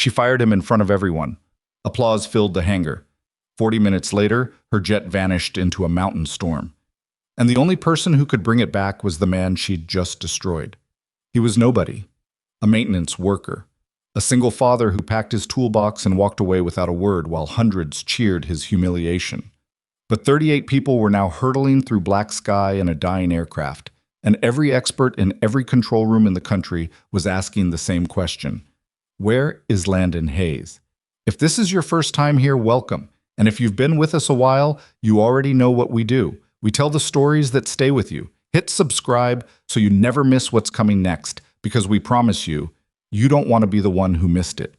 She fired him in front of everyone. Applause filled the hangar. 40 minutes later, her jet vanished into a mountain storm. And the only person who could bring it back was the man she'd just destroyed. He was nobody. A maintenance worker. A single father who packed his toolbox and walked away without a word while hundreds cheered his humiliation. But 38 people were now hurtling through black sky in a dying aircraft, and every expert in every control room in the country was asking the same question. Where is Landon Hayes? If this is your first time here, welcome. And if you've been with us a while, you already know what we do. We tell the stories that stay with you. Hit subscribe so you never miss what's coming next, because we promise you, you don't want to be the one who missed it.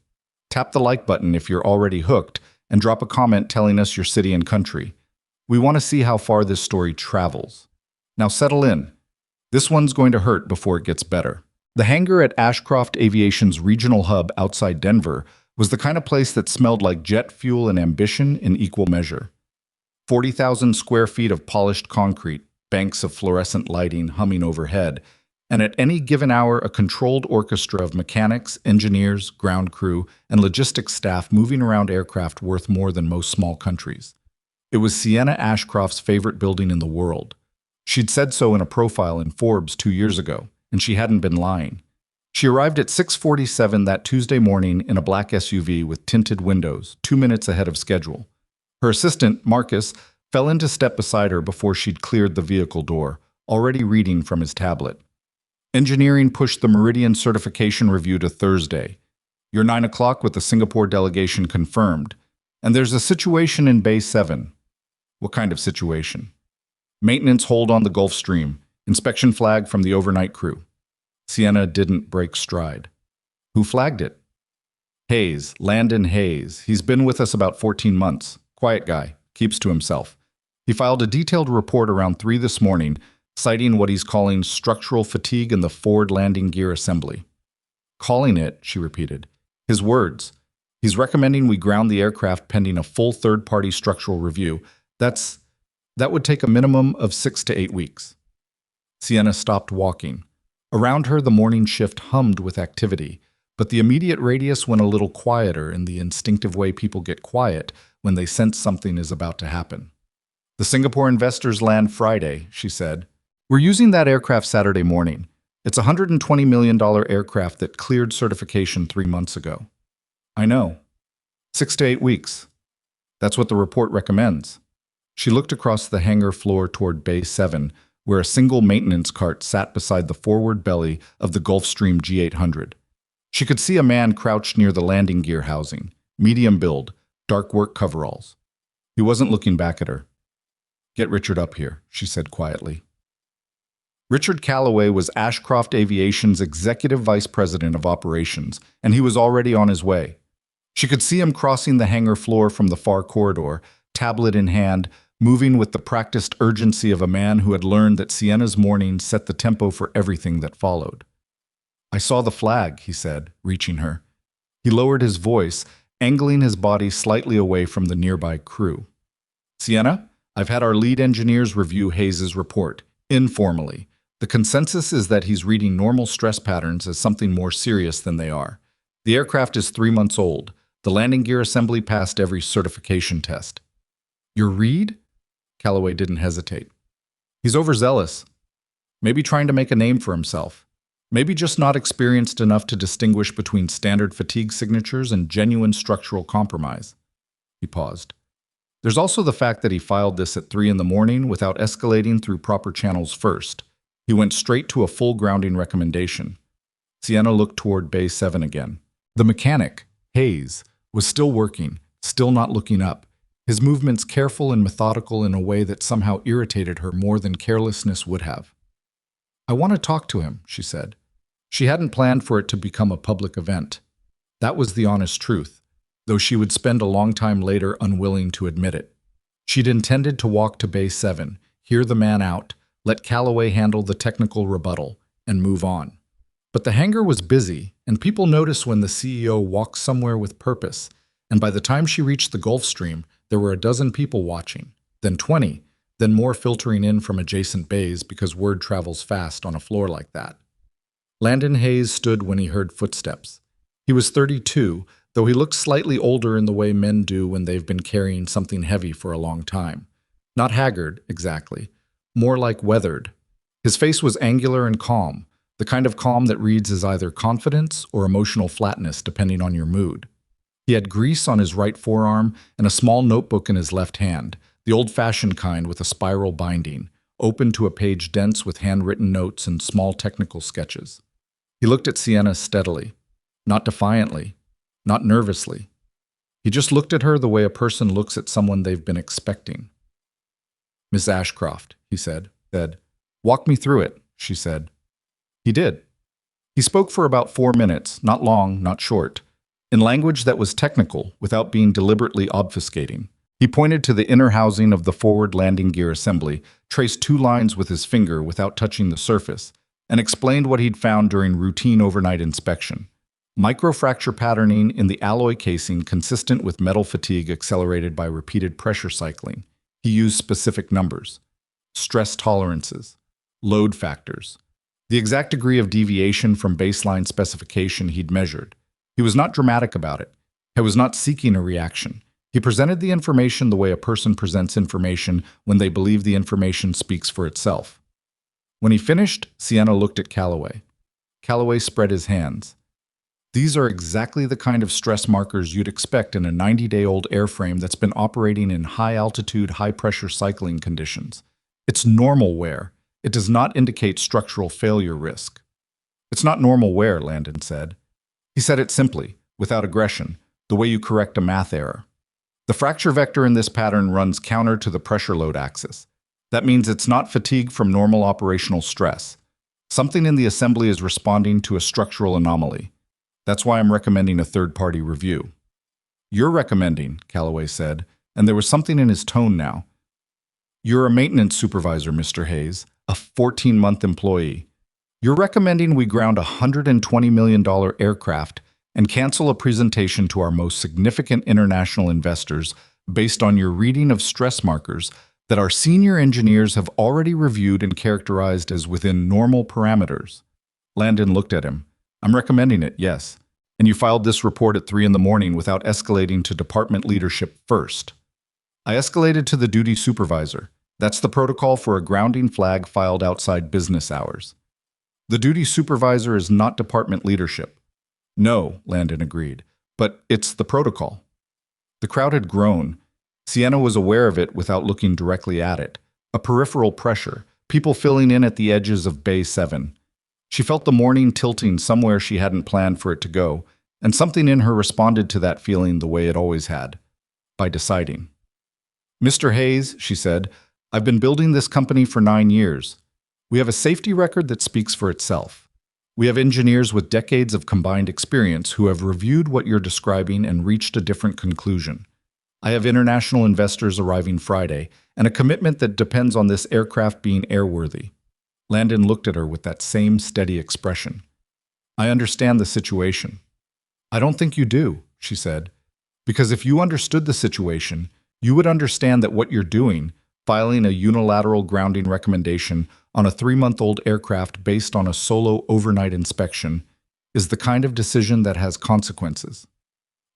Tap the like button if you're already hooked, and drop a comment telling us your city and country. We want to see how far this story travels. Now settle in. This one's going to hurt before it gets better. The hangar at Ashcroft Aviation's regional hub outside Denver was the kind of place that smelled like jet fuel and ambition in equal measure. 40,000 square feet of polished concrete, banks of fluorescent lighting humming overhead, and at any given hour a controlled orchestra of mechanics, engineers, ground crew, and logistics staff moving around aircraft worth more than most small countries. It was Sienna Ashcroft's favorite building in the world. She'd said so in a profile in Forbes 2 years ago, and she hadn't been lying. She arrived at 6:47 that Tuesday morning in a black SUV with tinted windows, 2 minutes ahead of schedule. Her assistant, Marcus, fell into step beside her before she'd cleared the vehicle door, already reading from his tablet. Engineering pushed the Meridian certification review to Thursday. Your 9 o'clock with the Singapore delegation confirmed. And there's a situation in Bay 7. What kind of situation? Maintenance hold on the Gulf Stream. Inspection flag from the overnight crew. Sienna didn't break stride. Who flagged it? Hayes, Landon Hayes. He's been with us about 14 months. Quiet guy, keeps to himself. He filed a detailed report around 3 this morning, citing what he's calling structural fatigue in the forward landing gear assembly. Calling it, she repeated. His words. He's recommending we ground the aircraft pending a full third-party structural review. That would take a minimum of 6 to 8 weeks. Sienna stopped walking. Around her, the morning shift hummed with activity, but the immediate radius went a little quieter in the instinctive way people get quiet when they sense something is about to happen. The Singapore investors land Friday, she said. We're using that aircraft Saturday morning. It's a $120 million aircraft that cleared certification 3 months ago. I know. 6 to 8 weeks. That's what the report recommends. She looked across the hangar floor toward Bay 7, where a single maintenance cart sat beside the forward belly of the Gulfstream G800. She could see a man crouched near the landing gear housing, medium build, dark work coveralls. He wasn't looking back at her. Get Richard up here, she said quietly. Richard Calloway was Ashcroft Aviation's executive vice president of operations, and he was already on his way. She could see him crossing the hangar floor from the far corridor, tablet in hand, moving with the practiced urgency of a man who had learned that Sienna's morning set the tempo for everything that followed. I saw the flag, he said, reaching her. He lowered his voice, angling his body slightly away from the nearby crew. Sienna, I've had our lead engineers review Hayes's report, informally. The consensus is that he's reading normal stress patterns as something more serious than they are. The aircraft is 3 months old. The landing gear assembly passed every certification test. Your read? Calloway didn't hesitate. He's overzealous. Maybe trying to make a name for himself. Maybe just not experienced enough to distinguish between standard fatigue signatures and genuine structural compromise. He paused. There's also the fact that he filed this at 3 in the morning without escalating through proper channels first. He went straight to a full grounding recommendation. Sienna looked toward Bay 7 again. The mechanic, Hayes, was still working, still not looking up, his movements careful and methodical in a way that somehow irritated her more than carelessness would have. I want to talk to him, she said. She hadn't planned for it to become a public event. That was the honest truth, though she would spend a long time later unwilling to admit it. She'd intended to walk to Bay 7, hear the man out, let Calloway handle the technical rebuttal, and move on. But the hangar was busy, and people notice when the CEO walks somewhere with purpose, and by the time she reached the Gulfstream, there were a dozen people watching, then 20, then more filtering in from adjacent bays because word travels fast on a floor like that. Landon Hayes stood when he heard footsteps. He was 32, though he looked slightly older in the way men do when they've been carrying something heavy for a long time. Not haggard, exactly. More like weathered. His face was angular and calm, the kind of calm that reads as either confidence or emotional flatness depending on your mood. He had grease on his right forearm and a small notebook in his left hand, the old-fashioned kind with a spiral binding, open to a page dense with handwritten notes and small technical sketches. He looked at Sienna steadily, not defiantly, not nervously. He just looked at her the way a person looks at someone they've been expecting. "Miss Ashcroft," he said. "Walk me through it," she said. He did. He spoke for about 4 minutes, not long, not short, in language that was technical without being deliberately obfuscating. He pointed to the inner housing of the forward landing gear assembly, traced 2 lines with his finger without touching the surface, and explained what he'd found during routine overnight inspection. Microfracture patterning in the alloy casing consistent with metal fatigue accelerated by repeated pressure cycling. He used specific numbers, stress tolerances, load factors, the exact degree of deviation from baseline specification he'd measured. He was not dramatic about it. He was not seeking a reaction. He presented the information the way a person presents information when they believe the information speaks for itself. When he finished, Sienna looked at Calloway. Calloway spread his hands. "These are exactly the kind of stress markers you'd expect in a 90-day-old airframe that's been operating in high-altitude, high-pressure cycling conditions. It's normal wear. It does not indicate structural failure risk." "It's not normal wear," Landon said. He said it simply, without aggression, the way you correct a math error. "The fracture vector in this pattern runs counter to the pressure load axis. That means it's not fatigue from normal operational stress. Something in the assembly is responding to a structural anomaly. That's why I'm recommending a third-party review." "You're recommending," Calloway said, and there was something in his tone now. "You're a maintenance supervisor, Mr. Hayes, a 14-month employee. You're recommending we ground a $120 million aircraft and cancel a presentation to our most significant international investors based on your reading of stress markers that our senior engineers have already reviewed and characterized as within normal parameters." Landon looked at him. "I'm recommending it, yes. And you filed this report at 3 in the morning without escalating to department leadership first." "I escalated to the duty supervisor. That's the protocol for a grounding flag filed outside business hours." "The duty supervisor is not department leadership." "No," Landon agreed, "but it's the protocol." The crowd had grown. Sienna was aware of it without looking directly at it. A peripheral pressure, people filling in at the edges of Bay 7. She felt the morning tilting somewhere she hadn't planned for it to go, and something in her responded to that feeling the way it always had, by deciding. "Mr. Hayes," she said, "I've been building this company for 9 years. We have a safety record that speaks for itself. We have engineers with decades of combined experience who have reviewed what you're describing and reached a different conclusion. I have international investors arriving Friday, and a commitment that depends on this aircraft being airworthy." Landon looked at her with that same steady expression. "I understand the situation." "I don't think you do," she said, "because if you understood the situation, you would understand that what you're doing, filing a unilateral grounding recommendation on a 3-month-old aircraft based on a solo overnight inspection, is the kind of decision that has consequences.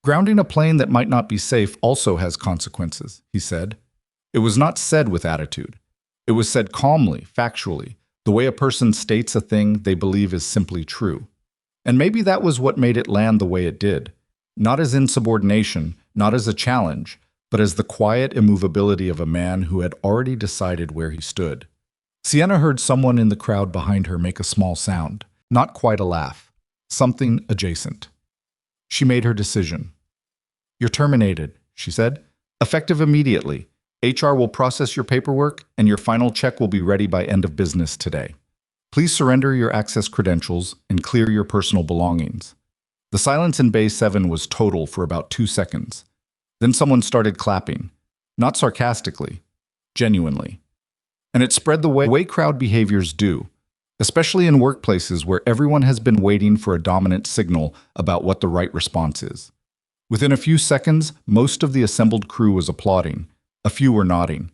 Grounding a plane that might not be safe also has consequences," he said. It was not said with attitude. It was said calmly, factually, the way a person states a thing they believe is simply true. And maybe that was what made it land the way it did. Not as insubordination, not as a challenge, but as the quiet immovability of a man who had already decided where he stood. Sienna heard someone in the crowd behind her make a small sound, not quite a laugh, something adjacent. She made her decision. "You're terminated," she said. "Effective immediately. HR will process your paperwork, and your final check will be ready by end of business today. Please surrender your access credentials and clear your personal belongings." The silence in Bay 7 was total for about 2 seconds. Then someone started clapping, not sarcastically, genuinely. And it spread the way crowd behaviors do, especially in workplaces where everyone has been waiting for a dominant signal about what the right response is. Within a few seconds, most of the assembled crew was applauding. A few were nodding.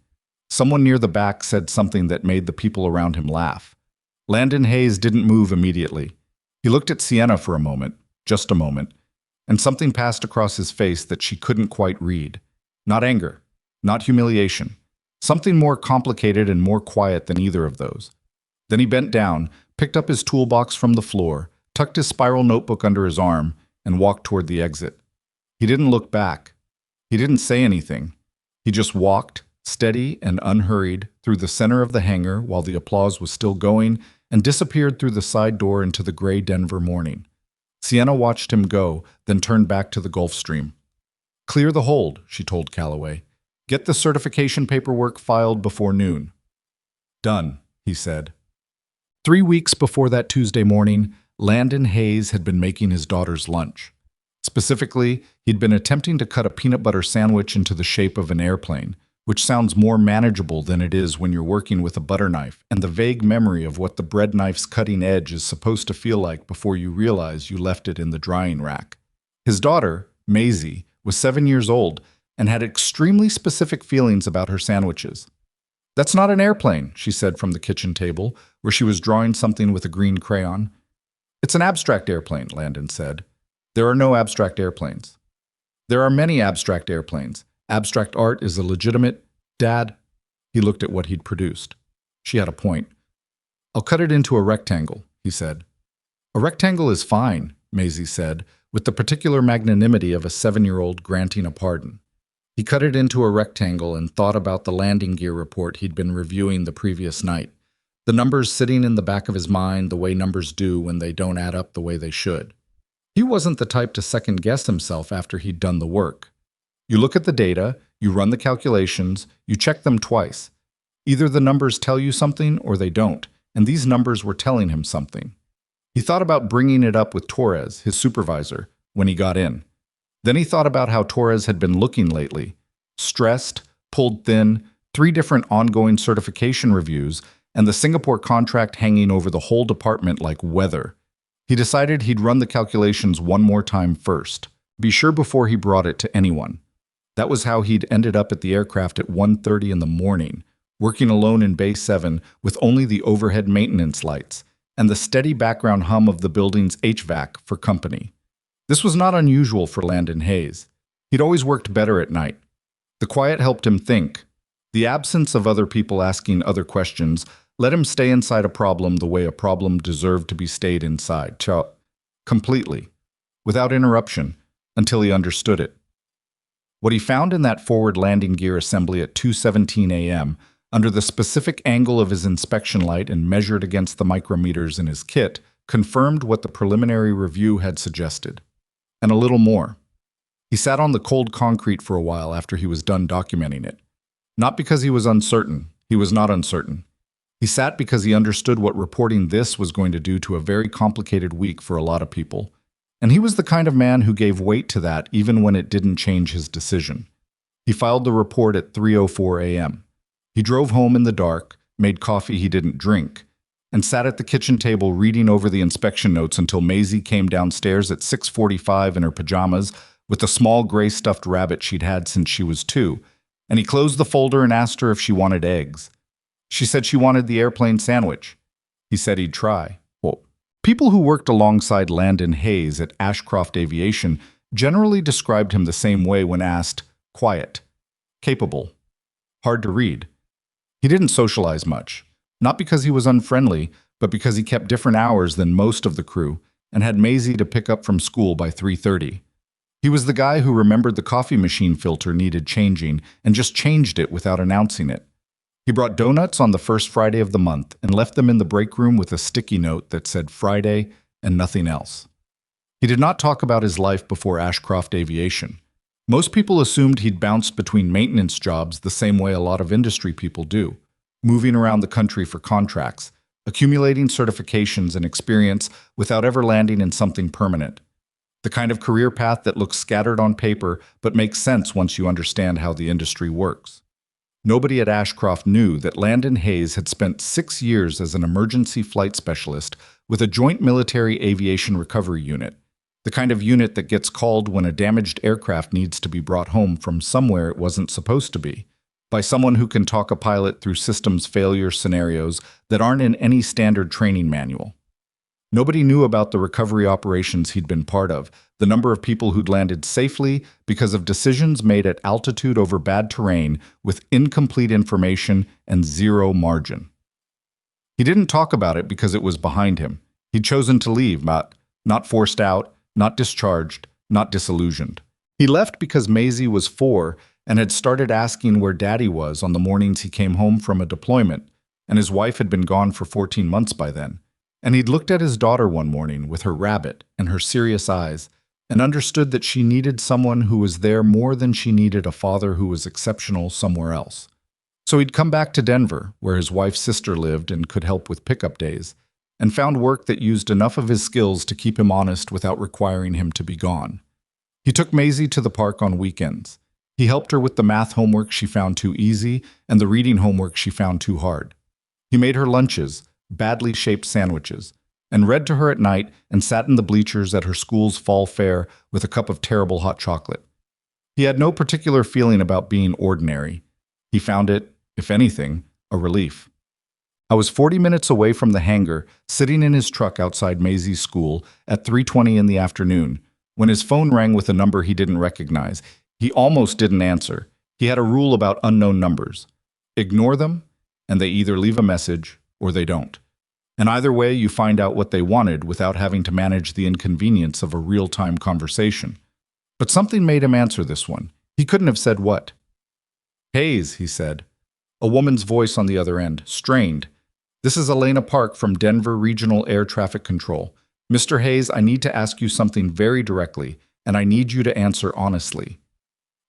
Someone near the back said something that made the people around him laugh. Landon Hayes didn't move immediately. He looked at Sienna for a moment, just a moment. and something passed across his face that she couldn't quite read. Not anger, not humiliation. Something more complicated and more quiet than either of those. Then he bent down, picked up his toolbox from the floor, tucked his spiral notebook under his arm, and walked toward the exit. He didn't look back. He didn't say anything. He just walked, steady and unhurried, through the center of the hangar while the applause was still going, and disappeared through the side door into the gray Denver morning. Sienna watched him go, then turned back to the Gulf Stream. "Clear the hold," she told Calloway. "Get the certification paperwork filed before noon." "Done," he said. 3 weeks before that Tuesday morning, Landon Hayes had been making his daughter's lunch. Specifically, he'd been attempting to cut a peanut butter sandwich into the shape of an airplane, which sounds more manageable than it is when you're working with a butter knife, and the vague memory of what the bread knife's cutting edge is supposed to feel like before you realize you left it in the drying rack. His daughter, Maisie, was 7 years old and had extremely specific feelings about her sandwiches. "That's not an airplane," she said from the kitchen table, where she was drawing something with a green crayon. "It's an abstract airplane," Landon said. "There are no abstract airplanes." "There are many abstract airplanes. Abstract art is a legitimate—" "Dad," he looked at what he'd produced. She had a point. "I'll cut it into a rectangle," he said. "A rectangle is fine," Maisie said, with the particular magnanimity of a 7-year-old granting a pardon. He cut it into a rectangle and thought about the landing gear report he'd been reviewing the previous night. The numbers sitting in the back of his mind the way numbers do when they don't add up the way they should. He wasn't the type to second-guess himself after he'd done the work. You look at the data, you run the calculations, you check them twice. Either the numbers tell you something or they don't, and these numbers were telling him something. He thought about bringing it up with Torres, his supervisor, when he got in. Then he thought about how Torres had been looking lately. Stressed, pulled thin, 3 different ongoing certification reviews, and the Singapore contract hanging over the whole department like weather. He decided he'd run the calculations one more time first. Be sure before he brought it to anyone. That was how he'd ended up at the aircraft at 1:30 in the morning, working alone in Bay 7 with only the overhead maintenance lights and the steady background hum of the building's HVAC for company. This was not unusual for Landon Hayes. He'd always worked better at night. The quiet helped him think. The absence of other people asking other questions let him stay inside a problem the way a problem deserved to be stayed inside, completely, without interruption, until he understood it. What he found in that forward landing gear assembly at 2:17 a.m., under the specific angle of his inspection light and measured against the micrometers in his kit, confirmed what the preliminary review had suggested. And a little more. He sat on the cold concrete for a while after he was done documenting it. Not because he was uncertain. He was not uncertain. He sat because he understood what reporting this was going to do to a very complicated week for a lot of people. And he was the kind of man who gave weight to that even when it didn't change his decision. He filed the report at 3:04 a.m. He drove home in the dark, made coffee he didn't drink, and sat at the kitchen table reading over the inspection notes until Maisie came downstairs at 6:45 in her pajamas with a small gray stuffed rabbit she'd had since she was 2, and he closed the folder and asked her if she wanted eggs. She said she wanted the airplane sandwich. He said he'd try. People who worked alongside Landon Hayes at Ashcroft Aviation generally described him the same way when asked: quiet, capable, hard to read. He didn't socialize much, not because he was unfriendly, but because he kept different hours than most of the crew and had Maisie to pick up from school by 3:30. He was the guy who remembered the coffee machine filter needed changing and just changed it without announcing it. He brought donuts on the first Friday of the month and left them in the break room with a sticky note that said Friday and nothing else. He did not talk about his life before Ashcroft Aviation. Most people assumed he'd bounced between maintenance jobs the same way a lot of industry people do, moving around the country for contracts, accumulating certifications and experience without ever landing in something permanent. The kind of career path that looks scattered on paper but makes sense once you understand how the industry works. Nobody at Ashcroft knew that Landon Hayes had spent 6 years as an emergency flight specialist with a Joint Military Aviation Recovery Unit, the kind of unit that gets called when a damaged aircraft needs to be brought home from somewhere it wasn't supposed to be, by someone who can talk a pilot through systems failure scenarios that aren't in any standard training manual. Nobody knew about the recovery operations he'd been part of, the number of people who'd landed safely because of decisions made at altitude over bad terrain with incomplete information and zero margin. He didn't talk about it because it was behind him. He'd chosen to leave, not forced out, not discharged, not disillusioned. He left because Maisie was 4 and had started asking where Daddy was on the mornings he came home from a deployment, and his wife had been gone for 14 months by then. And he'd looked at his daughter one morning with her rabbit and her serious eyes and understood that she needed someone who was there more than she needed a father who was exceptional somewhere else. So he'd come back to Denver, where his wife's sister lived and could help with pickup days, and found work that used enough of his skills to keep him honest without requiring him to be gone. He took Maisie to the park on weekends. He helped her with the math homework she found too easy and the reading homework she found too hard. He made her lunches, badly shaped sandwiches, and read to her at night and sat in the bleachers at her school's fall fair with a cup of terrible hot chocolate. He had no particular feeling about being ordinary. He found it, if anything, a relief. I was 40 minutes away from the hangar, sitting in his truck outside Maisie's school at 3:20 in the afternoon, when his phone rang with a number he didn't recognize. He almost didn't answer. He had a rule about unknown numbers. Ignore them, and they either leave a message or they don't. And either way, you find out what they wanted without having to manage the inconvenience of a real-time conversation. But something made him answer this one. He couldn't have said what. "Hayes," he said. A woman's voice on the other end, strained. "This is Elena Park from Denver Regional Air Traffic Control. Mr. Hayes, I need to ask you something very directly, and I need you to answer honestly."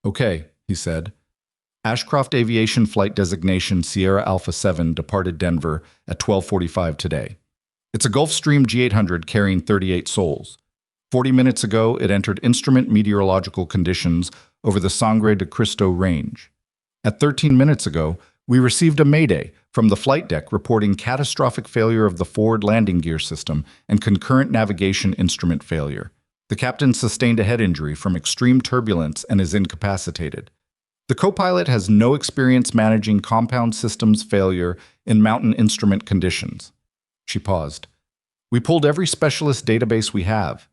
"Okay," he said. Ashcroft Aviation Flight Designation Sierra Alpha 7 departed Denver at 12:45 today. It's a Gulfstream G800 carrying 38 souls. 40 minutes ago, it entered instrument meteorological conditions over the Sangre de Cristo Range. At 13 minutes ago, we received a mayday from the flight deck reporting catastrophic failure of the forward landing gear system and concurrent navigation instrument failure. The captain sustained a head injury from extreme turbulence and is incapacitated. The co-pilot has no experience managing compound systems failure in mountain instrument conditions. She paused. "We pulled every specialist database we have.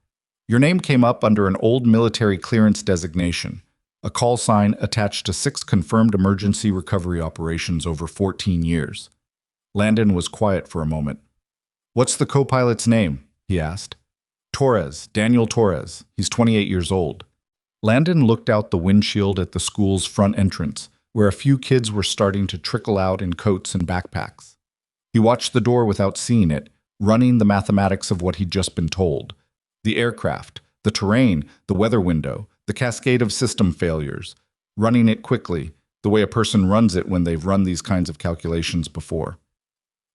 Your name came up under an old military clearance designation, a call sign attached to 6 confirmed emergency recovery operations over 14 years. Landon was quiet for a moment. "What's the co-pilot's name?" he asked. "Torres, Daniel Torres. He's 28 years old." Landon looked out the windshield at the school's front entrance, where a few kids were starting to trickle out in coats and backpacks. He watched the door without seeing it, running the mathematics of what he'd just been told. The aircraft, the terrain, the weather window, the cascade of system failures, running it quickly, the way a person runs it when they've run these kinds of calculations before.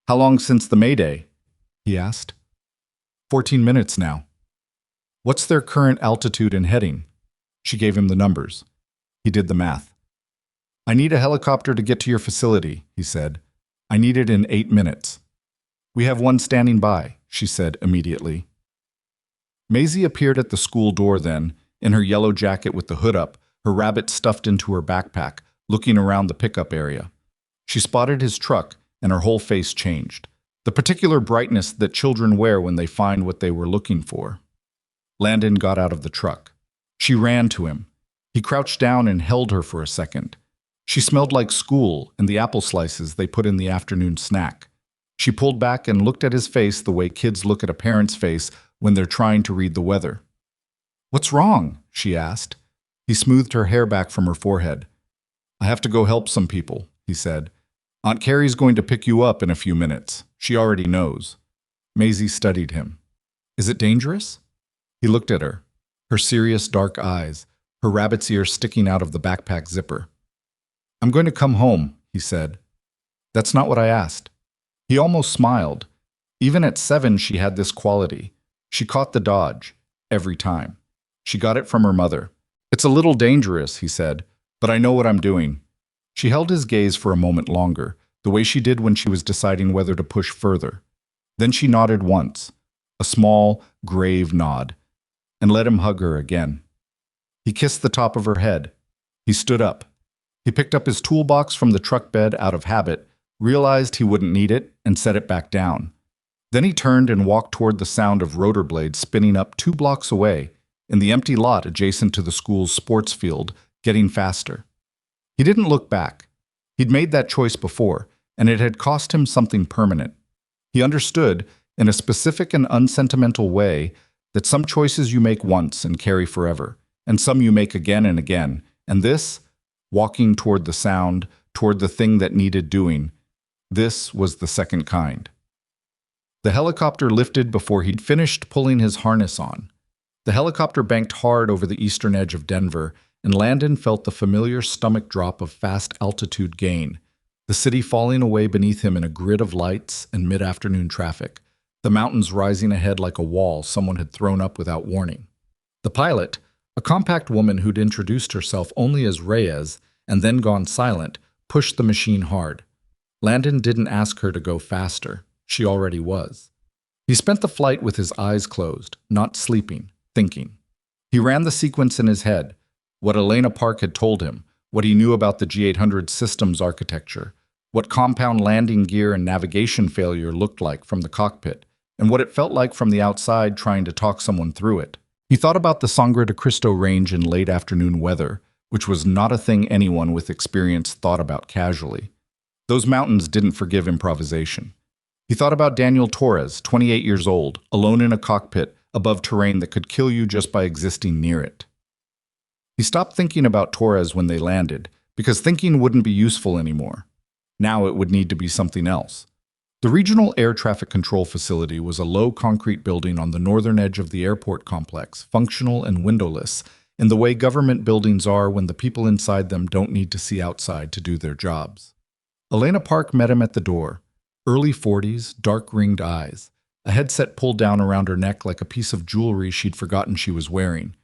"How long since the Mayday?" he asked. 14 minutes now." "What's their current altitude and heading?" She gave him the numbers. He did the math. "I need a helicopter to get to your facility," he said. "I need it in 8 minutes." "We have one standing by," she said immediately. Maisie appeared at the school door then, in her yellow jacket with the hood up, her rabbit stuffed into her backpack, looking around the pickup area. She spotted his truck, and her whole face changed. The particular brightness that children wear when they find what they were looking for. Landon got out of the truck. She ran to him. He crouched down and held her for a second. She smelled like school and the apple slices they put in the afternoon snack. She pulled back and looked at his face the way kids look at a parent's face when they're trying to read the weather. "What's wrong?" she asked. He smoothed her hair back from her forehead. "I have to go help some people," he said. "Aunt Carrie's going to pick you up in a few minutes. She already knows." Maisie studied him. "Is it dangerous?" He looked at her. Her serious dark eyes, her rabbit's ear sticking out of the backpack zipper. "I'm going to come home," he said. "That's not what I asked." He almost smiled. Even at 7, she had this quality. She caught the dodge, every time. She got it from her mother. "It's a little dangerous," he said, "but I know what I'm doing." She held his gaze for a moment longer, the way she did when she was deciding whether to push further. Then she nodded once, a small, grave nod, and let him hug her again. He kissed the top of her head. He stood up. He picked up his toolbox from the truck bed out of habit, realized he wouldn't need it, and set it back down. Then he turned and walked toward the sound of rotor blades spinning up 2 blocks away, in the empty lot adjacent to the school's sports field, getting faster. He didn't look back. He'd made that choice before, and it had cost him something permanent. He understood, in a specific and unsentimental way, that some choices you make once and carry forever, and some you make again and again, and this, walking toward the sound, toward the thing that needed doing, this was the second kind. The helicopter lifted before he'd finished pulling his harness on. The helicopter banked hard over the eastern edge of Denver, and Landon felt the familiar stomach drop of fast altitude gain, the city falling away beneath him in a grid of lights and mid-afternoon traffic, the mountains rising ahead like a wall someone had thrown up without warning. The pilot, a compact woman who'd introduced herself only as Reyes and then gone silent, pushed the machine hard. Landon didn't ask her to go faster. She already was. He spent the flight with his eyes closed, not sleeping, thinking. He ran the sequence in his head, what Elena Park had told him, what he knew about the G800 systems architecture, what compound landing gear and navigation failure looked like from the cockpit, and what it felt like from the outside trying to talk someone through it. He thought about the Sangre de Cristo range in late afternoon weather, which was not a thing anyone with experience thought about casually. Those mountains didn't forgive improvisation. He thought about Daniel Torres, 28 years old, alone in a cockpit, above terrain that could kill you just by existing near it. He stopped thinking about Torres when they landed, because thinking wouldn't be useful anymore. Now it would need to be something else. The Regional Air Traffic Control Facility was a low concrete building on the northern edge of the airport complex, functional and windowless, in the way government buildings are when the people inside them don't need to see outside to do their jobs. Elena Park met him at the door. Early 40s, dark-ringed eyes, a headset pulled down around her neck like a piece of jewelry she'd forgotten she was wearing.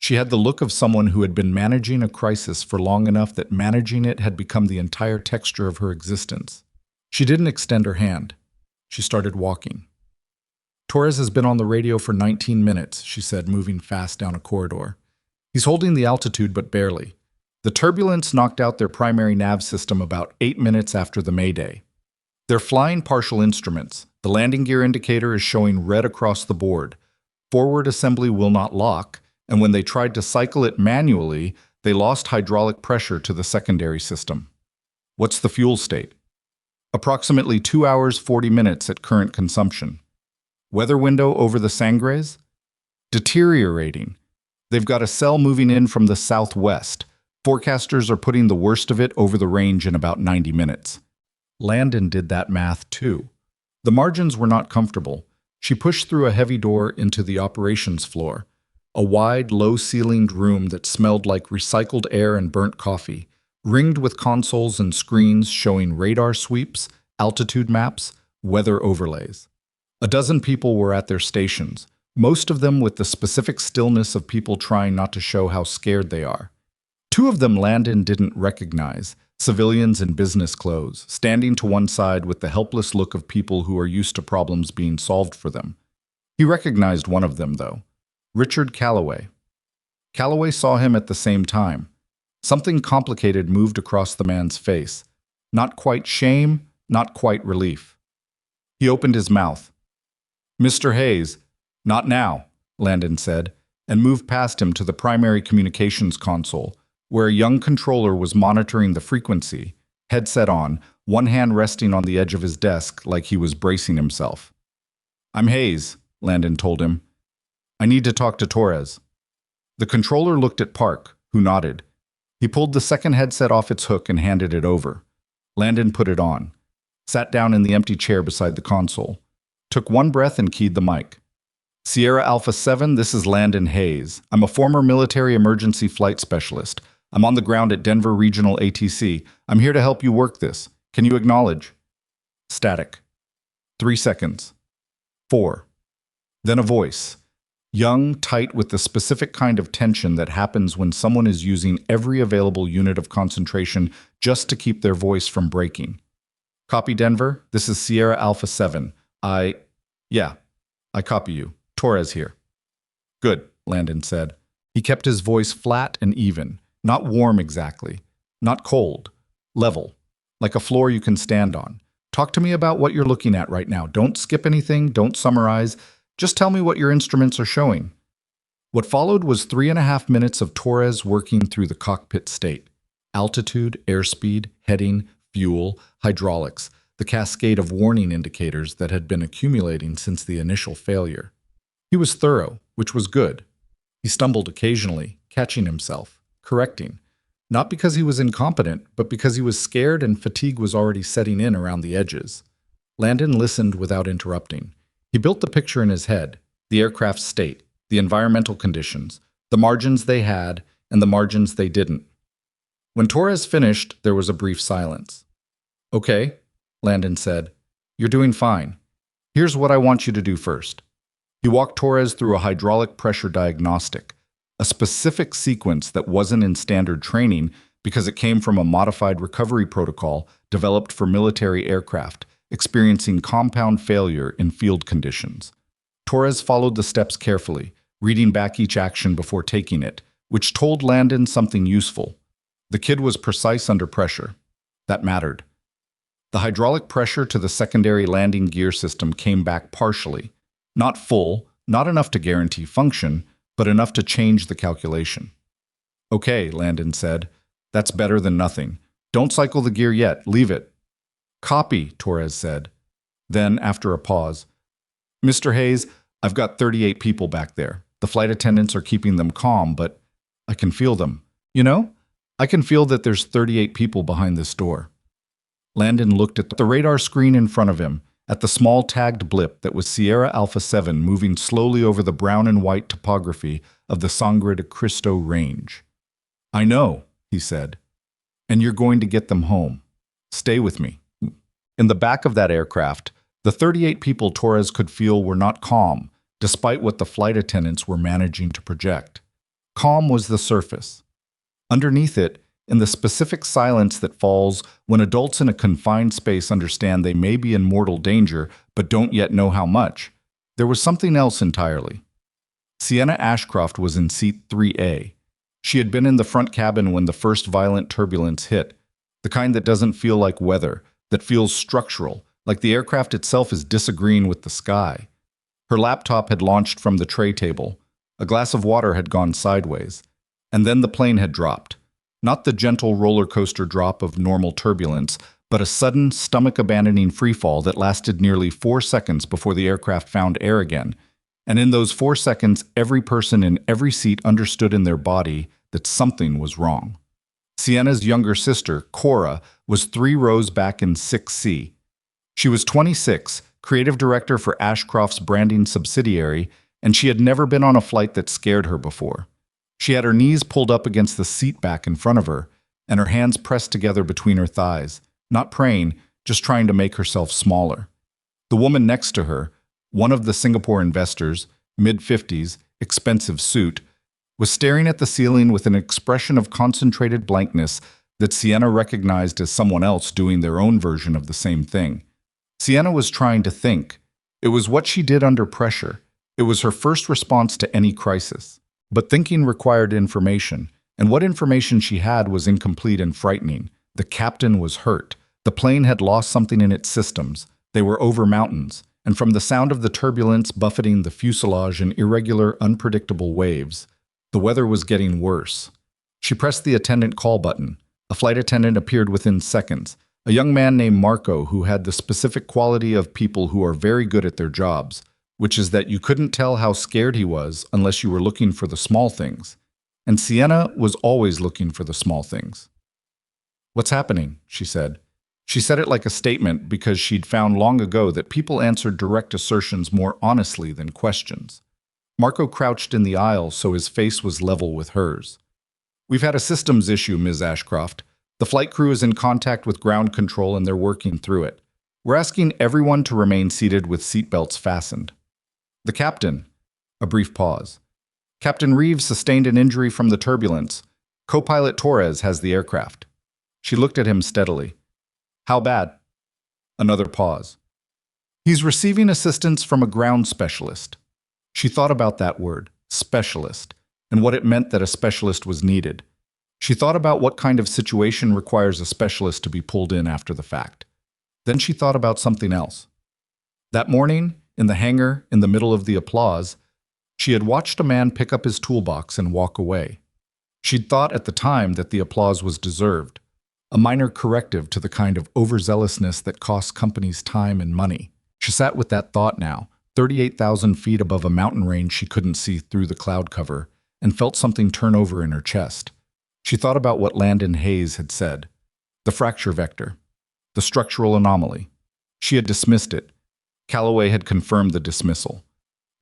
She had the look of someone who had been managing a crisis for long enough that managing it had become the entire texture of her existence. She didn't extend her hand. She started walking. Torres has been on the radio for 19 minutes, she said, moving fast down a corridor. He's holding the altitude, but barely. The turbulence knocked out their primary nav system about 8 minutes after the Mayday. They're flying partial instruments. The landing gear indicator is showing red across the board. Forward assembly will not lock, and when they tried to cycle it manually, they lost hydraulic pressure to the secondary system. What's the fuel state? Approximately 2 hours 40 minutes at current consumption. Weather window over the Sangres? Deteriorating. They've got a cell moving in from the southwest. Forecasters are putting the worst of it over the range in about 90 minutes. Landon did that math too. The margins were not comfortable. She pushed through a heavy door into the operations floor, a wide, low-ceilinged room that smelled like recycled air and burnt coffee, ringed with consoles and screens showing radar sweeps, altitude maps, weather overlays. A dozen people were at their stations, most of them with the specific stillness of people trying not to show how scared they are. 2 of them Landon didn't recognize, civilians in business clothes, standing to one side with the helpless look of people who are used to problems being solved for them. He recognized one of them, though. Richard Calloway. Calloway saw him at the same time. Something complicated moved across the man's face. Not quite shame, not quite relief. He opened his mouth. "Mr. Hayes." "Not now," Landon said, and moved past him to the primary communications console, where a young controller was monitoring the frequency, headset on, one hand resting on the edge of his desk like he was bracing himself. "I'm Hayes," Landon told him. "I need to talk to Torres." The controller looked at Park, who nodded. He pulled the second headset off its hook and handed it over. Landon put it on, sat down in the empty chair beside the console, took one breath and keyed the mic. "Sierra Alpha 7, this is Landon Hayes. I'm a former military emergency flight specialist. I'm on the ground at Denver Regional ATC. I'm here to help you work this. Can you acknowledge?" Static. 3 seconds. 4. Then a voice. Young, tight, with the specific kind of tension that happens when someone is using every available unit of concentration just to keep their voice from breaking. "Copy, Denver. This is Sierra Alpha 7. Yeah, I copy you. Torres here." "Good," Landon said. He kept his voice flat and even, not warm exactly, not cold, level, like a floor you can stand on. Talk to me about what you're looking at right now. Don't skip anything, don't summarize. Just tell me what your instruments are showing. What followed was 3.5 minutes of Torres working through the cockpit state. Altitude, airspeed, heading, fuel, hydraulics, the cascade of warning indicators that had been accumulating since the initial failure. He was thorough, which was good. He stumbled occasionally, catching himself, correcting. Not because he was incompetent, but because he was scared and fatigue was already setting in around the edges. Landon listened without interrupting. He built the picture in his head, the aircraft's state, the environmental conditions, the margins they had, and the margins they didn't. When Torres finished, there was a brief silence. "Okay," Landon said. "You're doing fine. Here's what I want you to do first." He walked Torres through a hydraulic pressure diagnostic, a specific sequence that wasn't in standard training because it came from a modified recovery protocol developed for military aircraft experiencing compound failure in field conditions. Torres followed the steps carefully, reading back each action before taking it, which told Landon something useful. The kid was precise under pressure. That mattered. The hydraulic pressure to the secondary landing gear system came back partially. Not full, not enough to guarantee function, but enough to change the calculation. "Okay," Landon said. "That's better than nothing. Don't cycle the gear yet. Leave it." "Copy," Torres said. Then, after a pause, "Mr. Hayes, I've got 38 people back there. The flight attendants are keeping them calm, but I can feel them. You know? I can feel that there's 38 people behind this door." Landon looked at the radar screen in front of him, at the small tagged blip that was Sierra Alpha 7 moving slowly over the brown and white topography of the Sangre de Cristo Range. "I know," he said, "and you're going to get them home. Stay with me." In the back of that aircraft, the 38 people Torres could feel were not calm, despite what the flight attendants were managing to project. Calm was the surface. Underneath it, in the specific silence that falls when adults in a confined space understand they may be in mortal danger but don't yet know how much, there was something else entirely. Sienna Ashcroft was in seat 3A. She had been in the front cabin when the first violent turbulence hit, the kind that doesn't feel like weather, that feels structural, like the aircraft itself is disagreeing with the sky. Her laptop had launched from the tray table, a glass of water had gone sideways, and then the plane had dropped. Not the gentle roller coaster drop of normal turbulence, but a sudden, stomach-abandoning freefall that lasted nearly 4 seconds before the aircraft found air again. And in those 4 seconds, every person in every seat understood in their body that something was wrong. Sienna's younger sister, Cora, was 3 rows back in 6C. She was 26, creative director for Ashcroft's branding subsidiary, and she had never been on a flight that scared her before. She had her knees pulled up against the seat back in front of her, and her hands pressed together between her thighs, not praying, just trying to make herself smaller. The woman next to her, one of the Singapore investors, mid-50s, expensive suit, was staring at the ceiling with an expression of concentrated blankness that Sienna recognized as someone else doing their own version of the same thing. Sienna was trying to think. It was what she did under pressure. It was her first response to any crisis. But thinking required information, and what information she had was incomplete and frightening. The captain was hurt. The plane had lost something in its systems. They were over mountains, and from the sound of the turbulence buffeting the fuselage in irregular, unpredictable waves, the weather was getting worse. She pressed the attendant call button. A flight attendant appeared within seconds, a young man named Marco who had the specific quality of people who are very good at their jobs, which is that you couldn't tell how scared he was unless you were looking for the small things. And Sienna was always looking for the small things. "What's happening?" she said. She said it like a statement because she'd found long ago that people answered direct assertions more honestly than questions. Marco crouched in the aisle so his face was level with hers. "We've had a systems issue, Ms. Ashcroft. The flight crew is in contact with ground control and they're working through it. We're asking everyone to remain seated with seatbelts fastened." "The captain." A brief pause. "Captain Reeves sustained an injury from the turbulence. Co-pilot Torres has the aircraft." She looked at him steadily. "How bad?" Another pause. "He's receiving assistance from a ground specialist." She thought about that word, specialist, and what it meant that a specialist was needed. She thought about what kind of situation requires a specialist to be pulled in after the fact. Then she thought about something else. That morning, in the hangar, in the middle of the applause, she had watched a man pick up his toolbox and walk away. She'd thought at the time that the applause was deserved, a minor corrective to the kind of overzealousness that costs companies time and money. She sat with that thought now, 38,000 feet above a mountain range she couldn't see through the cloud cover, and felt something turn over in her chest. She thought about what Landon Hayes had said. The fracture vector. The structural anomaly. She had dismissed it. Calloway had confirmed the dismissal.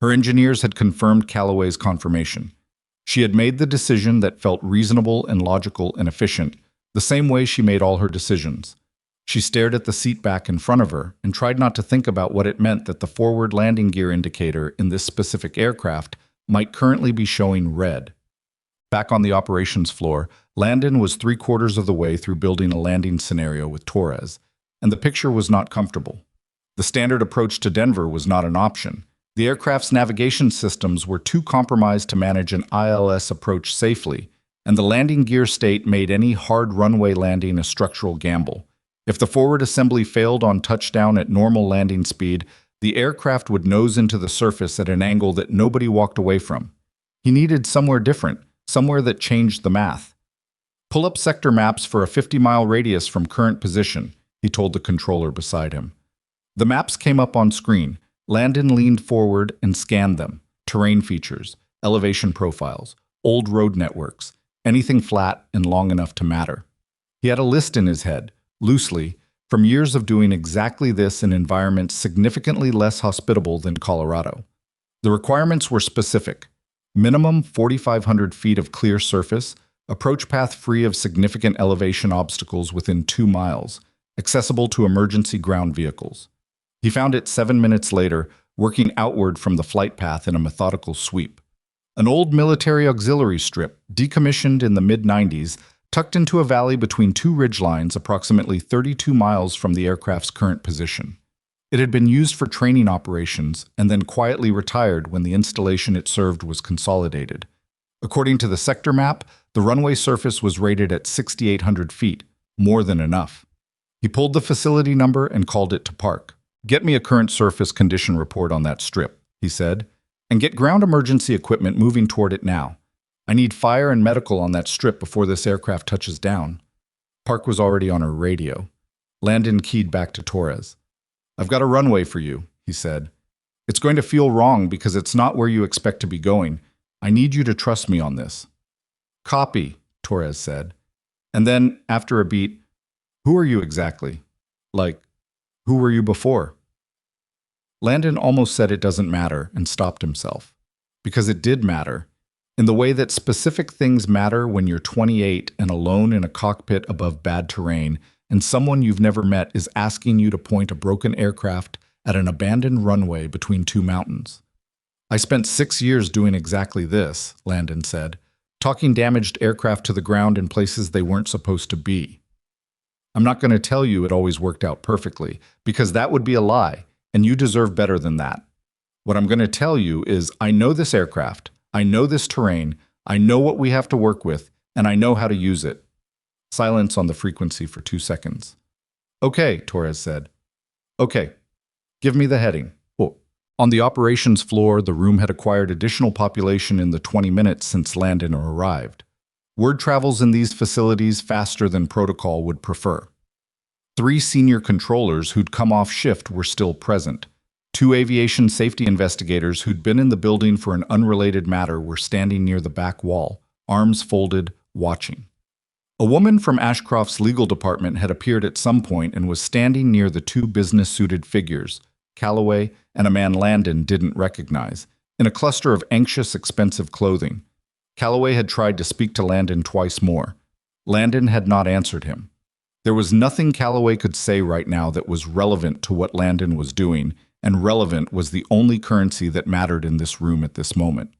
Her engineers had confirmed Calloway's confirmation. She had made the decision that felt reasonable and logical and efficient, the same way she made all her decisions. She stared at the seat back in front of her and tried not to think about what it meant that the forward landing gear indicator in this specific aircraft might currently be showing red. Back on the operations floor, Landon was 3/4 of the way through building a landing scenario with Torres, and the picture was not comfortable. The standard approach to Denver was not an option. The aircraft's navigation systems were too compromised to manage an ILS approach safely, and the landing gear state made any hard runway landing a structural gamble. If the forward assembly failed on touchdown at normal landing speed, the aircraft would nose into the surface at an angle that nobody walked away from. He needed somewhere different, somewhere that changed the math. Pull up sector maps for a 50-mile radius from current position, he told the controller beside him. The maps came up on screen. Landon leaned forward and scanned them. Terrain features, elevation profiles, old road networks, anything flat and long enough to matter. He had a list in his head, loosely, from years of doing exactly this in environments significantly less hospitable than Colorado. The requirements were specific. Minimum 4,500 feet of clear surface, approach path free of significant elevation obstacles within 2 miles, accessible to emergency ground vehicles. He found it 7 minutes later, working outward from the flight path in a methodical sweep. An old military auxiliary strip, decommissioned in the mid-90s, tucked into a valley between two ridgelines approximately 32 miles from the aircraft's current position. It had been used for training operations and then quietly retired when the installation it served was consolidated. According to the sector map, the runway surface was rated at 6,800 feet, more than enough. He pulled the facility number and called it to Park. "Get me a current surface condition report on that strip," he said, "and get ground emergency equipment moving toward it now. I need fire and medical on that strip before this aircraft touches down." Park was already on her radio. Landon keyed back to Torres. "I've got a runway for you," he said. "It's going to feel wrong because it's not where you expect to be going. I need you to trust me on this." "Copy," Torres said. And then, after a beat, "Who are you exactly? Like, who were you before?" Landon almost said it doesn't matter and stopped himself. Because it did matter. In the way that specific things matter when you're 28 and alone in a cockpit above bad terrain, and someone you've never met is asking you to point a broken aircraft at an abandoned runway between two mountains. "I spent 6 years doing exactly this," Landon said, "talking damaged aircraft to the ground in places they weren't supposed to be. I'm not going to tell you it always worked out perfectly, because that would be a lie, and you deserve better than that. What I'm going to tell you is I know this aircraft, I know this terrain, I know what we have to work with, and I know how to use it." Silence on the frequency for 2 seconds. "Okay," Torres said. "Okay. Give me the heading." Oh. On the operations floor, the room had acquired additional population in the 20 minutes since Landon arrived. Word travels in these facilities faster than protocol would prefer. 3 senior controllers who'd come off shift were still present. 2 aviation safety investigators who'd been in the building for an unrelated matter were standing near the back wall, arms folded, watching. A woman from Ashcroft's legal department had appeared at some point and was standing near the 2 business-suited figures, Calloway and a man Landon didn't recognize, in a cluster of anxious, expensive clothing. Calloway had tried to speak to Landon twice more. Landon had not answered him. There was nothing Calloway could say right now that was relevant to what Landon was doing, and relevant was the only currency that mattered in this room at this moment.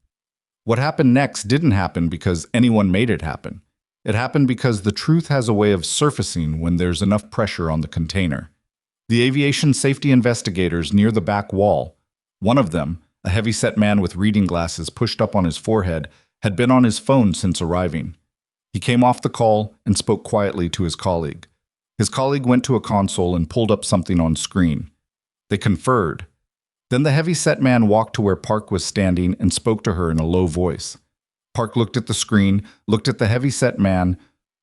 What happened next didn't happen because anyone made it happen. It happened because the truth has a way of surfacing when there's enough pressure on the container. The aviation safety investigators near the back wall, one of them, a heavy-set man with reading glasses pushed up on his forehead, had been on his phone since arriving. He came off the call and spoke quietly to his colleague. His colleague went to a console and pulled up something on screen. They conferred. Then the heavy-set man walked to where Park was standing and spoke to her in a low voice. Park looked at the screen, looked at the heavy-set man,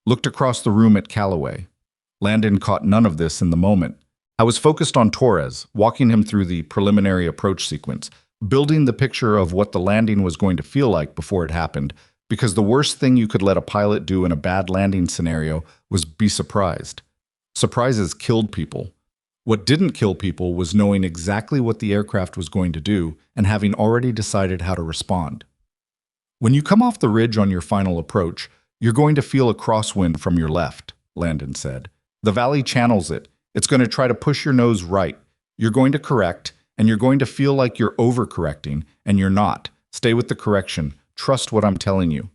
looked across the room at Calloway. Landon caught none of this in the moment. I was focused on Torres, walking him through the preliminary approach sequence, building the picture of what the landing was going to feel like before it happened, because the worst thing you could let a pilot do in a bad landing scenario was be surprised. Surprises killed people. What didn't kill people was knowing exactly what the aircraft was going to do and having already decided how to respond. When you come off the ridge on your final approach, you're going to feel a crosswind from your left, Landon said. The valley channels it. It's going to try to push your nose right. You're going to correct, and you're going to feel like you're overcorrecting, and you're not. Stay with the correction. Trust what I'm telling you.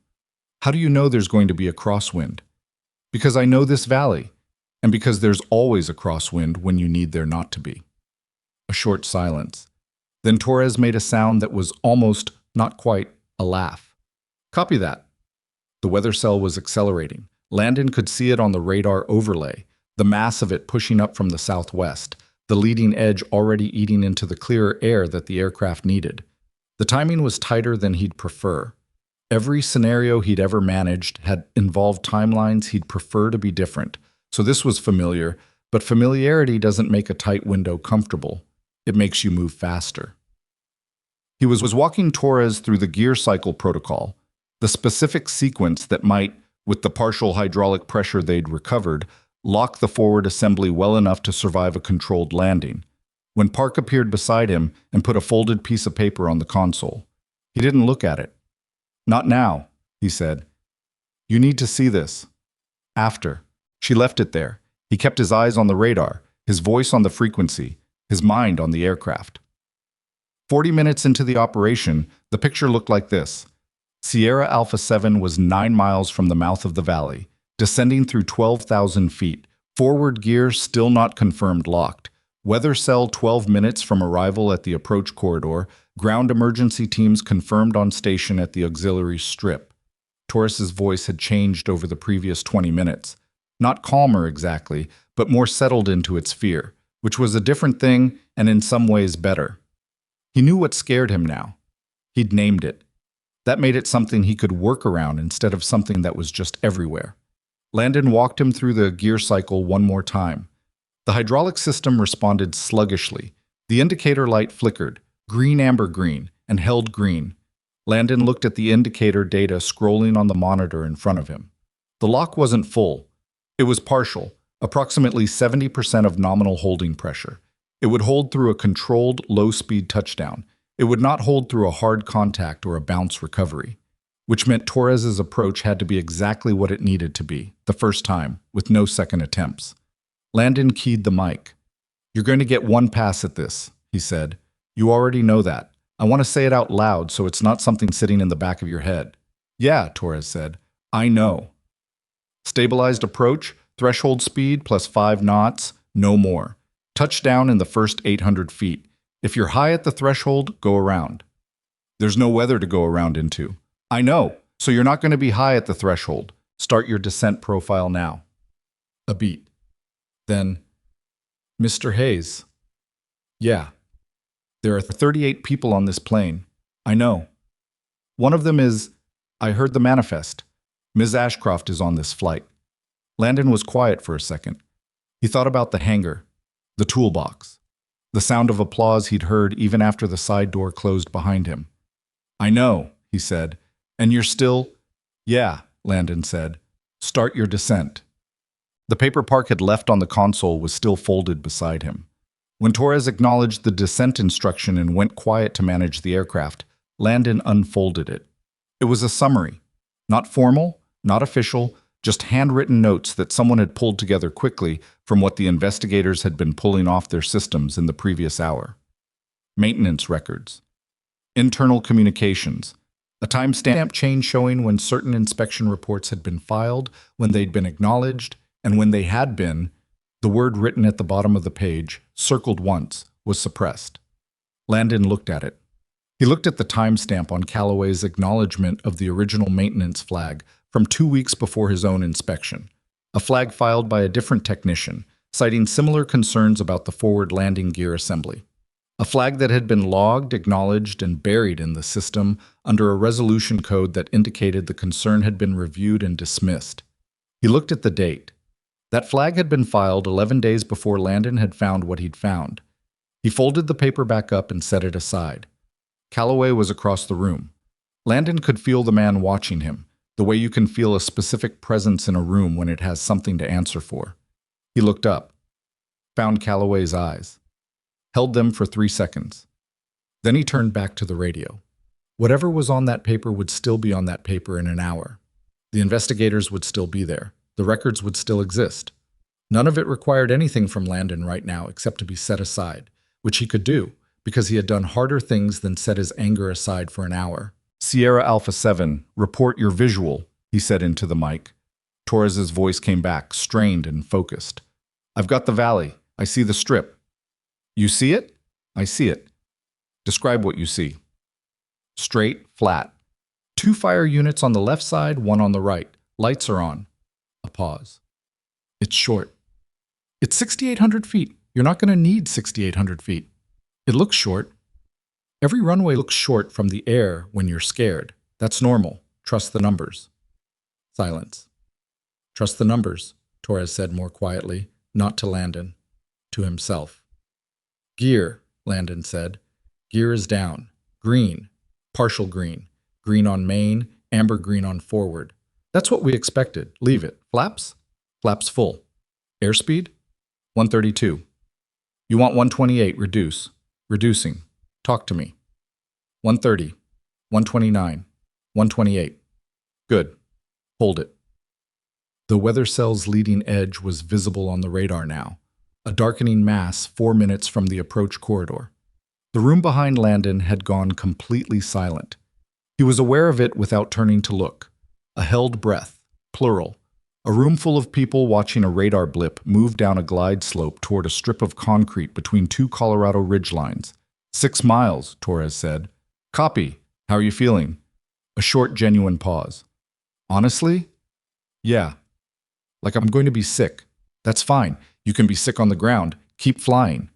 How do you know there's going to be a crosswind? Because I know this valley, and because there's always a crosswind when you need there not to be. A short silence. Then Torres made a sound that was almost, not quite, a laugh. Copy that. The weather cell was accelerating. Landon could see it on the radar overlay, the mass of it pushing up from the southwest, the leading edge already eating into the clearer air that the aircraft needed. The timing was tighter than he'd prefer. Every scenario he'd ever managed had involved timelines he'd prefer to be different, so this was familiar, but familiarity doesn't make a tight window comfortable. It makes you move faster. He was walking Torres through the gear cycle protocol, the specific sequence that might, with the partial hydraulic pressure they'd recovered, lock the forward assembly well enough to survive a controlled landing. When Park appeared beside him and put a folded piece of paper on the console, he didn't look at it. Not now, he said. You need to see this. After. She left it there. He kept his eyes on the radar, his voice on the frequency, his mind on the aircraft. 40 minutes into the operation, the picture looked like this. Sierra Alpha 7 was 9 miles from the mouth of the valley, descending through 12,000 feet, forward gear still not confirmed locked, weather cell 12 minutes from arrival at the approach corridor, ground emergency teams confirmed on station at the auxiliary strip. Torres's voice had changed over the previous 20 minutes. Not calmer exactly, but more settled into its fear, which was a different thing and in some ways better. He knew what scared him now. He'd named it. That made it something he could work around instead of something that was just everywhere. Landon walked him through the gear cycle one more time. The hydraulic system responded sluggishly. The indicator light flickered, green, amber, green, and held green. Landon looked at the indicator data scrolling on the monitor in front of him. The lock wasn't full. It was partial, approximately 70% of nominal holding pressure. It would hold through a controlled, low-speed touchdown. It would not hold through a hard contact or a bounce recovery, which meant Torres's approach had to be exactly what it needed to be, the first time, with no second attempts. Landon keyed the mic. You're going to get one pass at this, he said. You already know that. I want to say it out loud so it's not something sitting in the back of your head. Yeah, Torres said. I know. Stabilized approach, threshold speed plus 5 knots, no more. Touchdown in the first 800 feet. If you're high at the threshold, go around. There's no weather to go around into. I know, so you're not going to be high at the threshold. Start your descent profile now. A beat. Then, Mr. Hayes. Yeah. There are 38 people on this plane. I know. One of them is, I heard the manifest. Ms. Ashcroft is on this flight. Landon was quiet for a second. He thought about the hangar, the toolbox, the sound of applause he'd heard even after the side door closed behind him. I know, he said. And you're still? Yeah, Landon said. Start your descent. The paper Park had left on the console was still folded beside him. When Torres acknowledged the descent instruction and went quiet to manage the aircraft, Landon unfolded it. It was a summary. Not formal, not official, just handwritten notes that someone had pulled together quickly from what the investigators had been pulling off their systems in the previous hour. Maintenance records. Internal communications. A timestamp chain showing when certain inspection reports had been filed, when they'd been acknowledged, and when they had been, the word written at the bottom of the page, circled once, was suppressed. Landon looked at it. He looked at the timestamp on Calloway's acknowledgement of the original maintenance flag from 2 weeks before his own inspection. a flag filed by a different technician, citing similar concerns about the forward landing gear assembly. A flag that had been logged, acknowledged, and buried in the system under a resolution code that indicated the concern had been reviewed and dismissed. He looked at the date. That flag had been filed 11 days before Landon had found what he'd found. He folded the paper back up and set it aside. Calloway was across the room. Landon could feel the man watching him, the way you can feel a specific presence in a room when it has something to answer for. He looked up, found Calloway's eyes, held them for 3 seconds. Then he turned back to the radio. Whatever was on that paper would still be on that paper in an hour. The investigators would still be there. The records would still exist. None of it required anything from Landon right now except to be set aside, which he could do, because he had done harder things than set his anger aside for an hour. Sierra Alpha 7, report your visual, he said into the mic. Torres's voice came back, strained and focused. I've got the valley. I see the strip. You see it? I see it. Describe what you see. Straight, flat. 2 fire units on the left side, 1 on the right. Lights are on. A pause. It's short. It's 6,800 feet. You're not going to need 6,800 feet. It looks short. Every runway looks short from the air when you're scared. That's normal. Trust the numbers. Silence. Trust the numbers, Torres said more quietly, not to Landon, to himself. Gear, Landon said. Gear is down. Green. Partial green. Green on main, amber green on forward. That's what we expected. Leave it. Flaps? Flaps full. Airspeed? 132. You want 128. Reduce. Reducing. Talk to me. 130. 129. 128. Good. Hold it. The weather cell's leading edge was visible on the radar now, a darkening mass 4 minutes from the approach corridor. The room behind Landon had gone completely silent. He was aware of it without turning to look. A held breath, plural. A room full of people watching a radar blip move down a glide slope toward a strip of concrete between 2 Colorado ridgelines. 6 miles, Torres said. Copy. How are you feeling? A short, genuine pause. Honestly? Yeah. Like I'm going to be sick. That's fine. You can be sick on the ground. Keep flying.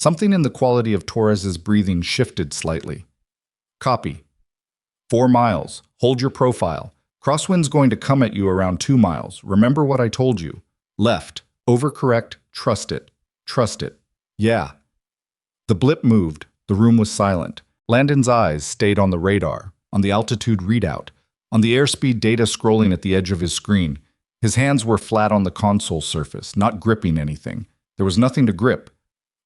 Something in the quality of Torres's breathing shifted slightly. Copy. 4 miles. Hold your profile. Crosswind's going to come at you around 2 miles. Remember what I told you. Left. Overcorrect. Trust it. Trust it. Yeah. The blip moved. The room was silent. Landon's eyes stayed on the radar, on the altitude readout, on the airspeed data scrolling at the edge of his screen. His hands were flat on the console surface, not gripping anything. There was nothing to grip.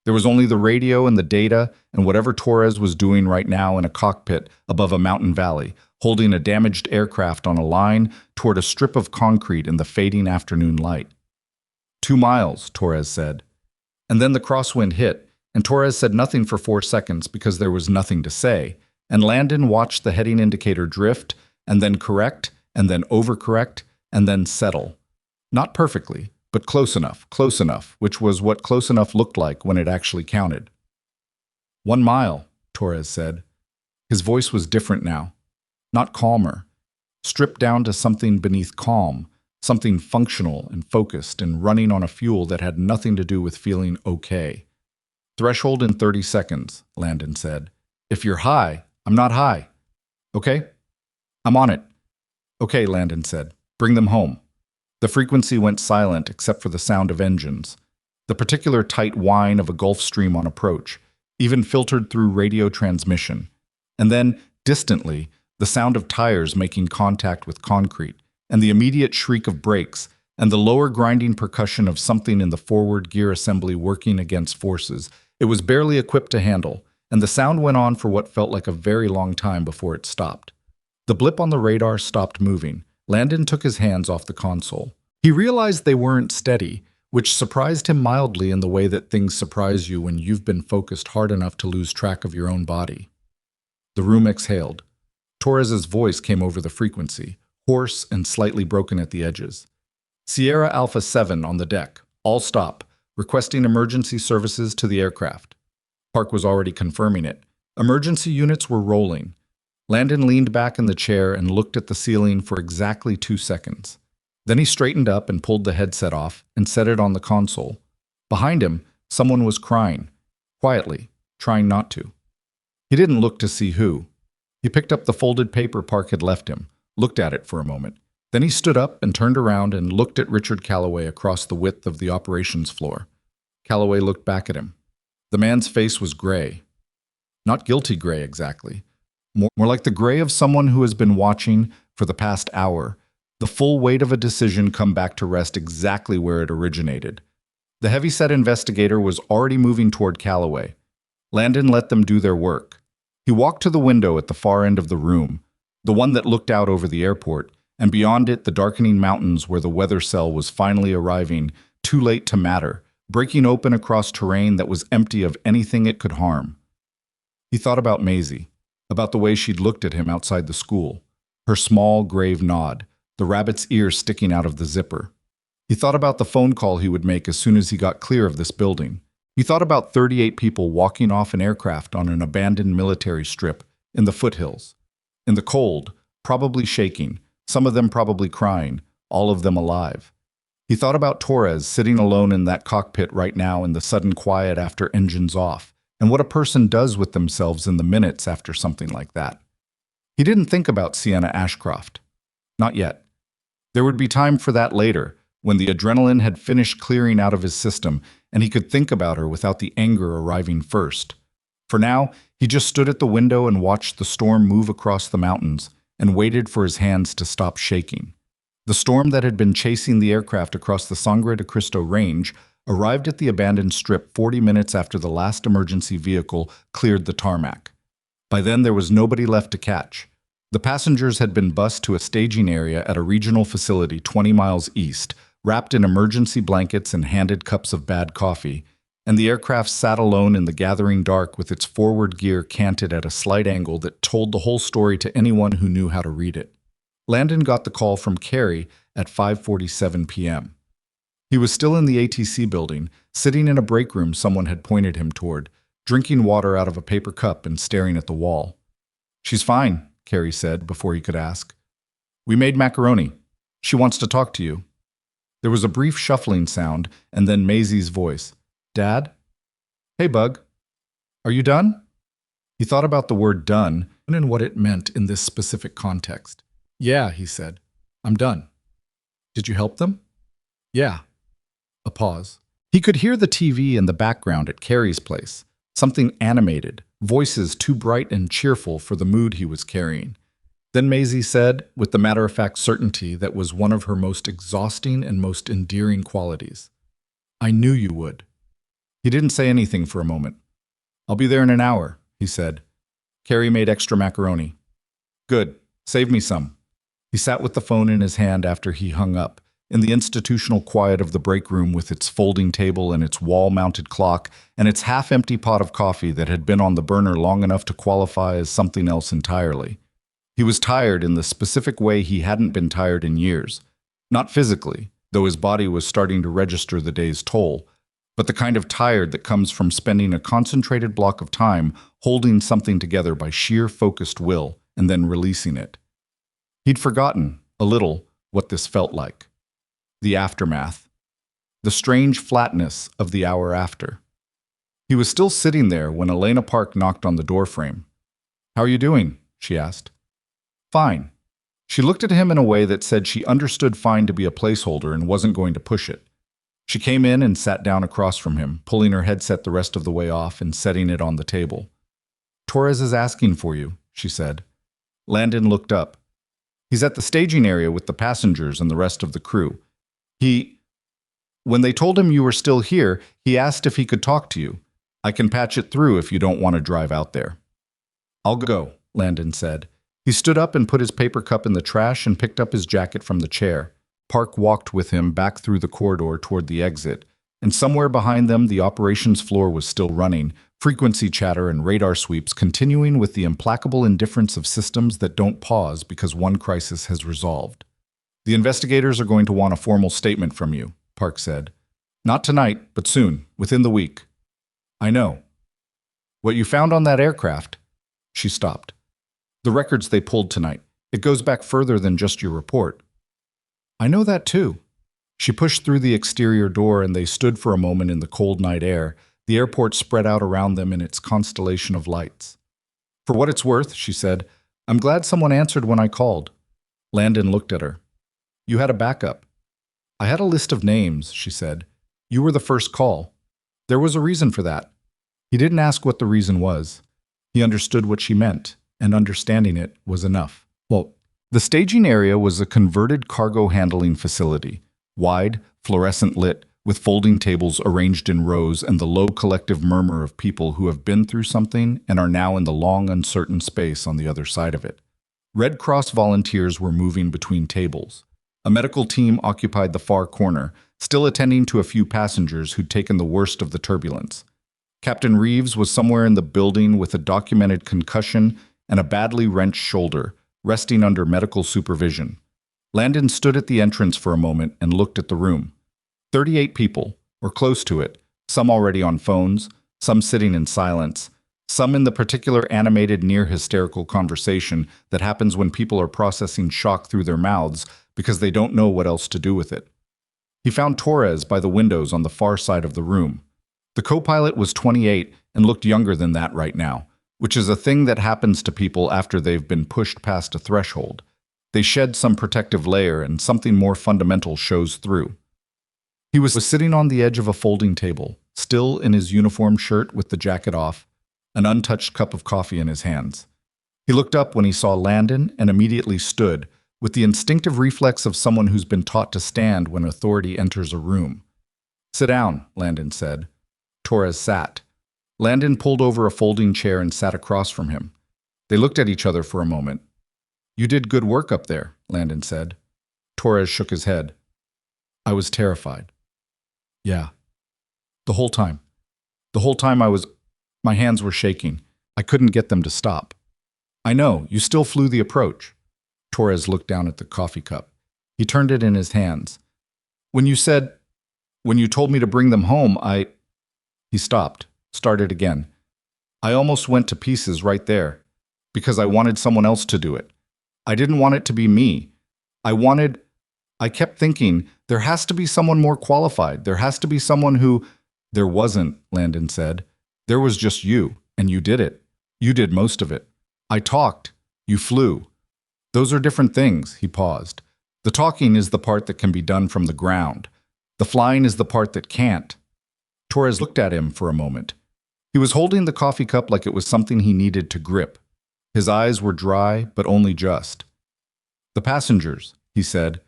There was only the radio and the data and whatever Torres was doing right now in a cockpit above a mountain valley, holding a damaged aircraft on a line toward a strip of concrete in the fading afternoon light. 2 miles, Torres said. And then the crosswind hit, and Torres said nothing for 4 seconds because there was nothing to say, and Landon watched the heading indicator drift, and then correct, and then overcorrect, and then settle. Not perfectly, but close enough, which was what close enough looked like when it actually counted. 1 mile, Torres said. His voice was different now. Not calmer, stripped down to something beneath calm, something functional and focused and running on a fuel that had nothing to do with feeling okay. Threshold in 30 seconds, Landon said. If you're high, I'm not high. Okay? I'm on it. Okay, Landon said. Bring them home. The frequency went silent except for the sound of engines, the particular tight whine of a Gulf Stream on approach, even filtered through radio transmission. And then, distantly, the sound of tires making contact with concrete, and the immediate shriek of brakes, and the lower grinding percussion of something in the forward gear assembly working against forces it was barely equipped to handle, and the sound went on for what felt like a very long time before it stopped. The blip on the radar stopped moving. Landon took his hands off the console. He realized they weren't steady, which surprised him mildly in the way that things surprise you when you've been focused hard enough to lose track of your own body. The room exhaled. Torres's voice came over the frequency, hoarse and slightly broken at the edges. Sierra Alpha 7 on the deck. All stop. Requesting emergency services to the aircraft. Park was already confirming it. Emergency units were rolling. Landon leaned back in the chair and looked at the ceiling for exactly 2 seconds. Then he straightened up and pulled the headset off and set it on the console. Behind him, someone was crying, quietly, trying not to. He didn't look to see who. He picked up the folded paper Park had left him, looked at it for a moment. Then he stood up and turned around and looked at Richard Calloway across the width of the operations floor. Calloway looked back at him. The man's face was gray. Not guilty gray exactly. More like the gray of someone who has been watching, for the past hour, the full weight of a decision come back to rest exactly where it originated. The heavy-set investigator was already moving toward Calloway. Landon let them do their work. He walked to the window at the far end of the room, the one that looked out over the airport, and beyond it the darkening mountains where the weather cell was finally arriving, too late to matter, breaking open across terrain that was empty of anything it could harm. He thought about Maisie, about the way she'd looked at him outside the school, her small, grave nod, the rabbit's ear sticking out of the zipper. He thought about the phone call he would make as soon as he got clear of this building. He thought about 38 people walking off an aircraft on an abandoned military strip in the foothills. In the cold, probably shaking, some of them probably crying, all of them alive. He thought about Torres sitting alone in that cockpit right now in the sudden quiet after engines off, and what a person does with themselves in the minutes after something like that. He didn't think about Sienna Ashcroft. Not yet. There would be time for that later, when the adrenaline had finished clearing out of his system and he could think about her without the anger arriving first. For now, he just stood at the window and watched the storm move across the mountains and waited for his hands to stop shaking. The storm that had been chasing the aircraft across the Sangre de Cristo range arrived at the abandoned strip 40 minutes after the last emergency vehicle cleared the tarmac. By then, there was nobody left to catch. The passengers had been bused to a staging area at a regional facility 20 miles east, wrapped in emergency blankets and handed cups of bad coffee, and the aircraft sat alone in the gathering dark with its forward gear canted at a slight angle that told the whole story to anyone who knew how to read it. Landon got the call from Carrie at 5:47 p.m. He was still in the ATC building, sitting in a break room someone had pointed him toward, drinking water out of a paper cup and staring at the wall. "She's fine," Carrie said before he could ask. "We made macaroni. She wants to talk to you." There was a brief shuffling sound, and then Maisie's voice. "Dad? Hey, Bug. Are you done?" He thought about the word done and what it meant in this specific context. "Yeah," he said. "I'm done." "Did you help them?" "Yeah." A pause. He could hear the TV in the background at Carrie's place, something animated, voices too bright and cheerful for the mood he was carrying. Then Maisie said, with the matter-of-fact certainty that was one of her most exhausting and most endearing qualities, "I knew you would." He didn't say anything for a moment. "I'll be there in an hour," he said. "Carrie made extra macaroni." "Good. Save me some." He sat with the phone in his hand after he hung up, in the institutional quiet of the break room with its folding table and its wall-mounted clock and its half-empty pot of coffee that had been on the burner long enough to qualify as something else entirely. He was tired in the specific way he hadn't been tired in years. Not physically, though his body was starting to register the day's toll, but the kind of tired that comes from spending a concentrated block of time holding something together by sheer focused will and then releasing it. He'd forgotten, a little, what this felt like. The aftermath. The strange flatness of the hour after. He was still sitting there when Elena Park knocked on the doorframe. "How are you doing?" she asked. "Fine." She looked at him in a way that said she understood fine to be a placeholder and wasn't going to push it. She came in and sat down across from him, pulling her headset the rest of the way off and setting it on the table. "Torres is asking for you," she said. Landon looked up. "He's at the staging area with the passengers and the rest of the crew. When they told him you were still here, he asked if he could talk to you. I can patch it through if you don't want to drive out there." "I'll go," Landon said. He stood up and put his paper cup in the trash and picked up his jacket from the chair. Park walked with him back through the corridor toward the exit, and somewhere behind them the operations floor was still running, frequency chatter and radar sweeps continuing with the implacable indifference of systems that don't pause because one crisis has resolved. "The investigators are going to want a formal statement from you," Park said. "Not tonight, but soon, within the week." "I know." "What you found on that aircraft?" She stopped. "The records they pulled tonight. It goes back further than just your report." I know that too. She pushed through the exterior door and they stood for a moment in the cold night air, the airport spread out around them in its constellation of lights. For what it's worth, she said, I'm glad someone answered when I called. Landon looked at her. You had a backup. I had a list of names, she said. You were the first call. There was a reason for that. He didn't ask what the reason was. He understood what she meant, and understanding it was enough. Well, the staging area was a converted cargo handling facility, wide, fluorescent lit, with folding tables arranged in rows and the low collective murmur of people who have been through something and are now in the long, uncertain space on the other side of it. Red Cross volunteers were moving between tables. A medical team occupied the far corner, still attending to a few passengers who'd taken the worst of the turbulence. Captain Reeves was somewhere in the building with a documented concussion and a badly wrenched shoulder, resting under medical supervision. Landon stood at the entrance for a moment and looked at the room. 38 people, or close to it, some already on phones, some sitting in silence, some in the particular animated near-hysterical conversation that happens when people are processing shock through their mouths because they don't know what else to do with it. He found Torres by the windows on the far side of the room. The co-pilot was 28 and looked younger than that right now, which is a thing that happens to people after they've been pushed past a threshold. They shed some protective layer and something more fundamental shows through. He was sitting on the edge of a folding table, still in his uniform shirt with the jacket off, an untouched cup of coffee in his hands. He looked up when he saw Landon and immediately stood, with the instinctive reflex of someone who's been taught to stand when authority enters a room. Sit down, Landon said. Torres sat. Landon pulled over a folding chair and sat across from him. They looked at each other for a moment. You did good work up there, Landon said. Torres shook his head. I was terrified. Yeah. The whole time. My hands were shaking. I couldn't get them to stop. I know, you still flew the approach. Torres looked down at the coffee cup. He turned it in his hands. When you told me to bring them home, He stopped, started again. I almost went to pieces right there, because I wanted someone else to do it. I didn't want it to be me. I kept thinking, there has to be someone more qualified. There has to be someone who... There wasn't, Landon said. There was just you, and you did it. You did most of it. I talked. You flew. Those are different things, he paused. The talking is the part that can be done from the ground. The flying is the part that can't. Torres looked at him for a moment. He was holding the coffee cup like it was something he needed to grip. His eyes were dry, but only just. The passengers, he said.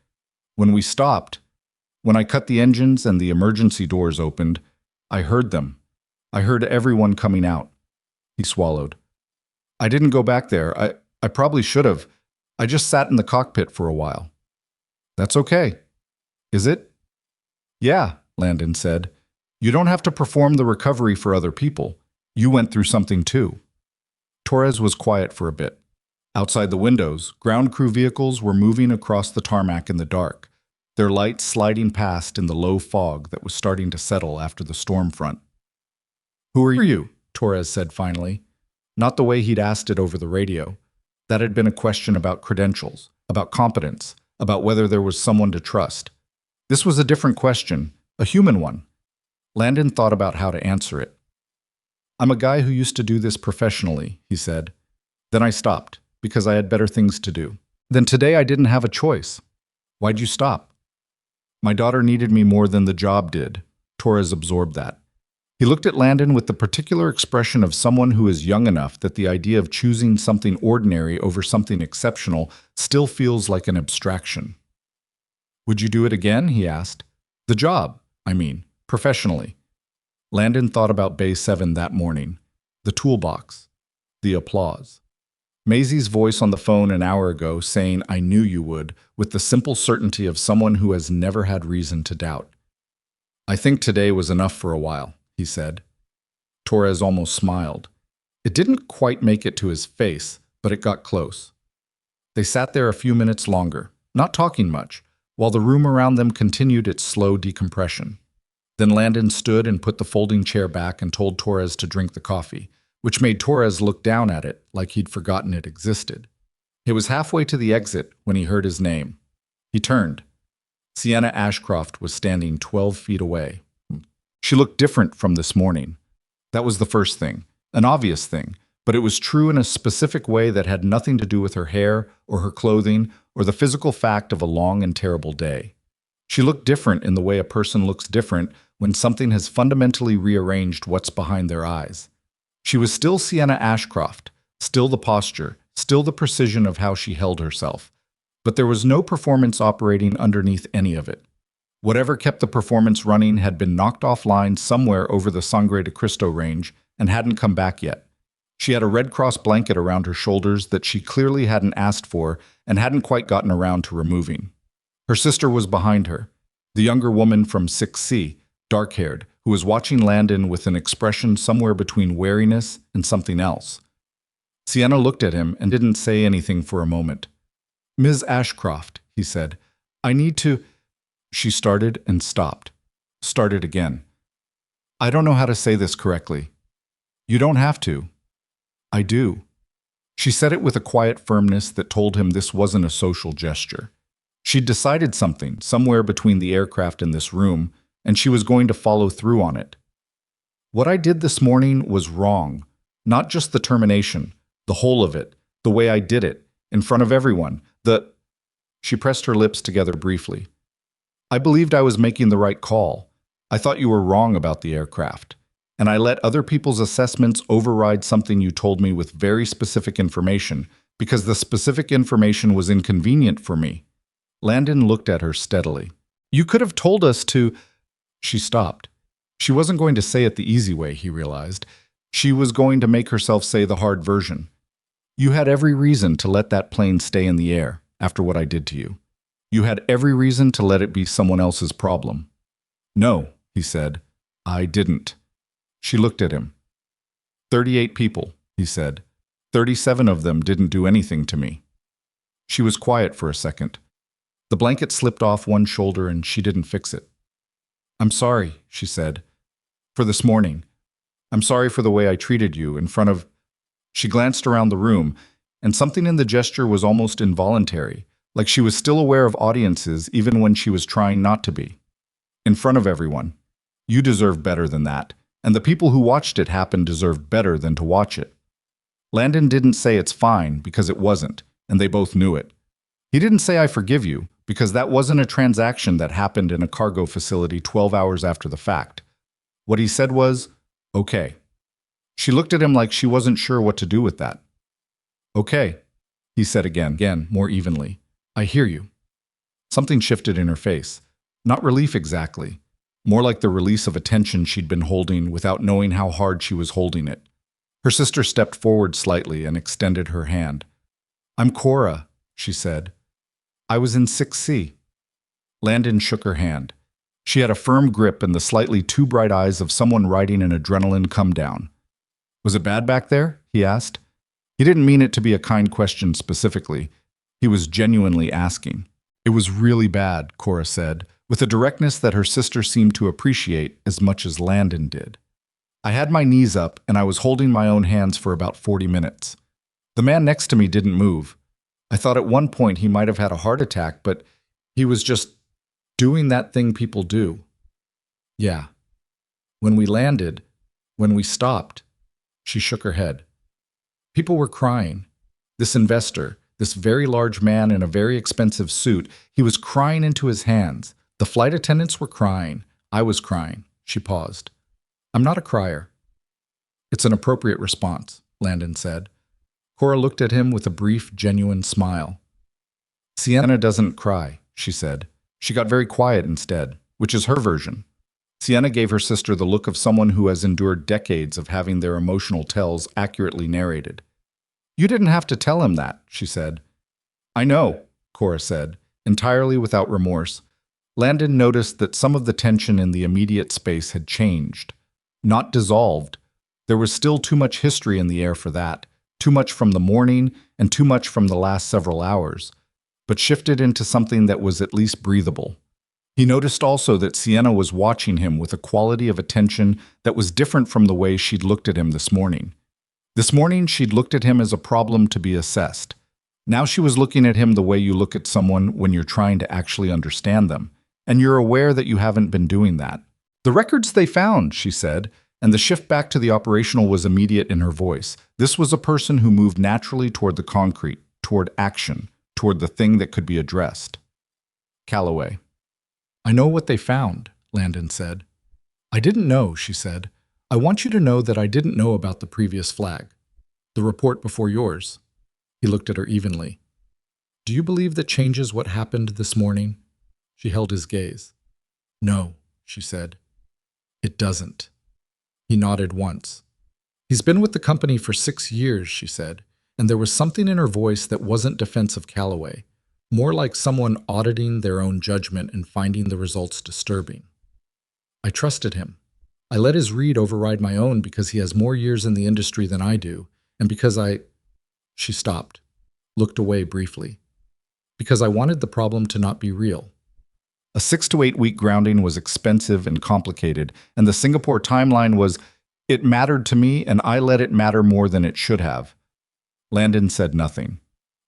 When we stopped, when I cut the engines and the emergency doors opened, I heard them. I heard everyone coming out. He swallowed. I didn't go back there. I probably should have. I just sat in the cockpit for a while. That's okay. Is it? Yeah, Landon said. You don't have to perform the recovery for other people. You went through something too. Torres was quiet for a bit. Outside the windows, ground crew vehicles were moving across the tarmac in the dark, their lights sliding past in the low fog that was starting to settle after the storm front. Who are you? Torres said finally. Not the way he'd asked it over the radio. That had been a question about credentials, about competence, about whether there was someone to trust. This was a different question, a human one. Landon thought about how to answer it. I'm a guy who used to do this professionally, he said. Then I stopped, because I had better things to do. Then today I didn't have a choice. Why'd you stop? My daughter needed me more than the job did. Torres absorbed that. He looked at Landon with the particular expression of someone who is young enough that the idea of choosing something ordinary over something exceptional still feels like an abstraction. Would you do it again? He asked. The job, I mean, professionally. Landon thought about Bay 7 that morning, the toolbox, the applause. Maisie's voice on the phone an hour ago saying, I knew you would, with the simple certainty of someone who has never had reason to doubt. I think today was enough for a while, he said. Torres almost smiled. It didn't quite make it to his face, but it got close. They sat there a few minutes longer, not talking much, while the room around them continued its slow decompression. Then Landon stood and put the folding chair back and told Torres to drink the coffee, which made Torres look down at it like he'd forgotten it existed. It was halfway to the exit when he heard his name. He turned. Sienna Ashcroft was standing 12 feet away. She looked different from this morning. That was the first thing, an obvious thing, but it was true in a specific way that had nothing to do with her hair or her clothing or the physical fact of a long and terrible day. She looked different in the way a person looks different when something has fundamentally rearranged what's behind their eyes. She was still Sienna Ashcroft, still the posture, still the precision of how she held herself, but there was no performance operating underneath any of it. Whatever kept the performance running had been knocked offline somewhere over the Sangre de Cristo range and hadn't come back yet. She had a Red Cross blanket around her shoulders that she clearly hadn't asked for and hadn't quite gotten around to removing. Her sister was behind her, the younger woman from 6C, dark-haired, who was watching Landon with an expression somewhere between wariness and something else. Sienna looked at him and didn't say anything for a moment. "Ms. Ashcroft," he said, "I need to—" She started and stopped. Started again. "I don't know how to say this correctly." "You don't have to." "I do." She said it with a quiet firmness that told him this wasn't a social gesture. She'd decided something, somewhere between the aircraft and this room, and she was going to follow through on it. "What I did this morning was wrong. Not just the termination, the whole of it, the way I did it, in front of everyone, She pressed her lips together briefly. "I believed I was making the right call. I thought you were wrong about the aircraft. And I let other people's assessments override something you told me with very specific information, because the specific information was inconvenient for me." Landon looked at her steadily. "You could have told us to—" She stopped. She wasn't going to say it the easy way, he realized. She was going to make herself say the hard version. "You had every reason to let that plane stay in the air after what I did to you. You had every reason to let it be someone else's problem." "No," he said. "I didn't." She looked at him. 38 people, he said. 37 of them didn't do anything to me." She was quiet for a second. The blanket slipped off one shoulder and she didn't fix it. "I'm sorry," she said, "for this morning. I'm sorry for the way I treated you in front of—" She glanced around the room, and something in the gesture was almost involuntary, like she was still aware of audiences even when she was trying not to be. "In front of everyone. You deserve better than that, and the people who watched it happen deserved better than to watch it." Landon didn't say it's fine, because it wasn't, and they both knew it. He didn't say "I forgive you," because that wasn't a transaction that happened in a cargo facility 12 hours after the fact. What he said was, "Okay." She looked at him like she wasn't sure what to do with that. "Okay," he said again, more evenly. "I hear you." Something shifted in her face. Not relief exactly. More like the release of a tension she'd been holding without knowing how hard she was holding it. Her sister stepped forward slightly and extended her hand. "I'm Cora," she said. "I was in 6C. Landon shook her hand. She had a firm grip and the slightly too bright eyes of someone riding an adrenaline come-down. "Was it bad back there?" he asked. He didn't mean it to be a kind question specifically. He was genuinely asking. "It was really bad," Cora said, with a directness that her sister seemed to appreciate as much as Landon did. "I had my knees up and I was holding my own hands for about 40 minutes. The man next to me didn't move. I thought at one point he might have had a heart attack, but he was just doing that thing people do." "Yeah. When we landed, when we stopped," she shook her head. "People were crying. This investor, this very large man in a very expensive suit, he was crying into his hands. The flight attendants were crying. I was crying." She paused. "I'm not a crier." "It's an appropriate response," Landon said. Cora looked at him with a brief, genuine smile. "Sienna doesn't cry," she said. She got very quiet instead, which is her version. Sienna gave her sister the look of someone who has endured decades of having their emotional tells accurately narrated. "You didn't have to tell him that," she said. "I know," Cora said, entirely without remorse. Landon noticed that some of the tension in the immediate space had changed. Not dissolved. There was still too much history in the air for that, too much from the morning and too much from the last several hours, but shifted into something that was at least breathable. He noticed also that Sienna was watching him with a quality of attention that was different from the way she'd looked at him this morning. This morning, she'd looked at him as a problem to be assessed. Now she was looking at him the way you look at someone when you're trying to actually understand them, and you're aware that you haven't been doing that. The records they found, she said, and the shift back to the operational was immediate in her voice. This was a person who moved naturally toward the concrete, toward action, toward the thing that could be addressed. Calloway. I know what they found, Landon said. I didn't know, she said. I want you to know that I didn't know about the previous flag. The report before yours. He looked at her evenly. Do you believe that changes what happened this morning? She held his gaze. No, she said. It doesn't. He nodded once. He's been with the company for 6 years, she said, and there was something in her voice that wasn't defense of Calloway, more like someone auditing their own judgment and finding the results disturbing. I trusted him. I let his read override my own because he has more years in the industry than I do, and because She stopped, looked away briefly. Because I wanted the problem to not be real. A 6 to 8 week grounding was expensive and complicated, and the Singapore timeline was, it mattered to me and I let it matter more than it should have. Landon said nothing.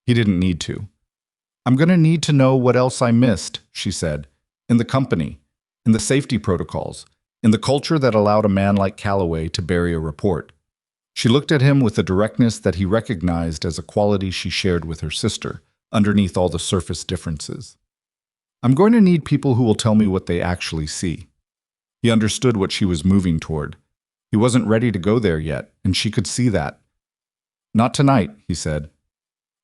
He didn't need to. I'm going to need to know what else I missed, she said, in the company, in the safety protocols, in the culture that allowed a man like Calloway to bury a report. She looked at him with a directness that he recognized as a quality she shared with her sister, underneath all the surface differences. I'm going to need people who will tell me what they actually see. He understood what she was moving toward. He wasn't ready to go there yet, and she could see that. Not tonight, he said.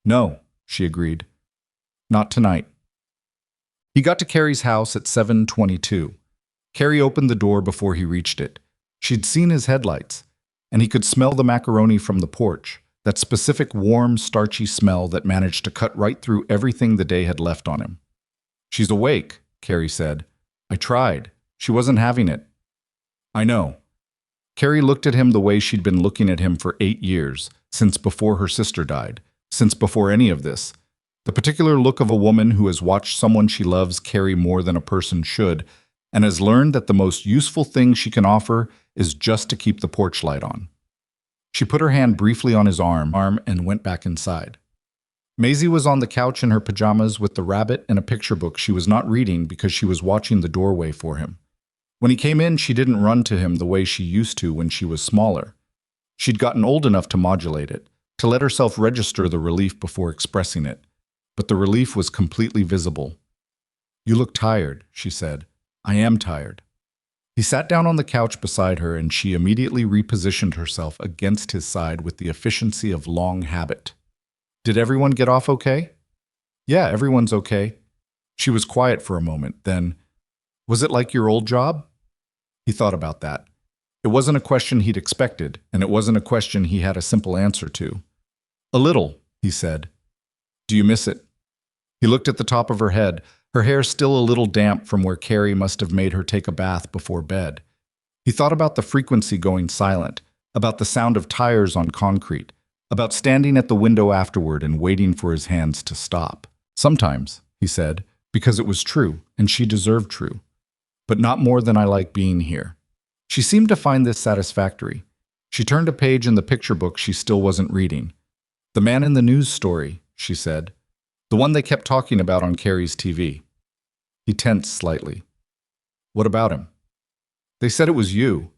No, she agreed. Not tonight. He got to Carrie's house at 7:22. Carrie opened the door before he reached it. She'd seen his headlights, and he could smell the macaroni from the porch, that specific warm, starchy smell that managed to cut right through everything the day had left on him. She's awake, Carrie said. I tried. She wasn't having it. I know. Carrie looked at him the way she'd been looking at him for 8 years, since before her sister died, since before any of this. The particular look of a woman who has watched someone she loves carry more than a person should, and has learned that the most useful thing she can offer is just to keep the porch light on. She put her hand briefly on his arm and went back inside. Maisie was on the couch in her pajamas with the rabbit and a picture book she was not reading because she was watching the doorway for him. When he came in, she didn't run to him the way she used to when she was smaller. She'd gotten old enough to modulate it, to let herself register the relief before expressing it. But the relief was completely visible. You look tired, she said. I am tired. He sat down on the couch beside her and she immediately repositioned herself against his side with the efficiency of long habit. Did everyone get off okay? Yeah, everyone's okay. She was quiet for a moment, then, was it like your old job? He thought about that. It wasn't a question he'd expected, and it wasn't a question he had a simple answer to. A little, he said. Do you miss it? He looked at the top of her head, her hair still a little damp from where Carrie must have made her take a bath before bed. He thought about the frequency going silent, about the sound of tires on concrete, about standing at the window afterward and waiting for his hands to stop. Sometimes, he said, because it was true, and she deserved true. But not more than I like being here. She seemed to find this satisfactory. She turned a page in the picture book she still wasn't reading. The man in the news story, she said. The one they kept talking about on Carrie's TV. He tensed slightly. What about him? They said it was you.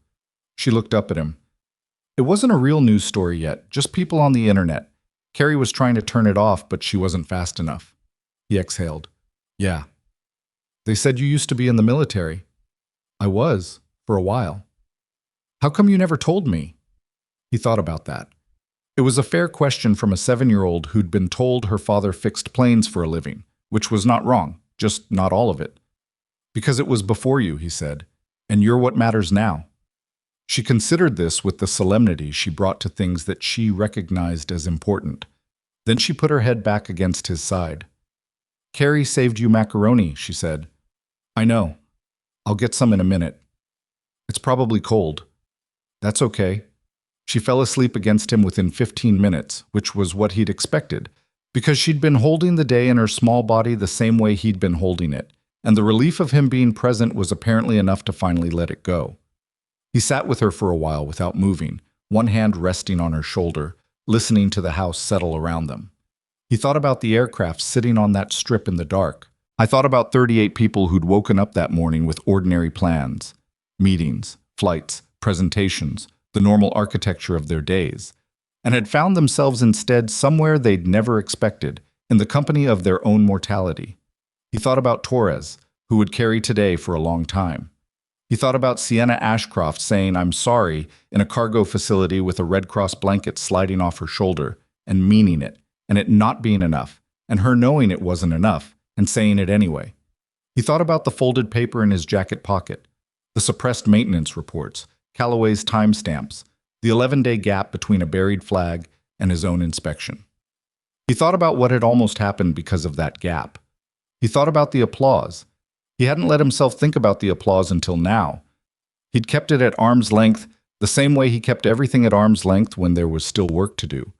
She looked up at him. It wasn't a real news story yet, just people on the internet. Carrie was trying to turn it off, but she wasn't fast enough. He exhaled. Yeah. They said you used to be in the military. I was, for a while. How come you never told me? He thought about that. It was a fair question from a 7-year-old who'd been told her father fixed planes for a living, which was not wrong, just not all of it. Because it was before you, he said, and you're what matters now. She considered this with the solemnity she brought to things that she recognized as important. Then she put her head back against his side. Carrie saved you macaroni, she said. I know. I'll get some in a minute. It's probably cold. That's okay. She fell asleep against him within 15 minutes, which was what he'd expected, because she'd been holding the day in her small body the same way he'd been holding it, and the relief of him being present was apparently enough to finally let it go. He sat with her for a while without moving, one hand resting on her shoulder, listening to the house settle around them. He thought about the aircraft sitting on that strip in the dark, I thought about 38 people who'd woken up that morning with ordinary plans, meetings, flights, presentations, the normal architecture of their days, and had found themselves instead somewhere they'd never expected, in the company of their own mortality. He thought about Torres, who would carry today for a long time. He thought about Sienna Ashcroft saying, "I'm sorry," in a cargo facility with a Red Cross blanket sliding off her shoulder, and meaning it, and it not being enough, and her knowing it wasn't enough, and saying it anyway. He thought about the folded paper in his jacket pocket, the suppressed maintenance reports, Calloway's timestamps, the 11-day gap between a buried flag and his own inspection. He thought about what had almost happened because of that gap. He thought about the applause. He hadn't let himself think about the applause until now. He'd kept it at arm's length, the same way he kept everything at arm's length when there was still work to do.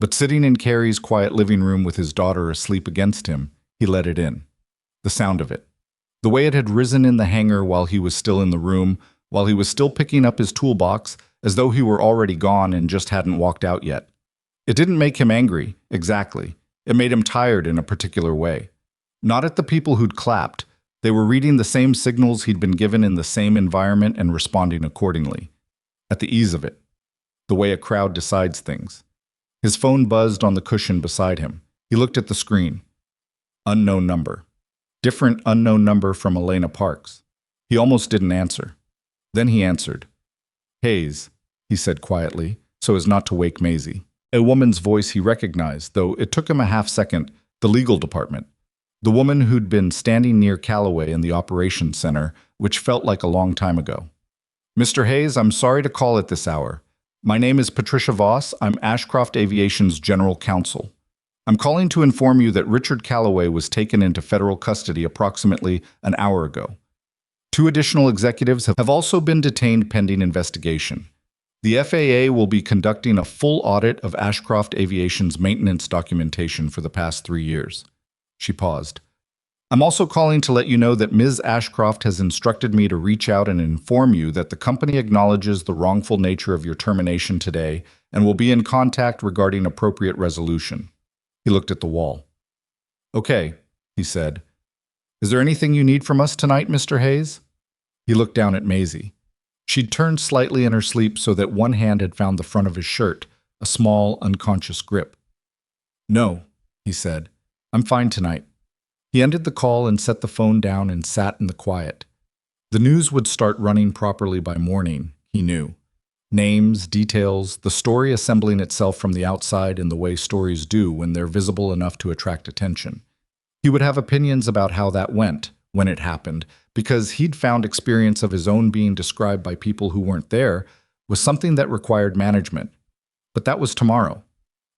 But sitting in Carrie's quiet living room with his daughter asleep against him, he let it in. The sound of it. The way it had risen in the hangar while he was still in the room, while he was still picking up his toolbox, as though he were already gone and just hadn't walked out yet. It didn't make him angry, exactly. It made him tired in a particular way. Not at the people who'd clapped. They were reading the same signals he'd been given in the same environment and responding accordingly. At the ease of it. The way a crowd decides things. His phone buzzed on the cushion beside him. He looked at the screen. Unknown number. Different unknown number from Elena Parks. He almost didn't answer. Then he answered. "Hayes," he said quietly, so as not to wake Maisie. A woman's voice he recognized, though it took him a half-second, the legal department. The woman who'd been standing near Calloway in the operations center, which felt like a long time ago. "Mr. Hayes, I'm sorry to call at this hour. My name is Patricia Voss. I'm Ashcroft Aviation's general counsel. I'm calling to inform you that Richard Calloway was taken into federal custody approximately an hour ago. 2 additional executives have also been detained pending investigation. The FAA will be conducting a full audit of Ashcroft Aviation's maintenance documentation for the past 3 years. She paused. "I'm also calling to let you know that Ms. Ashcroft has instructed me to reach out and inform you that the company acknowledges the wrongful nature of your termination today and will be in contact regarding appropriate resolution." He looked at the wall. "Okay," he said. "Is there anything you need from us tonight, Mr. Hayes?" He looked down at Maisie. She'd turned slightly in her sleep so that one hand had found the front of his shirt, a small, unconscious grip. "No," he said. "I'm fine tonight." He ended the call and set the phone down and sat in the quiet. The news would start running properly by morning, he knew. Names, details, the story assembling itself from the outside in the way stories do when they're visible enough to attract attention. He would have opinions about how that went, when it happened, because he'd found experience of his own being described by people who weren't there was something that required management. But that was tomorrow.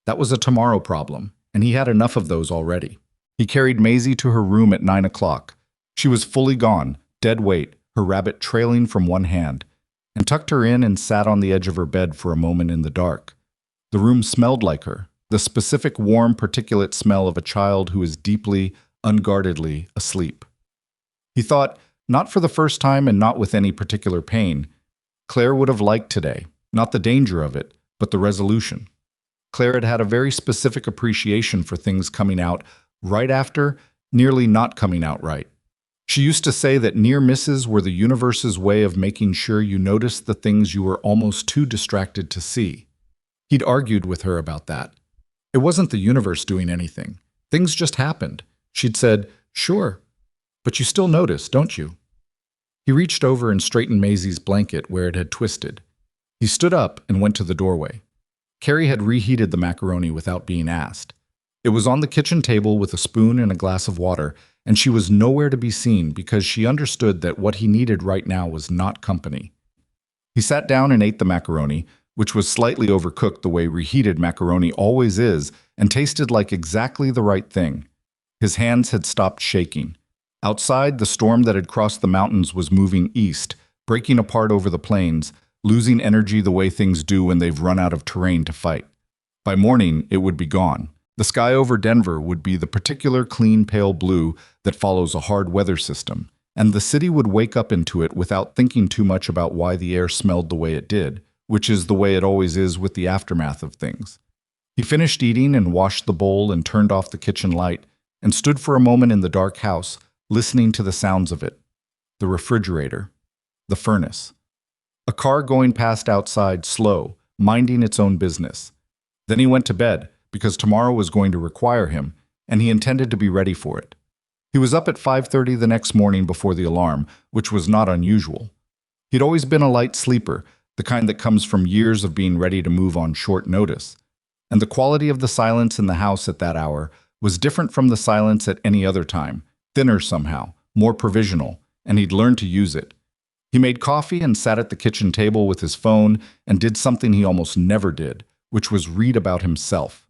That was a tomorrow problem, and he had enough of those already. He carried Maisie to her room at 9 o'clock. She was fully gone, dead weight, her rabbit trailing from one hand, and tucked her in and sat on the edge of her bed for a moment in the dark. The room smelled like her, the specific warm particulate smell of a child who is deeply, unguardedly asleep. He thought, not for the first time and not with any particular pain, Claire would have liked today, not the danger of it, but the resolution. Claire had had a very specific appreciation for things coming out right after, nearly not coming out right. She used to say that near misses were the universe's way of making sure you noticed the things you were almost too distracted to see. He'd argued with her about that. It wasn't the universe doing anything. Things just happened. She'd said, "Sure, but you still notice, don't you?" He reached over and straightened Maisie's blanket where it had twisted. He stood up and went to the doorway. Carrie had reheated the macaroni without being asked. It was on the kitchen table with a spoon and a glass of water, and she was nowhere to be seen because she understood that what he needed right now was not company. He sat down and ate the macaroni, which was slightly overcooked the way reheated macaroni always is, and tasted like exactly the right thing. His hands had stopped shaking. Outside, the storm that had crossed the mountains was moving east, breaking apart over the plains, losing energy the way things do when they've run out of terrain to fight. By morning, it would be gone. The sky over Denver would be the particular clean pale blue that follows a hard weather system, and the city would wake up into it without thinking too much about why the air smelled the way it did, which is the way it always is with the aftermath of things. He finished eating and washed the bowl and turned off the kitchen light, and stood for a moment in the dark house, listening to the sounds of it. The refrigerator, the furnace. A car going past outside slow, minding its own business. Then he went to bed, because tomorrow was going to require him, and he intended to be ready for it. He was up at 5:30 the next morning before the alarm, which was not unusual. He'd always been a light sleeper, the kind that comes from years of being ready to move on short notice. And the quality of the silence in the house at that hour was different from the silence at any other time, thinner somehow, more provisional, and he'd learned to use it. He made coffee and sat at the kitchen table with his phone and did something he almost never did, which was read about himself.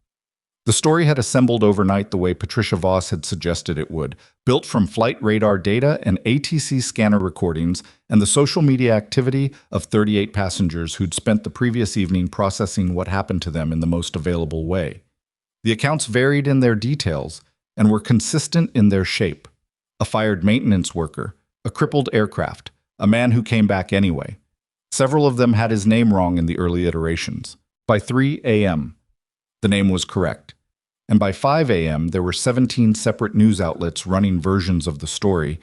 The story had assembled overnight the way Patricia Voss had suggested it would, built from flight radar data and ATC scanner recordings and the social media activity of 38 passengers who'd spent the previous evening processing what happened to them in the most available way. The accounts varied in their details and were consistent in their shape. A fired maintenance worker, a crippled aircraft, a man who came back anyway. Several of them had his name wrong in the early iterations. By 3 a.m., the name was correct. And by 5 a.m., there were 17 separate news outlets running versions of the story,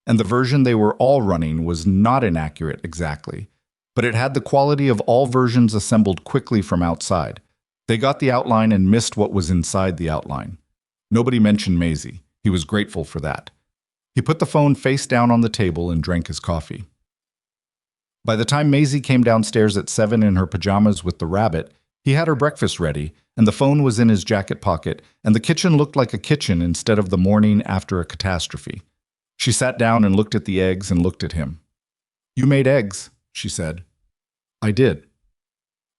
and the version they were all running was not inaccurate exactly, but it had the quality of all versions assembled quickly from outside. They got the outline and missed what was inside the outline. Nobody mentioned Maisie. He was grateful for that. He put the phone face down on the table and drank his coffee. By the time Maisie came downstairs at 7 in her pajamas with the rabbit, he had her breakfast ready, and the phone was in his jacket pocket, and the kitchen looked like a kitchen instead of the morning after a catastrophe. She sat down and looked at the eggs and looked at him. "You made eggs," she said. "I did."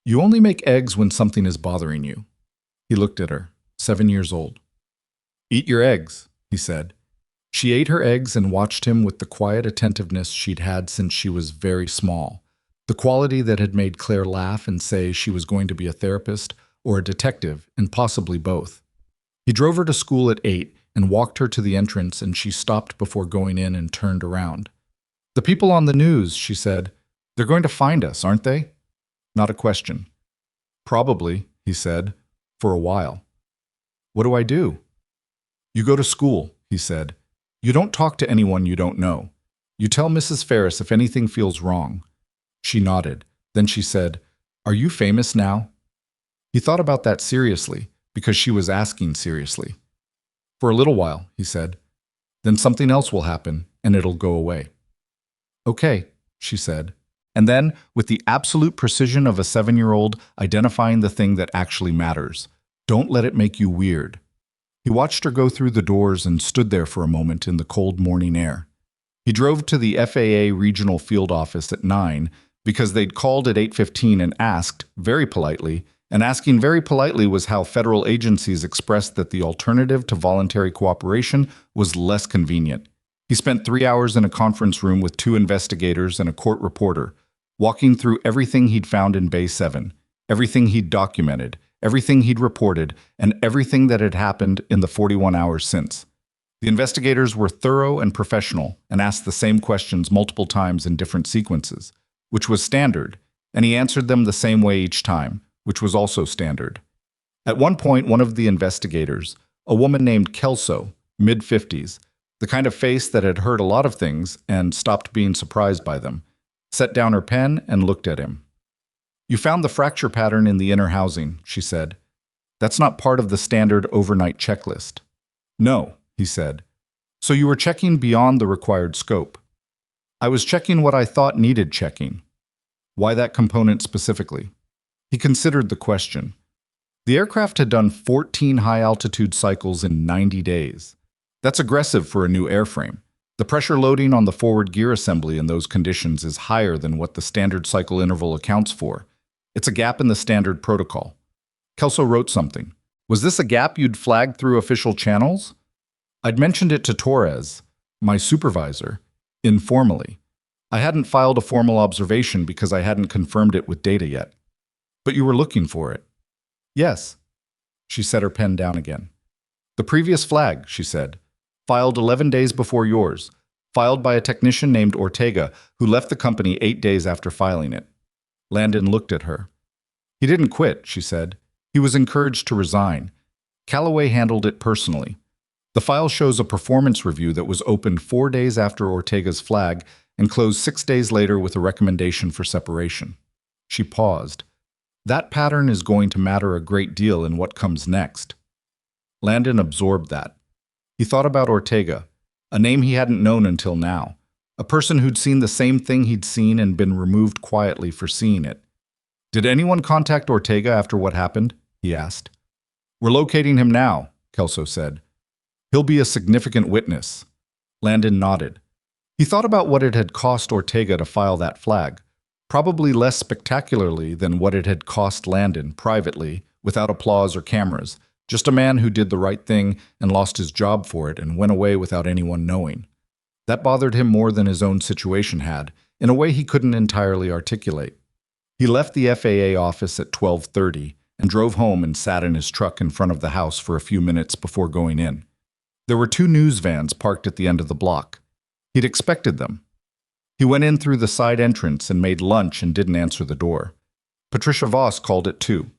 "You only make eggs when something is bothering you." He looked at her, 7 years old. "Eat your eggs," he said. She ate her eggs and watched him with the quiet attentiveness she'd had since she was very small, the quality that had made Claire laugh and say she was going to be a therapist or a detective, and possibly both. He drove her to school at 8 and walked her to the entrance, and she stopped before going in and turned around. "The people on the news," she said. "They're going to find us, aren't they?" Not a question. "Probably," he said, "for a while." "What do I do?" "You go to school," he said. "You don't talk to anyone you don't know. You tell Mrs. Ferris if anything feels wrong." She nodded. Then she said, "Are you famous now?" He thought about that seriously, because she was asking seriously. "For a little while," he said. "Then something else will happen, and it'll go away." "Okay," she said. And then, with the absolute precision of a 7-year-old identifying the thing that actually matters, "Don't let it make you weird." He watched her go through the doors and stood there for a moment in the cold morning air. He drove to the FAA regional field office at 9 because they'd called at 8:15 and asked, very politely, and asking very politely was how federal agencies expressed that the alternative to voluntary cooperation was less convenient. He spent 3 hours in a conference room with 2 investigators and a court reporter, walking through everything he'd found in Bay 7, everything he'd documented, everything he'd reported, and everything that had happened in the 41 hours since. The investigators were thorough and professional and asked the same questions multiple times in different sequences, which was standard, and he answered them the same way each time, which was also standard. At one point, one of the investigators, a woman named Kelso, mid-50s, the kind of face that had heard a lot of things and stopped being surprised by them, set down her pen and looked at him. "You found the fracture pattern in the inner housing," she said. "That's not part of the standard overnight checklist." "No," he said. "So you were checking beyond the required scope." "I was checking what I thought needed checking." "Why that component specifically?" He considered the question. The aircraft had done 14 high-altitude cycles in 90 days. That's aggressive for a new airframe. The pressure loading on the forward gear assembly in those conditions is higher than what the standard cycle interval accounts for. It's a gap in the standard protocol. Kelso wrote something. "Was this a gap you'd flagged through official channels?" "I'd mentioned it to Torres, my supervisor, informally. I hadn't filed a formal observation because I hadn't confirmed it with data yet." "But you were looking for it." "Yes." She set her pen down again. "The previous flag," she said, "filed 11 days before yours, filed by a technician named Ortega who left the company 8 days after filing it." Landon looked at her. "He didn't quit," she said. "He was encouraged to resign. Calloway handled it personally. The file shows a performance review that was opened 4 days after Ortega's flag and closed 6 days later with a recommendation for separation. She paused. That pattern is going to matter a great deal in what comes next. Landon absorbed that. He thought about Ortega, a name he hadn't known until now, a person who'd seen the same thing he'd seen and been removed quietly for seeing it. Did anyone contact Ortega after what happened? He asked. We're locating him now, Kelso said. He'll be a significant witness. Landon nodded. He thought about what it had cost Ortega to file that flag, probably less spectacularly than what it had cost Landon privately, without applause or cameras, just a man who did the right thing and lost his job for it and went away without anyone knowing. That bothered him more than his own situation had, in a way he couldn't entirely articulate. He left the FAA office at 12:30 and drove home and sat in his truck in front of the house for a few minutes before going in. There were 2 news vans parked at the end of the block. He'd expected them. He went in through the side entrance and made lunch and didn't answer the door. Patricia Voss called at 2.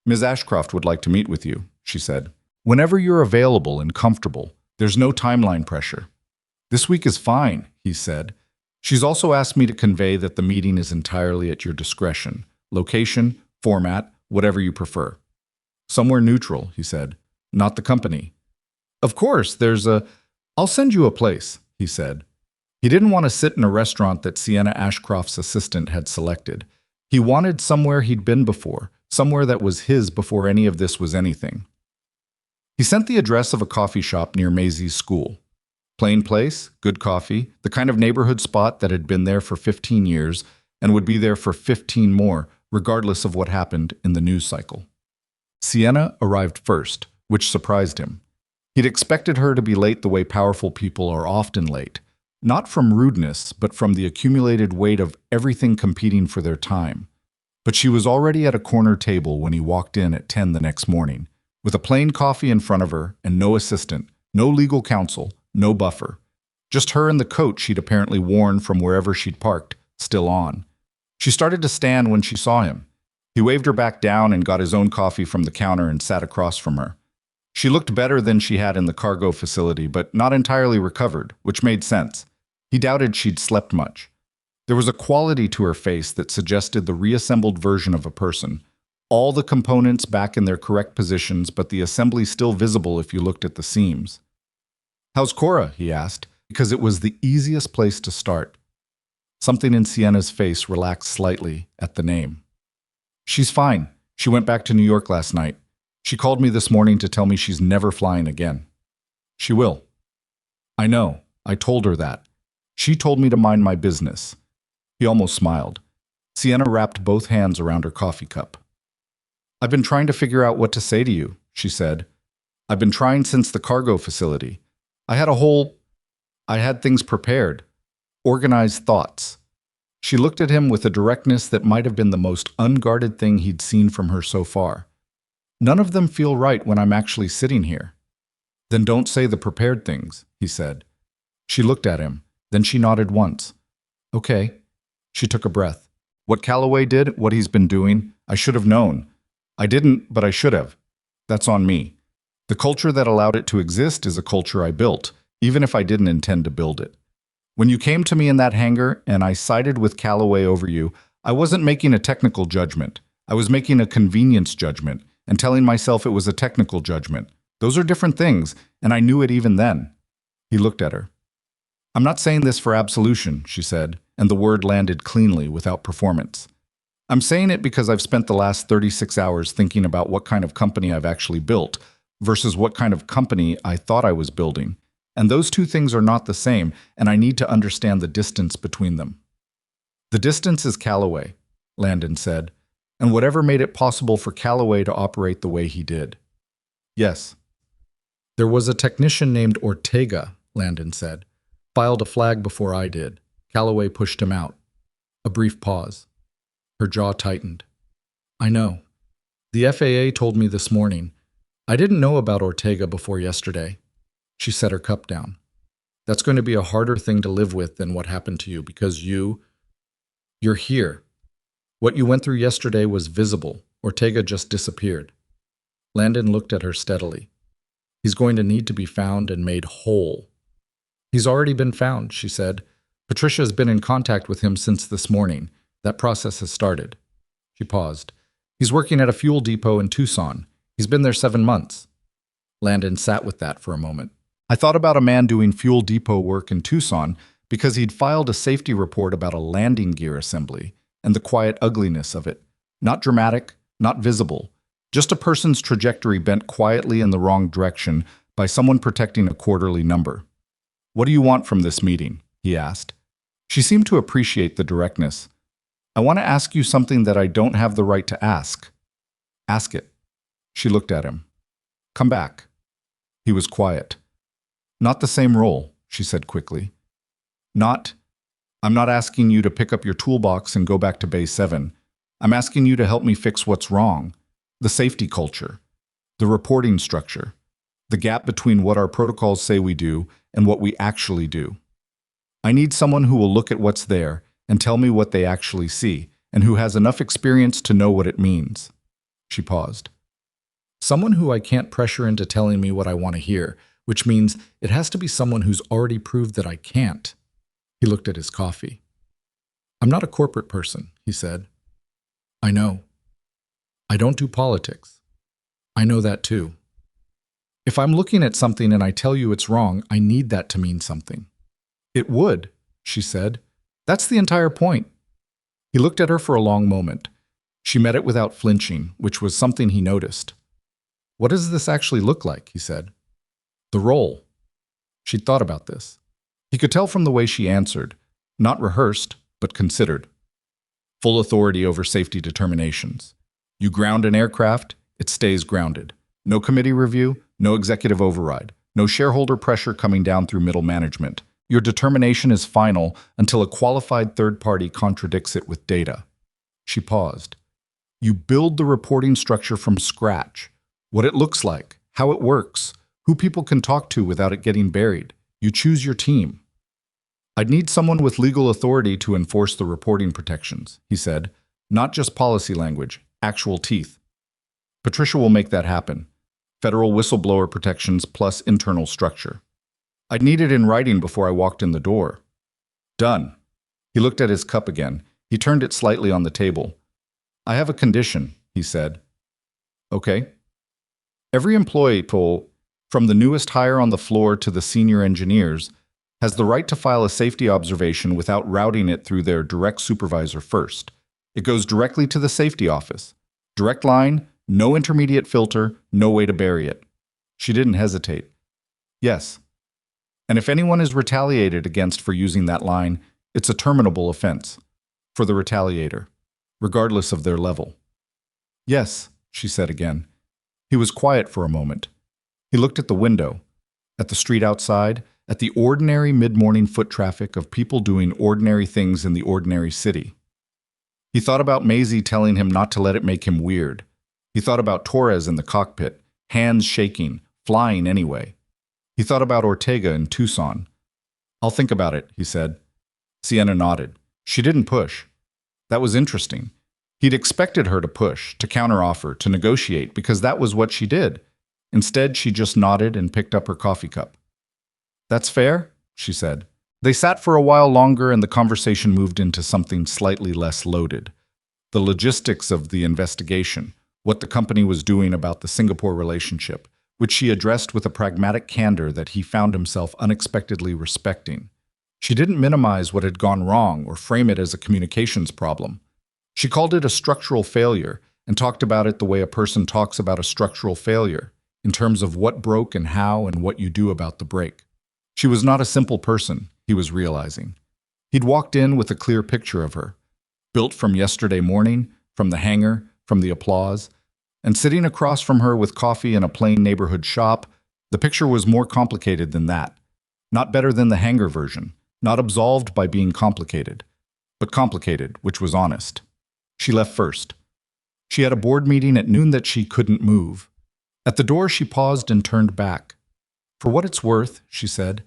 Ms. Ashcroft would like to meet with you, she said. Whenever you're available and comfortable, there's no timeline pressure. This week is fine, he said. She's also asked me to convey that the meeting is entirely at your discretion. Location, format, whatever you prefer. Somewhere neutral, he said. Not the company. Of course, I'll send you a place, he said. He didn't want to sit in a restaurant that Sienna Ashcroft's assistant had selected. He wanted somewhere he'd been before, somewhere that was his before any of this was anything. He sent the address of a coffee shop near Maisie's school. Plain place, good coffee, the kind of neighborhood spot that had been there for 15 years and would be there for 15 more, regardless of what happened in the news cycle. Sienna arrived first, which surprised him. He'd expected her to be late the way powerful people are often late, not from rudeness, but from the accumulated weight of everything competing for their time. But she was already at a corner table when he walked in at 10 the next morning, with a plain coffee in front of her and no assistant, no legal counsel, no buffer. Just her and the coat she'd apparently worn from wherever she'd parked, still on. She started to stand when she saw him. He waved her back down and got his own coffee from the counter and sat across from her. She looked better than she had in the cargo facility, but not entirely recovered, which made sense. He doubted she'd slept much. There was a quality to her face that suggested the reassembled version of a person. All the components back in their correct positions, but the assembly still visible if you looked at the seams. How's Cora? He asked, because it was the easiest place to start. Something in Sienna's face relaxed slightly at the name. She's fine. She went back to New York last night. She called me this morning to tell me she's never flying again. She will. I know. I told her that. She told me to mind my business. He almost smiled. Sienna wrapped both hands around her coffee cup. I've been trying to figure out what to say to you, she said. I've been trying since the cargo facility. I had things prepared, organized thoughts. She looked at him with a directness that might have been the most unguarded thing he'd seen from her so far. None of them feel right when I'm actually sitting here. Then don't say the prepared things, he said. She looked at him, then she nodded once. Okay. She took a breath. What Calloway did, what he's been doing, I should have known. I didn't, but I should have. That's on me. The culture that allowed it to exist is a culture I built, even if I didn't intend to build it. When you came to me in that hangar and I sided with Calloway over you, I wasn't making a technical judgment. I was making a convenience judgment and telling myself it was a technical judgment. Those are different things, and I knew it even then. He looked at her. I'm not saying this for absolution, she said, and the word landed cleanly without performance. I'm saying it because I've spent the last 36 hours thinking about what kind of company I've actually built versus what kind of company I thought I was building. And those two things are not the same, and I need to understand the distance between them. The distance is Calloway, Landon said, and whatever made it possible for Calloway to operate the way he did. Yes. There was a technician named Ortega, Landon said. Filed a flag before I did. Calloway pushed him out. A brief pause. Her jaw tightened. I know. The FAA told me this morning. I didn't know about Ortega before yesterday. She set her cup down. That's going to be a harder thing to live with than what happened to you because you're here. What you went through yesterday was visible. Ortega just disappeared. Landon looked at her steadily. He's going to need to be found and made whole. He's already been found, she said. Patricia has been in contact with him since this morning. That process has started. She paused. He's working at a fuel depot in Tucson. He's been there 7 months. Landon sat with that for a moment. I thought about a man doing fuel depot work in Tucson because he'd filed a safety report about a landing gear assembly and the quiet ugliness of it. Not dramatic, not visible, just a person's trajectory bent quietly in the wrong direction by someone protecting a quarterly number. What do you want from this meeting? He asked. She seemed to appreciate the directness. I want to ask you something that I don't have the right to ask. Ask it. She looked at him. Come back. He was quiet. Not the same role, she said quickly. I'm not asking you to pick up your toolbox and go back to Bay 7. I'm asking you to help me fix what's wrong. The safety culture, the reporting structure, the gap between what our protocols say we do and what we actually do. I need someone who will look at what's there and tell me what they actually see, and who has enough experience to know what it means. She paused. Someone who I can't pressure into telling me what I want to hear, which means it has to be someone who's already proved that I can't. He looked at his coffee. I'm not a corporate person, he said. I know. I don't do politics. I know that too. If I'm looking at something and I tell you it's wrong, I need that to mean something. It would, she said. That's the entire point. He looked at her for a long moment. She met it without flinching, which was something he noticed. What does this actually look like? He said. The role. She'd thought about this. He could tell from the way she answered, not rehearsed, but considered. Full authority over safety determinations. You ground an aircraft, it stays grounded. No committee review, no executive override, no shareholder pressure coming down through middle management. Your determination is final until a qualified third party contradicts it with data. She paused. You build the reporting structure from scratch. What it looks like, how it works, who people can talk to without it getting buried. You choose your team. I'd need someone with legal authority to enforce the reporting protections, he said. Not just policy language, actual teeth. Patricia will make that happen. Federal whistleblower protections plus internal structure. I'd need it in writing before I walked in the door. Done. He looked at his cup again. He turned it slightly on the table. I have a condition, he said. Okay. Every employee, from the newest hire on the floor to the senior engineers, has the right to file a safety observation without routing it through their direct supervisor first. It goes directly to the safety office. Direct line, no intermediate filter, no way to bury it. She didn't hesitate. Yes. And if anyone is retaliated against for using that line, it's a terminable offense for the retaliator, regardless of their level. Yes, she said again. He was quiet for a moment. He looked at the window, at the street outside, at the ordinary mid-morning foot traffic of people doing ordinary things in the ordinary city. He thought about Maisie telling him not to let it make him weird. He thought about Torres in the cockpit, hands shaking, flying anyway. He thought about Ortega in Tucson. I'll think about it, he said. Sienna nodded. She didn't push. That was interesting. He'd expected her to push, to counteroffer, to negotiate, because that was what she did. Instead, she just nodded and picked up her coffee cup. That's fair, she said. They sat for a while longer and the conversation moved into something slightly less loaded. The logistics of the investigation, what the company was doing about the Singapore relationship, which she addressed with a pragmatic candor that he found himself unexpectedly respecting. She didn't minimize what had gone wrong or frame it as a communications problem. She called it a structural failure and talked about it the way a person talks about a structural failure, in terms of what broke and how and what you do about the break. She was not a simple person, he was realizing. He'd walked in with a clear picture of her, built from yesterday morning, from the hangar, from the applause, and sitting across from her with coffee in a plain neighborhood shop, the picture was more complicated than that. Not better than the hangar version, not absolved by being complicated, but complicated, which was honest. She left first. She had a board meeting at noon that she couldn't move. At the door, she paused and turned back. For what it's worth, she said,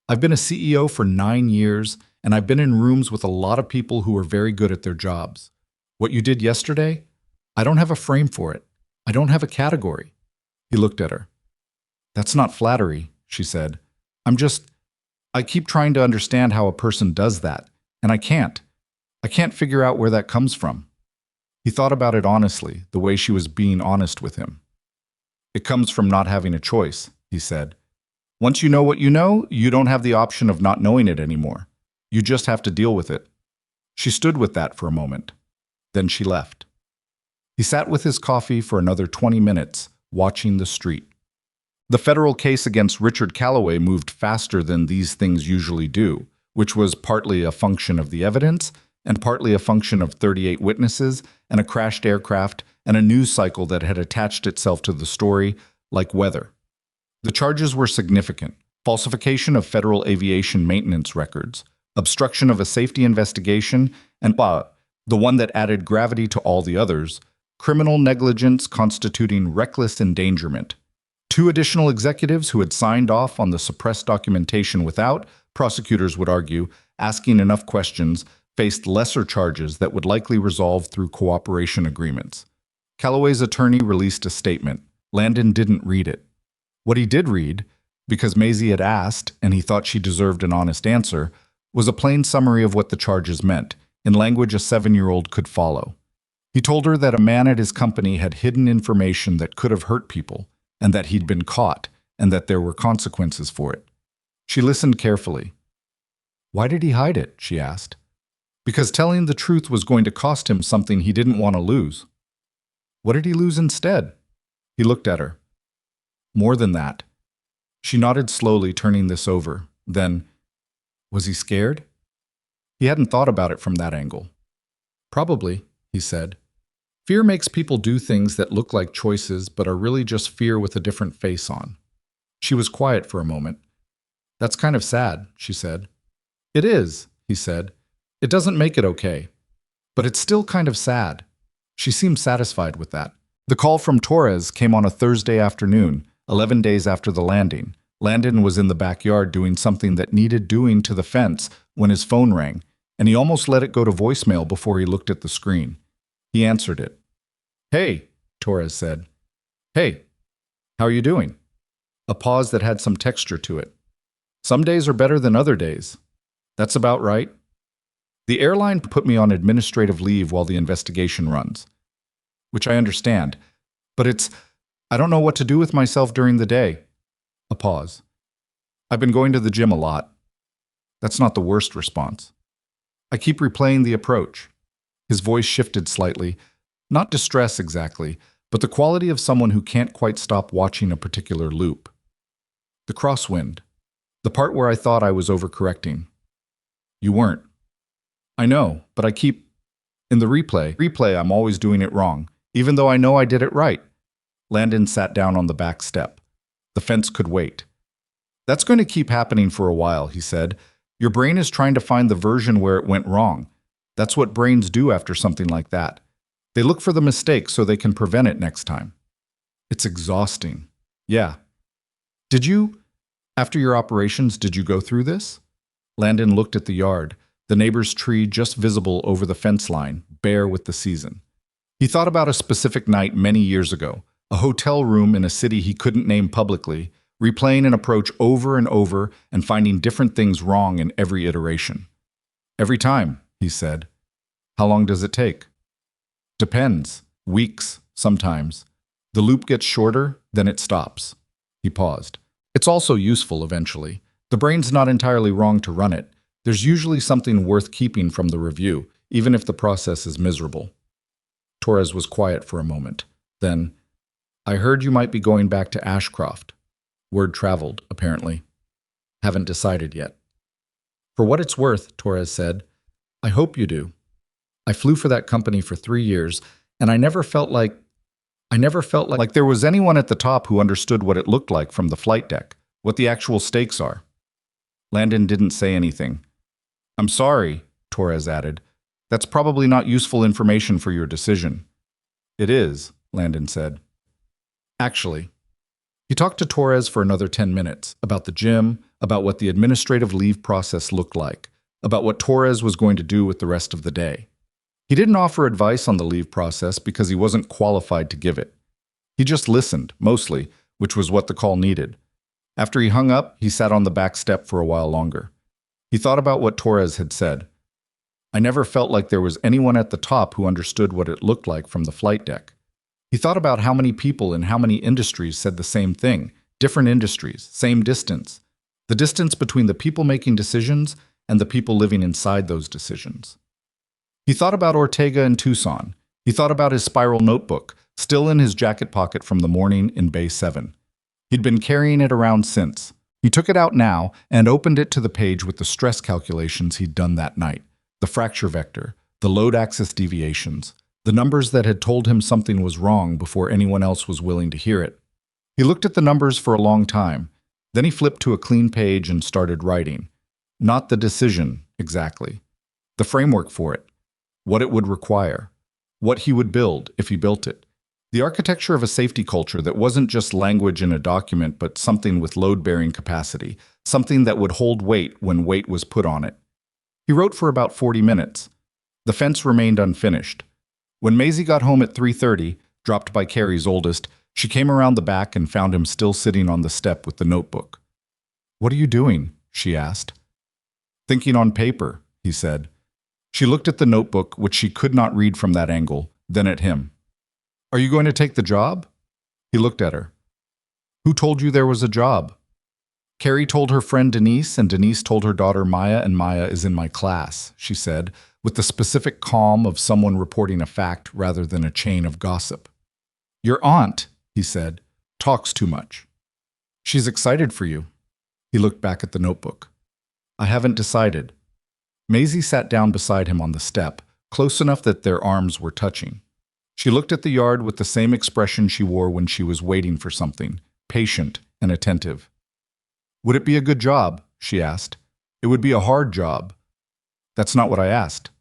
I've been a CEO for 9 years, and I've been in rooms with a lot of people who are very good at their jobs. What you did yesterday, I don't have a frame for it. I don't have a category. He looked at her. That's not flattery, she said. I keep trying to understand how a person does that, and I can't. I can't figure out where that comes from. He thought about it honestly, the way she was being honest with him. It comes from not having a choice, he said. Once you know what you know, you don't have the option of not knowing it anymore. You just have to deal with it. She stood with that for a moment. Then she left. He sat with his coffee for another 20 minutes, watching the street. The federal case against Richard Calloway moved faster than these things usually do, which was partly a function of the evidence and partly a function of 38 witnesses and a crashed aircraft and a news cycle that had attached itself to the story like weather. The charges were significant: falsification of federal aviation maintenance records, obstruction of a safety investigation, and the one that added gravity to all the others, criminal negligence constituting reckless endangerment. 2 additional executives who had signed off on the suppressed documentation without, prosecutors would argue, asking enough questions, faced lesser charges that would likely resolve through cooperation agreements. Calloway's attorney released a statement. Landon didn't read it. What he did read, because Maisie had asked and he thought she deserved an honest answer, was a plain summary of what the charges meant, in language a 7-year-old could follow. He told her that a man at his company had hidden information that could have hurt people, and that he'd been caught, and that there were consequences for it. She listened carefully. Why did he hide it? She asked. Because telling the truth was going to cost him something he didn't want to lose. What did he lose instead? He looked at her. More than that. She nodded slowly, turning this over. Then, was he scared? He hadn't thought about it from that angle. Probably, he said. Fear makes people do things that look like choices but are really just fear with a different face on. She was quiet for a moment. That's kind of sad, she said. It is, he said. It doesn't make it okay. But it's still kind of sad. She seemed satisfied with that. The call from Torres came on a Thursday afternoon, 11 days after the landing. Landon was in the backyard doing something that needed doing to the fence when his phone rang, and he almost let it go to voicemail before he looked at the screen. He answered it. Hey, Torres said. Hey, how are you doing? A pause that had some texture to it. Some days are better than other days. That's about right. The airline put me on administrative leave while the investigation runs, which I understand, but I don't know what to do with myself during the day. A pause. I've been going to the gym a lot. That's not the worst response. I keep replaying the approach. His voice shifted slightly, not distress exactly, but the quality of someone who can't quite stop watching a particular loop. The crosswind. The part where I thought I was overcorrecting. You weren't. I know, but I keep... In the replay, I'm always doing it wrong, even though I know I did it right. Landon sat down on the back step. The fence could wait. That's going to keep happening for a while, he said. Your brain is trying to find the version where it went wrong. That's what brains do after something like that. They look for the mistake so they can prevent it next time. It's exhausting. Yeah. After your operations, did you go through this? Landon looked at the yard, the neighbor's tree just visible over the fence line, bare with the season. He thought about a specific night many years ago, a hotel room in a city he couldn't name publicly, replaying an approach over and over and finding different things wrong in every iteration. Every time, he said. How long does it take? Depends. Weeks, sometimes. The loop gets shorter, then it stops. He paused. It's also useful eventually. The brain's not entirely wrong to run it. There's usually something worth keeping from the review, even if the process is miserable. Torres was quiet for a moment. Then, I heard you might be going back to Ashcroft. Word traveled, apparently. Haven't decided yet. For what it's worth, Torres said, I hope you do. I flew for that company for 3 years, and I never felt like there was anyone at the top who understood what it looked like from the flight deck, what the actual stakes are. Landon didn't say anything. I'm sorry, Torres added. That's probably not useful information for your decision. It is, Landon said. Actually, he talked to Torres for another 10 minutes, about the gym, about what the administrative leave process looked like, about what Torres was going to do with the rest of the day. He didn't offer advice on the leave process because he wasn't qualified to give it. He just listened, mostly, which was what the call needed. After he hung up, he sat on the back step for a while longer. He thought about what Torres had said. I never felt like there was anyone at the top who understood what it looked like from the flight deck. He thought about how many people in how many industries said the same thing, different industries, same distance. The distance between the people making decisions and the people living inside those decisions. He thought about Ortega in Tucson. He thought about his spiral notebook, still in his jacket pocket from the morning in Bay 7. He'd been carrying it around since. He took it out now and opened it to the page with the stress calculations he'd done that night. The fracture vector, the load axis deviations, the numbers that had told him something was wrong before anyone else was willing to hear it. He looked at the numbers for a long time. Then he flipped to a clean page and started writing. Not the decision, exactly. The framework for it. What it would require. What he would build if he built it. The architecture of a safety culture that wasn't just language in a document, but something with load-bearing capacity. Something that would hold weight when weight was put on it. He wrote for about 40 minutes. The fence remained unfinished. When Maisie got home at 3:30, dropped by Carrie's oldest, she came around the back and found him still sitting on the step with the notebook. What are you doing? She asked. Thinking on paper, he said. She looked at the notebook, which she could not read from that angle, then at him. Are you going to take the job? He looked at her. Who told you there was a job? Carrie told her friend Denise, and Denise told her daughter Maya, and Maya is in my class, she said, with the specific calm of someone reporting a fact rather than a chain of gossip. Your aunt, he said, talks too much. She's excited for you. He looked back at the notebook. I haven't decided. Maisie sat down beside him on the step, close enough that their arms were touching. She looked at the yard with the same expression she wore when she was waiting for something, patient and attentive. Would it be a good job? She asked. It would be a hard job. That's not what I asked.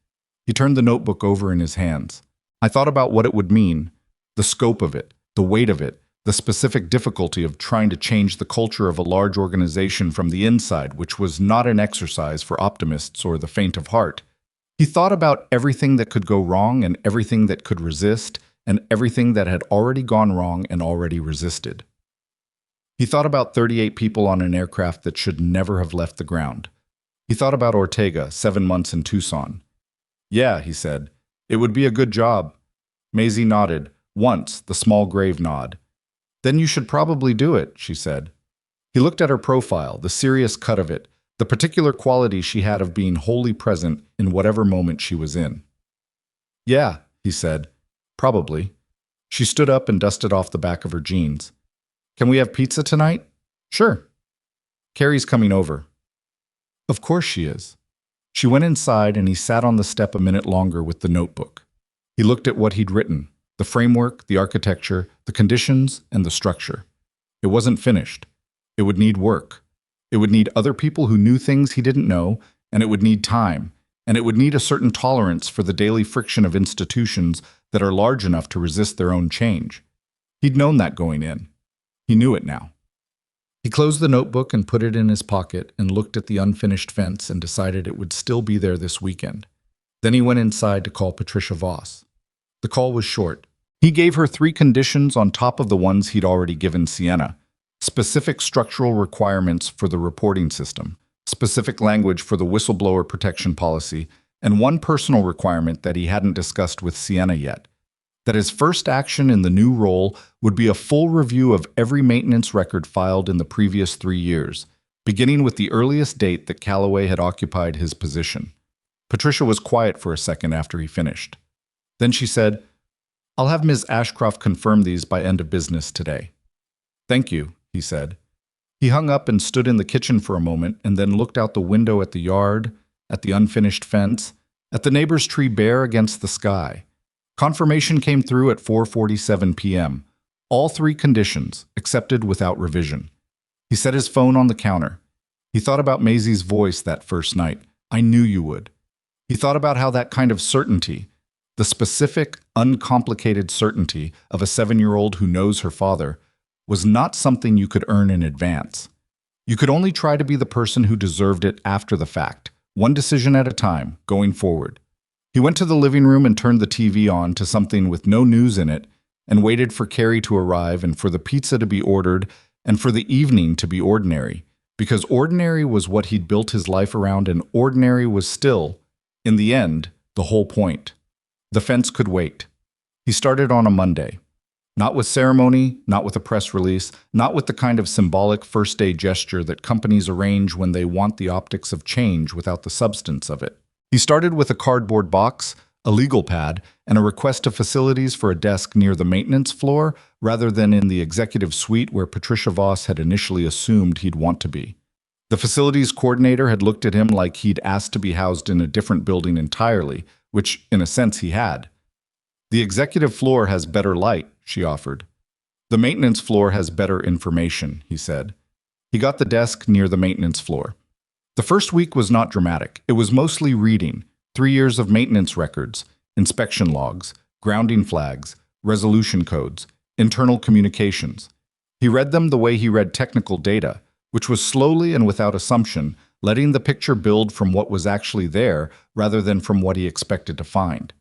He turned the notebook over in his hands. I thought about what it would mean, the scope of it, the weight of it, the specific difficulty of trying to change the culture of a large organization from the inside, which was not an exercise for optimists or the faint of heart. He thought about everything that could go wrong and everything that could resist and everything that had already gone wrong and already resisted. He thought about 38 people on an aircraft that should never have left the ground. He thought about Ortega, 7 months in Tucson. Yeah, he said, it would be a good job. Maisie nodded, once, the small grave nod. Then you should probably do it, she said. He looked at her profile, the serious cut of it, the particular quality she had of being wholly present in whatever moment she was in. Yeah, he said, probably. She stood up and dusted off the back of her jeans. Can we have pizza tonight? Sure. Carrie's coming over. Of course she is. She went inside and he sat on the step a minute longer with the notebook. He looked at what he'd written, the framework, the architecture, the conditions, and the structure. It wasn't finished. It would need work. It would need other people who knew things he didn't know, and it would need time, and it would need a certain tolerance for the daily friction of institutions that are large enough to resist their own change. He'd known that going in. He knew it now. He closed the notebook and put it in his pocket and looked at the unfinished fence and decided it would still be there this weekend. Then he went inside to call Patricia Voss. The call was short. He gave her 3 conditions on top of the ones he'd already given Sienna. Specific structural requirements for the reporting system, specific language for the whistleblower protection policy, and 1 personal requirement that he hadn't discussed with Sienna yet. That his first action in the new role would be a full review of every maintenance record filed in the previous 3 years, beginning with the earliest date that Calloway had occupied his position. Patricia was quiet for a second after he finished. Then she said, I'll have Ms. Ashcroft confirm these by end of business today. Thank you, he said. He hung up and stood in the kitchen for a moment and then looked out the window at the yard, at the unfinished fence, at the neighbor's tree bare against the sky. Confirmation came through at 4:47 p.m. All 3 conditions, accepted without revision. He set his phone on the counter. He thought about Maisie's voice that first night. I knew you would. He thought about how that kind of certainty, the specific, uncomplicated certainty of a 7-year-old who knows her father, was not something you could earn in advance. You could only try to be the person who deserved it after the fact, one decision at a time, going forward. He went to the living room and turned the TV on to something with no news in it and waited for Carrie to arrive and for the pizza to be ordered and for the evening to be ordinary, because ordinary was what he'd built his life around, and ordinary was still, in the end, the whole point. The fence could wait. He started on a Monday. Not with ceremony, not with a press release, not with the kind of symbolic first-day gesture that companies arrange when they want the optics of change without the substance of it. He started with a cardboard box, a legal pad, and a request to facilities for a desk near the maintenance floor rather than in the executive suite where Patricia Voss had initially assumed he'd want to be. The facilities coordinator had looked at him like he'd asked to be housed in a different building entirely, which, in a sense, he had. The executive floor has better light, she offered. The maintenance floor has better information, he said. He got the desk near the maintenance floor. The first week was not dramatic. It was mostly reading, 3 years of maintenance records, inspection logs, grounding flags, resolution codes, internal communications. He read them the way he read technical data, which was slowly and without assumption, letting the picture build from what was actually there rather than from what he expected to find.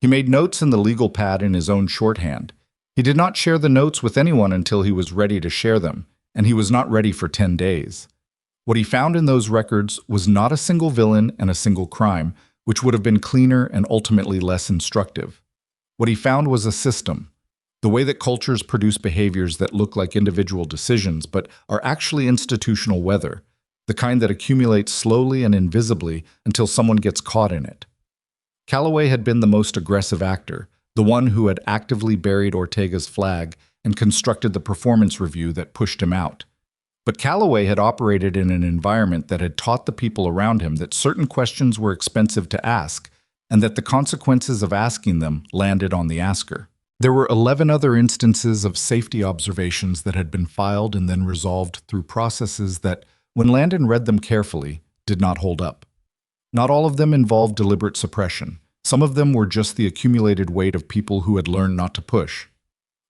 He made notes in the legal pad in his own shorthand. He did not share the notes with anyone until he was ready to share them, and he was not ready for 10 days. What he found in those records was not a single villain and a single crime, which would have been cleaner and ultimately less instructive. What he found was a system, the way that cultures produce behaviors that look like individual decisions but are actually institutional weather, the kind that accumulates slowly and invisibly until someone gets caught in it. Calloway had been the most aggressive actor, the one who had actively buried Ortega's flag and constructed the performance review that pushed him out. But Calloway had operated in an environment that had taught the people around him that certain questions were expensive to ask, and that the consequences of asking them landed on the asker. There were 11 other instances of safety observations that had been filed and then resolved through processes that, when Landon read them carefully, did not hold up. Not all of them involved deliberate suppression. Some of them were just the accumulated weight of people who had learned not to push.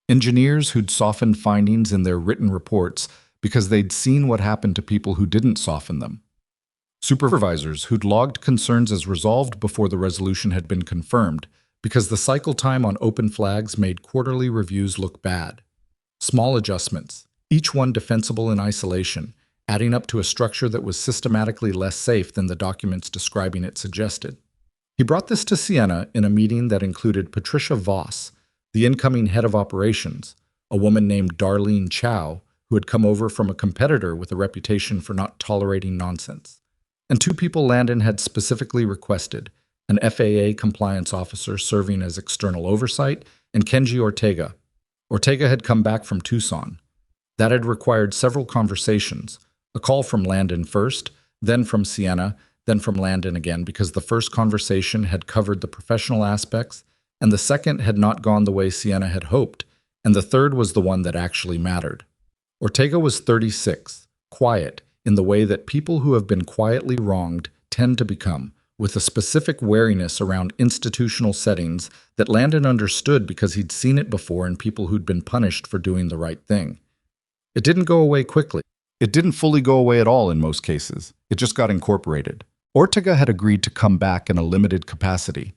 Engineers who'd softened findings in their written reports because they'd seen what happened to people who didn't soften them. Supervisors who'd logged concerns as resolved before the resolution had been confirmed because the cycle time on open flags made quarterly reviews look bad. Small adjustments, each one defensible in isolation, adding up to a structure that was systematically less safe than the documents describing it suggested. He brought this to Sienna in a meeting that included Patricia Voss, the incoming head of operations, a woman named Darlene Chow, who had come over from a competitor with a reputation for not tolerating nonsense, and 2 people Landon had specifically requested, an FAA compliance officer serving as external oversight, and Kenji Ortega. Ortega had come back from Tucson. That had required several conversations, a call from Landon first, then from Sienna, then from Landon again, because the first conversation had covered the professional aspects, and the second had not gone the way Sienna had hoped, and the third was the one that actually mattered. Ortega was 36, quiet, in the way that people who have been quietly wronged tend to become, with a specific wariness around institutional settings that Landon understood because he'd seen it before in people who'd been punished for doing the right thing. It didn't go away quickly. It didn't fully go away at all in most cases. It just got incorporated. Ortega had agreed to come back in a limited capacity,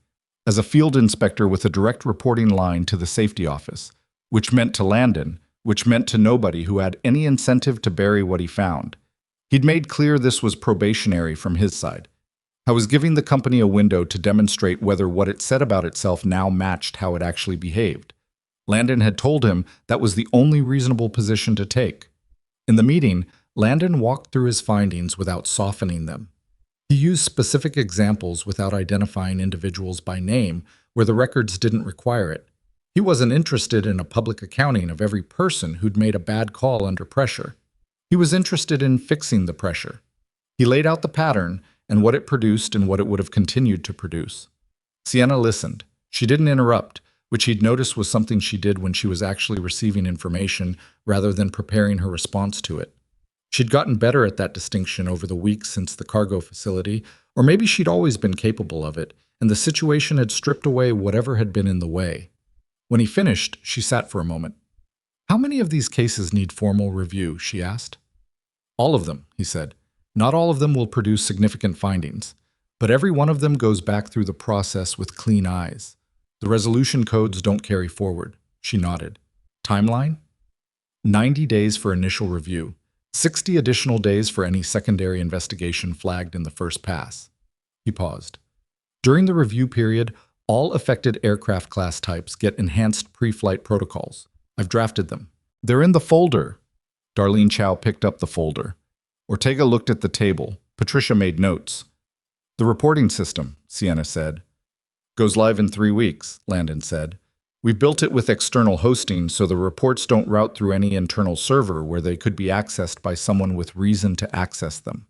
as a field inspector with a direct reporting line to the safety office, which meant to Landon, which meant to nobody who had any incentive to bury what he found. He'd made clear this was probationary from his side. I was giving the company a window to demonstrate whether what it said about itself now matched how it actually behaved. Landon had told him that was the only reasonable position to take. In the meeting, Landon walked through his findings without softening them. He used specific examples without identifying individuals by name where the records didn't require it. He wasn't interested in a public accounting of every person who'd made a bad call under pressure. He was interested in fixing the pressure. He laid out the pattern and what it produced and what it would have continued to produce. Sienna listened. She didn't interrupt, which he'd noticed was something she did when she was actually receiving information rather than preparing her response to it. She'd gotten better at that distinction over the weeks since the cargo facility, or maybe she'd always been capable of it, and the situation had stripped away whatever had been in the way. When he finished, she sat for a moment. "How many of these cases need formal review?" she asked. "All of them," he said. "Not all of them will produce significant findings, but every one of them goes back through the process with clean eyes. The resolution codes don't carry forward." She nodded. "Timeline?" 90 days for initial review, 60 additional days for any secondary investigation flagged in the first pass. He paused. During the review period, all affected aircraft class types get enhanced pre-flight protocols. I've drafted them. They're in the folder. Darlene Chow picked up the folder. Ortega looked at the table. Patricia made notes. The reporting system, Sienna said. Goes live in 3 weeks, Landon said. We've built it with external hosting so the reports don't route through any internal server where they could be accessed by someone with reason to access them.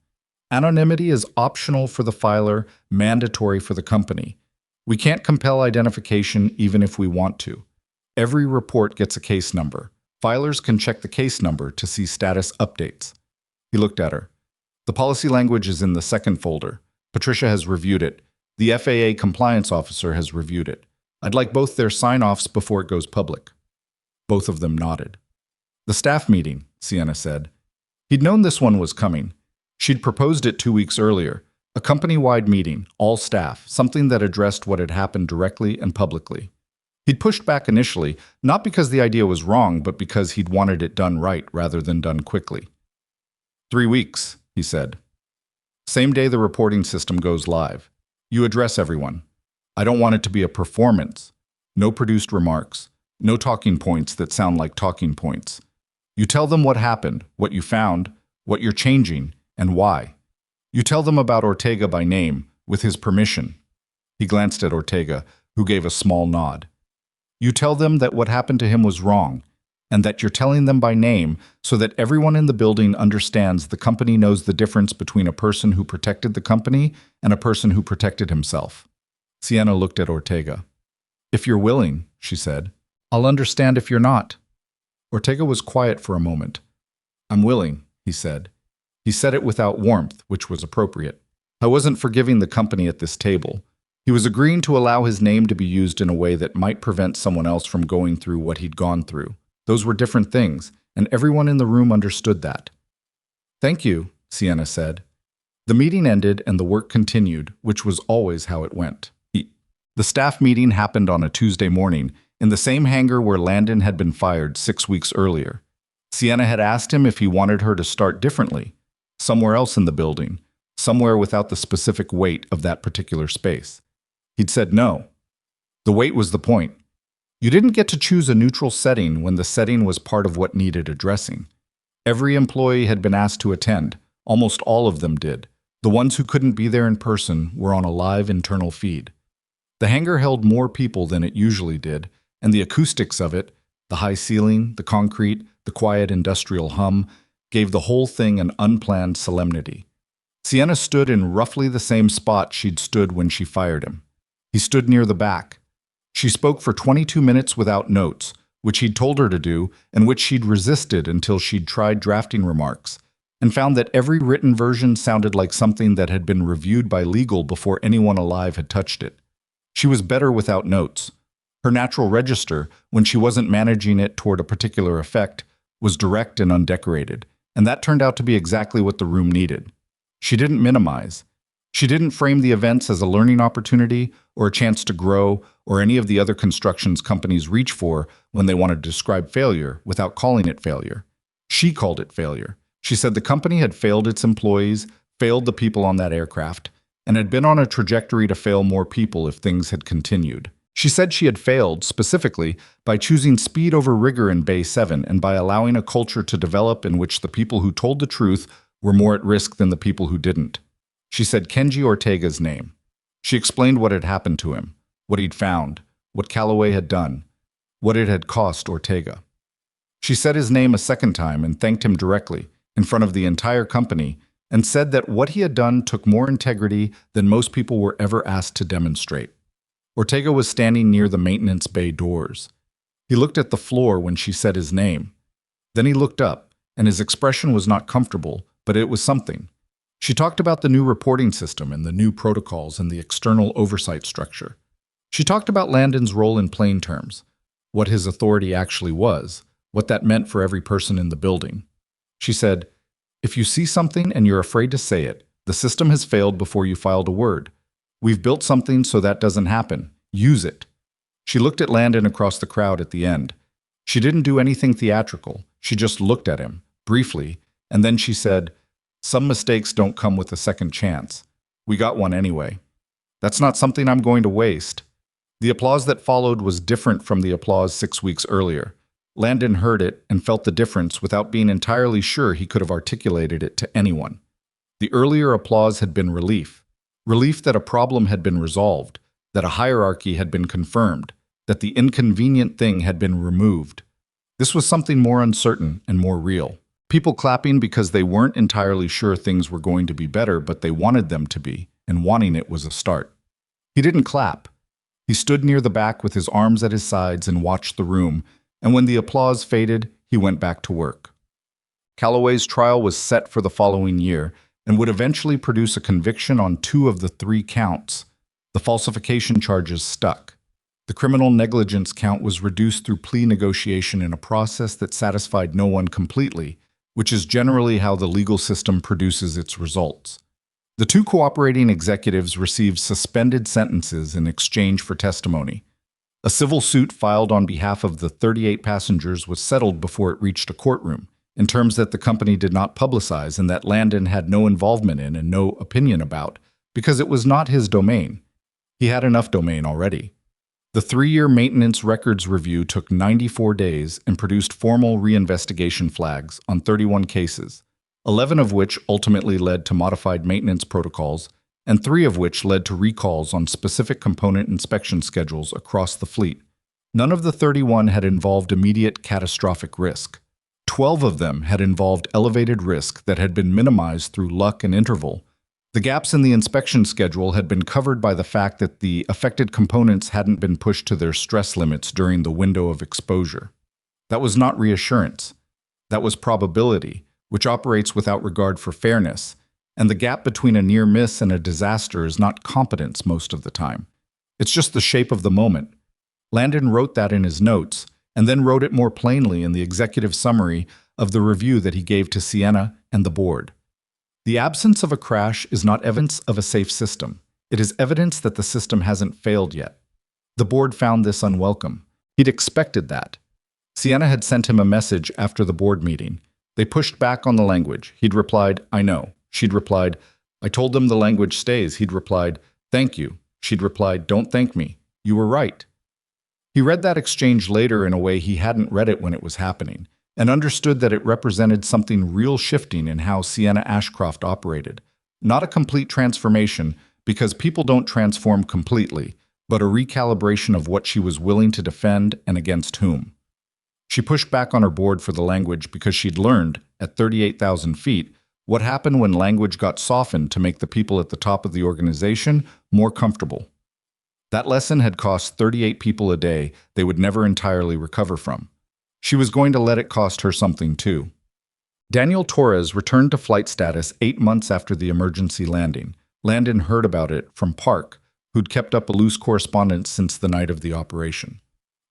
Anonymity is optional for the filer, mandatory for the company. We can't compel identification even if we want to. Every report gets a case number. Filers can check the case number to see status updates. He looked at her. The policy language is in the second folder. Patricia has reviewed it. The FAA compliance officer has reviewed it. I'd like both their sign-offs before it goes public. Both of them nodded. The staff meeting, Sienna said. He'd known this one was coming. She'd proposed it 2 weeks earlier. A company-wide meeting, all staff, something that addressed what had happened directly and publicly. He'd pushed back initially, not because the idea was wrong, but because he'd wanted it done right rather than done quickly. 3 weeks, he said. Same day the reporting system goes live. You address everyone. I don't want it to be a performance. No produced remarks. No talking points that sound like talking points. You tell them what happened, what you found, what you're changing, and why. You tell them about Ortega by name, with his permission. He glanced at Ortega, who gave a small nod. You tell them that what happened to him was wrong, and that you're telling them by name so that everyone in the building understands the company knows the difference between a person who protected the company and a person who protected himself. Sienna looked at Ortega. If you're willing, she said, I'll understand if you're not. Ortega was quiet for a moment. I'm willing, he said. He said it without warmth, which was appropriate. I wasn't forgiving the company at this table. He was agreeing to allow his name to be used in a way that might prevent someone else from going through what he'd gone through. Those were different things, and everyone in the room understood that. Thank you, Sienna said. The meeting ended and the work continued, which was always how it went. The staff meeting happened on a Tuesday morning, in the same hangar where Landon had been fired 6 weeks earlier. Sienna had asked him if he wanted her to start differently, somewhere else in the building, somewhere without the specific weight of that particular space. He'd said no. The weight was the point. You didn't get to choose a neutral setting when the setting was part of what needed addressing. Every employee had been asked to attend. Almost all of them did. The ones who couldn't be there in person were on a live internal feed. The hangar held more people than it usually did, and the acoustics of it, the high ceiling, the concrete, the quiet industrial hum, gave the whole thing an unplanned solemnity. Sienna stood in roughly the same spot she'd stood when she fired him. He stood near the back. She spoke for 22 minutes without notes, which he'd told her to do and which she'd resisted until she'd tried drafting remarks, and found that every written version sounded like something that had been reviewed by legal before anyone alive had touched it. She was better without notes. Her natural register, when she wasn't managing it toward a particular effect, was direct and undecorated, and that turned out to be exactly what the room needed. She didn't minimize. She didn't frame the events as a learning opportunity or a chance to grow or any of the other constructions companies reach for when they want to describe failure without calling it failure. She called it failure. She said the company had failed its employees, failed the people on that aircraft, and had been on a trajectory to fail more people if things had continued. She said she had failed, specifically, by choosing speed over rigor in Bay 7 and by allowing a culture to develop in which the people who told the truth were more at risk than the people who didn't. She said Kenji Ortega's name. She explained what had happened to him, what he'd found, what Calloway had done, what it had cost Ortega. She said his name a second time and thanked him directly, in front of the entire company, and said that what he had done took more integrity than most people were ever asked to demonstrate. Ortega was standing near the maintenance bay doors. He looked at the floor when she said his name. Then he looked up, and his expression was not comfortable, but it was something. She talked about the new reporting system and the new protocols and the external oversight structure. She talked about Landon's role in plain terms, what his authority actually was, what that meant for every person in the building. She said, if you see something and you're afraid to say it, the system has failed before you filed a word. We've built something so that doesn't happen. Use it. She looked at Landon across the crowd at the end. She didn't do anything theatrical. She just looked at him, briefly, and then she said, "Some mistakes don't come with a second chance. We got one anyway. That's not something I'm going to waste." The applause that followed was different from the applause 6 weeks earlier. Landon heard it and felt the difference without being entirely sure he could have articulated it to anyone. The earlier applause had been relief. Relief that a problem had been resolved, that a hierarchy had been confirmed, that the inconvenient thing had been removed. This was something more uncertain and more real. People clapping because they weren't entirely sure things were going to be better, but they wanted them to be, and wanting it was a start. He didn't clap. He stood near the back with his arms at his sides and watched the room, and when the applause faded, he went back to work. Calloway's trial was set for the following year and would eventually produce a conviction on 2 of the 3 counts. The falsification charges stuck. The criminal negligence count was reduced through plea negotiation in a process that satisfied no one completely, which is generally how the legal system produces its results. The 2 cooperating executives received suspended sentences in exchange for testimony. A civil suit filed on behalf of the 38 passengers was settled before it reached a courtroom, in terms that the company did not publicize and that Landon had no involvement in and no opinion about, because it was not his domain. He had enough domain already. The 3-year maintenance records review took 94 days and produced formal reinvestigation flags on 31 cases, 11 of which ultimately led to modified maintenance protocols, and 3 of which led to recalls on specific component inspection schedules across the fleet. None of the 31 had involved immediate catastrophic risk. 12 of them had involved elevated risk that had been minimized through luck and interval. The gaps in the inspection schedule had been covered by the fact that the affected components hadn't been pushed to their stress limits during the window of exposure. That was not reassurance. That was probability, which operates without regard for fairness, and the gap between a near miss and a disaster is not competence most of the time. It's just the shape of the moment. Landon wrote that in his notes, and then wrote it more plainly in the executive summary of the review that he gave to Sienna and the board. The absence of a crash is not evidence of a safe system. It is evidence that the system hasn't failed yet. The board found this unwelcome. He'd expected that. Sienna had sent him a message after the board meeting. They pushed back on the language. He'd replied, "I know." She'd replied, "I told them the language stays." He'd replied, "Thank you." She'd replied, "Don't thank me. You were right." He read that exchange later in a way he hadn't read it when it was happening, and understood that it represented something real shifting in how Sienna Ashcroft operated. Not a complete transformation, because people don't transform completely, but a recalibration of what she was willing to defend and against whom. She pushed back on her board for the language because she'd learned, at 38,000 feet, what happened when language got softened to make the people at the top of the organization more comfortable. That lesson had cost 38 people a day they would never entirely recover from. She was going to let it cost her something too. Daniel Torres returned to flight status 8 months after the emergency landing. Landon heard about it from Park, who'd kept up a loose correspondence since the night of the operation.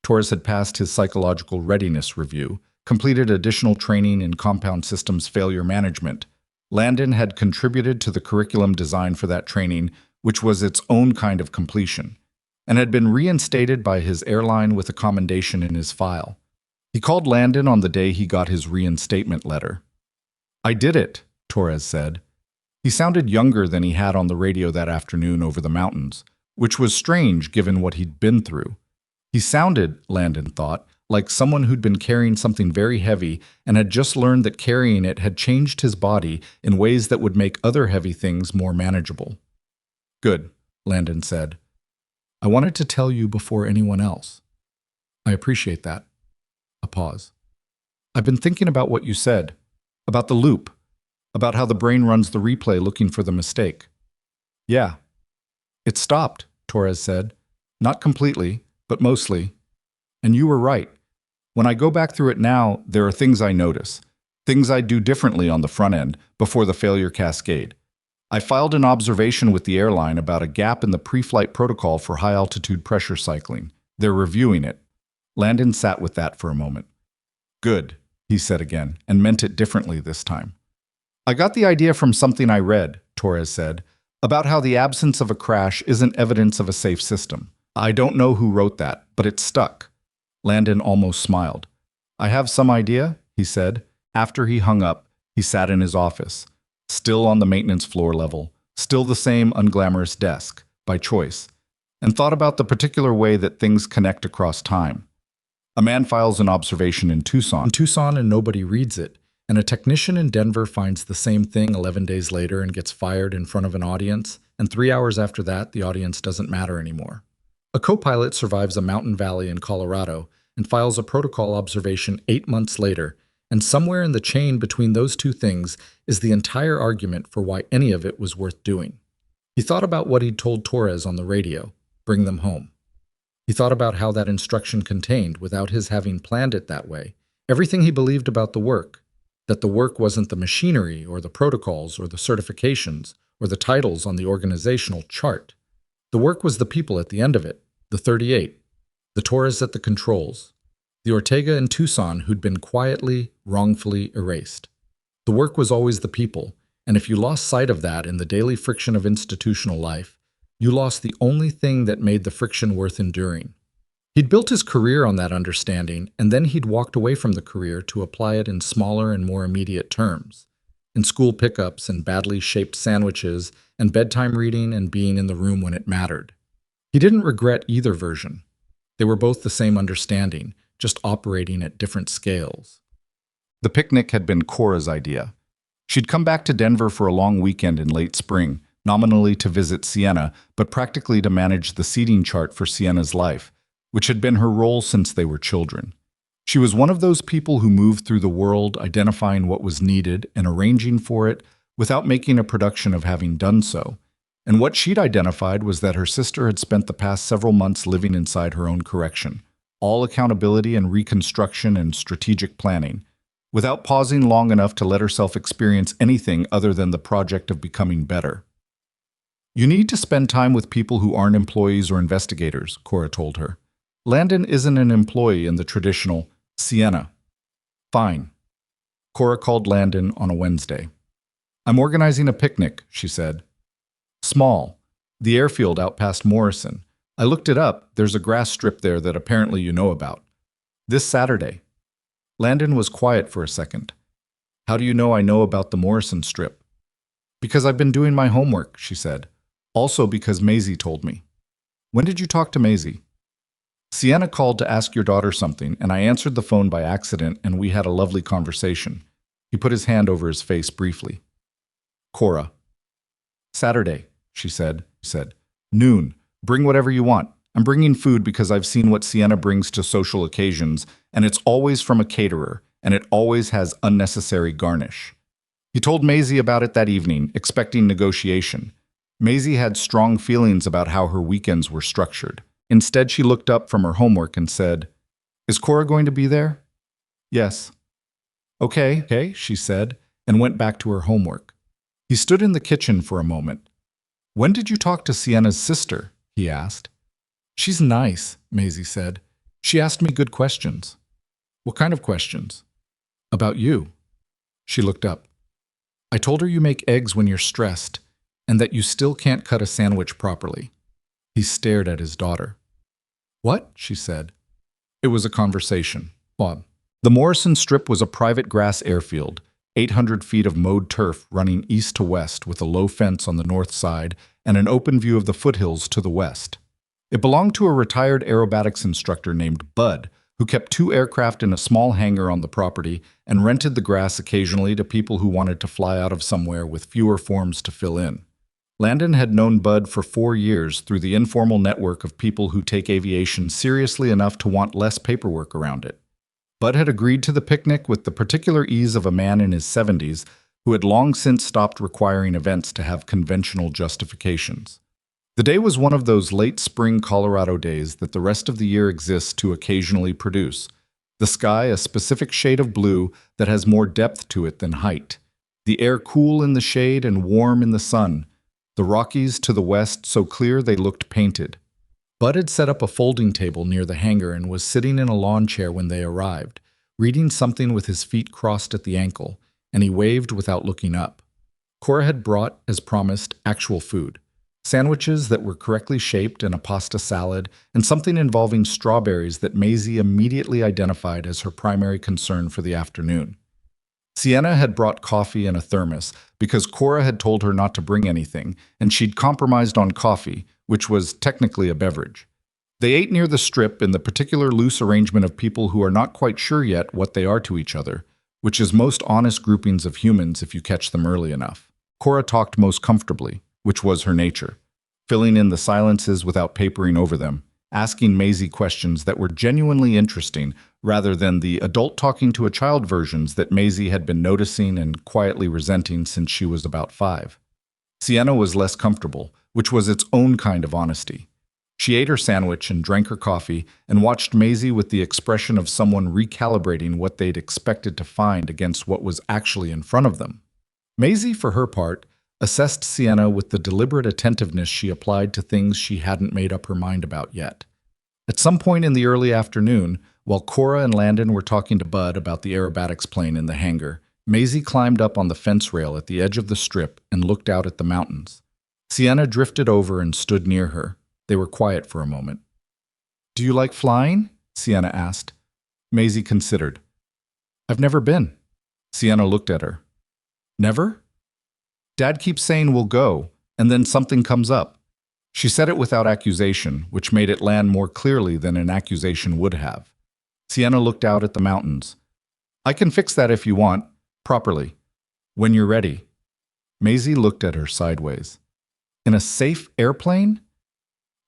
Torres had passed his psychological readiness review, completed additional training in compound systems failure management. Landon had contributed to the curriculum design for that training, which was its own kind of completion, and had been reinstated by his airline with a commendation in his file. He called Landon on the day he got his reinstatement letter. "I did it," Torres said. He sounded younger than he had on the radio that afternoon over the mountains, which was strange given what he'd been through. He sounded, Landon thought, like someone who'd been carrying something very heavy and had just learned that carrying it had changed his body in ways that would make other heavy things more manageable. "Good," Landon said. "I wanted to tell you before anyone else." "I appreciate that." A pause. "I've been thinking about what you said, about the loop, about how the brain runs the replay looking for the mistake." "Yeah." "It stopped," Torres said. "Not completely, but mostly. And you were right. When I go back through it now, there are things I notice, things I do differently on the front end, before the failure cascade. I filed an observation with the airline about a gap in the pre-flight protocol for high-altitude pressure cycling. They're reviewing it." Landon sat with that for a moment. "Good," he said again, and meant it differently this time. "I got the idea from something I read," Torres said, "about how the absence of a crash isn't evidence of a safe system. I don't know who wrote that, but it stuck." Landon almost smiled. "I have some idea," he said. After he hung up, he sat in his office, still on the maintenance floor level, still the same unglamorous desk, by choice, and thought about the particular way that things connect across time. A man files an observation in Tucson and nobody reads it, and a technician in Denver finds the same thing 11 days later and gets fired in front of an audience, and 3 hours after that, the audience doesn't matter anymore. A co-pilot survives a mountain valley in Colorado and files a protocol observation 8 months later, and somewhere in the chain between those two things is the entire argument for why any of it was worth doing. He thought about what he'd told Torres on the radio, bring them home. He thought about how that instruction contained, without his having planned it that way, everything he believed about the work, that the work wasn't the machinery or the protocols or the certifications or the titles on the organizational chart. The work was the people at the end of it, the 38, the Torres at the controls, the Ortega in Tucson who'd been quietly, wrongfully erased. The work was always the people, and if you lost sight of that in the daily friction of institutional life, you lost the only thing that made the friction worth enduring. He'd built his career on that understanding, and then he'd walked away from the career to apply it in smaller and more immediate terms, in school pickups and badly shaped sandwiches and bedtime reading and being in the room when it mattered. He didn't regret either version. They were both the same understanding, just operating at different scales. The picnic had been Cora's idea. She'd come back to Denver for a long weekend in late spring, nominally to visit Sienna, but practically to manage the seating chart for Sienna's life, which had been her role since they were children. She was one of those people who moved through the world identifying what was needed and arranging for it without making a production of having done so. And what she'd identified was that her sister had spent the past several months living inside her own correction, all accountability and reconstruction and strategic planning, without pausing long enough to let herself experience anything other than the project of becoming better. You need to spend time with people who aren't employees or investigators, Cora told her. Landon isn't an employee in the traditional Sienna. Fine. Cora called Landon on a Wednesday. I'm organizing a picnic, she said. Small. The airfield out past Morrison. I looked it up. There's a grass strip there that apparently you know about. This Saturday. Landon was quiet for a second. How do you know I know about the Morrison strip? Because I've been doing my homework, she said. Also because Maisie told me. When did you talk to Maisie? Sienna called to ask your daughter something, and I answered the phone by accident, and we had a lovely conversation. He put his hand over his face briefly. Cora. Saturday, she said. Noon. Bring whatever you want. I'm bringing food because I've seen what Sienna brings to social occasions, and it's always from a caterer, and it always has unnecessary garnish. He told Maisie about it that evening, expecting negotiation. Maisie had strong feelings about how her weekends were structured. Instead, she looked up from her homework and said, Is Cora going to be there? Yes. Okay, she said, and went back to her homework. He stood in the kitchen for a moment. When did you talk to Sienna's sister? He asked. She's nice, Maisie said. She asked me good questions. What kind of questions? About you. She looked up. I told her you make eggs when you're stressed, and that you still can't cut a sandwich properly. He stared at his daughter. What? She said. It was a conversation. Bob. The Morrison Strip was a private grass airfield, 800 feet of mowed turf running east to west with a low fence on the north side and an open view of the foothills to the west. It belonged to a retired aerobatics instructor named Bud, who kept 2 aircraft in a small hangar on the property and rented the grass occasionally to people who wanted to fly out of somewhere with fewer forms to fill in. Landon had known Bud for 4 years through the informal network of people who take aviation seriously enough to want less paperwork around it. Bud had agreed to the picnic with the particular ease of a man in his 70s who had long since stopped requiring events to have conventional justifications. The day was one of those late spring Colorado days that the rest of the year exists to occasionally produce. The sky a specific shade of blue that has more depth to it than height. The air cool in the shade and warm in the sun. The Rockies to the west so clear they looked painted. Bud had set up a folding table near the hangar and was sitting in a lawn chair when they arrived, reading something with his feet crossed at the ankle, and he waved without looking up. Cora had brought, as promised, actual food. Sandwiches that were correctly shaped and a pasta salad, and something involving strawberries that Maisie immediately identified as her primary concern for the afternoon. Sienna had brought coffee in a thermos because Cora had told her not to bring anything, and she'd compromised on coffee, which was technically a beverage. They ate near the strip in the particular loose arrangement of people who are not quite sure yet what they are to each other, which is most honest groupings of humans if you catch them early enough. Cora talked most comfortably, which was her nature, filling in the silences without papering over them, asking Maisie questions that were genuinely interesting rather than the adult talking to a child versions that Maisie had been noticing and quietly resenting since she was about 5. Sienna was less comfortable, which was its own kind of honesty. She ate her sandwich and drank her coffee and watched Maisie with the expression of someone recalibrating what they'd expected to find against what was actually in front of them. Maisie, for her part, assessed Sienna with the deliberate attentiveness she applied to things she hadn't made up her mind about yet. At some point in the early afternoon, while Cora and Landon were talking to Bud about the aerobatics plane in the hangar, Maisie climbed up on the fence rail at the edge of the strip and looked out at the mountains. Sienna drifted over and stood near her. They were quiet for a moment. "Do you like flying?" Sienna asked. Maisie considered. "I've never been." Sienna looked at her. "Never?" "Dad keeps saying we'll go, and then something comes up." She said it without accusation, which made it land more clearly than an accusation would have. Sienna looked out at the mountains. "I can fix that if you want, properly. When you're ready." Maisie looked at her sideways. "In a safe airplane?"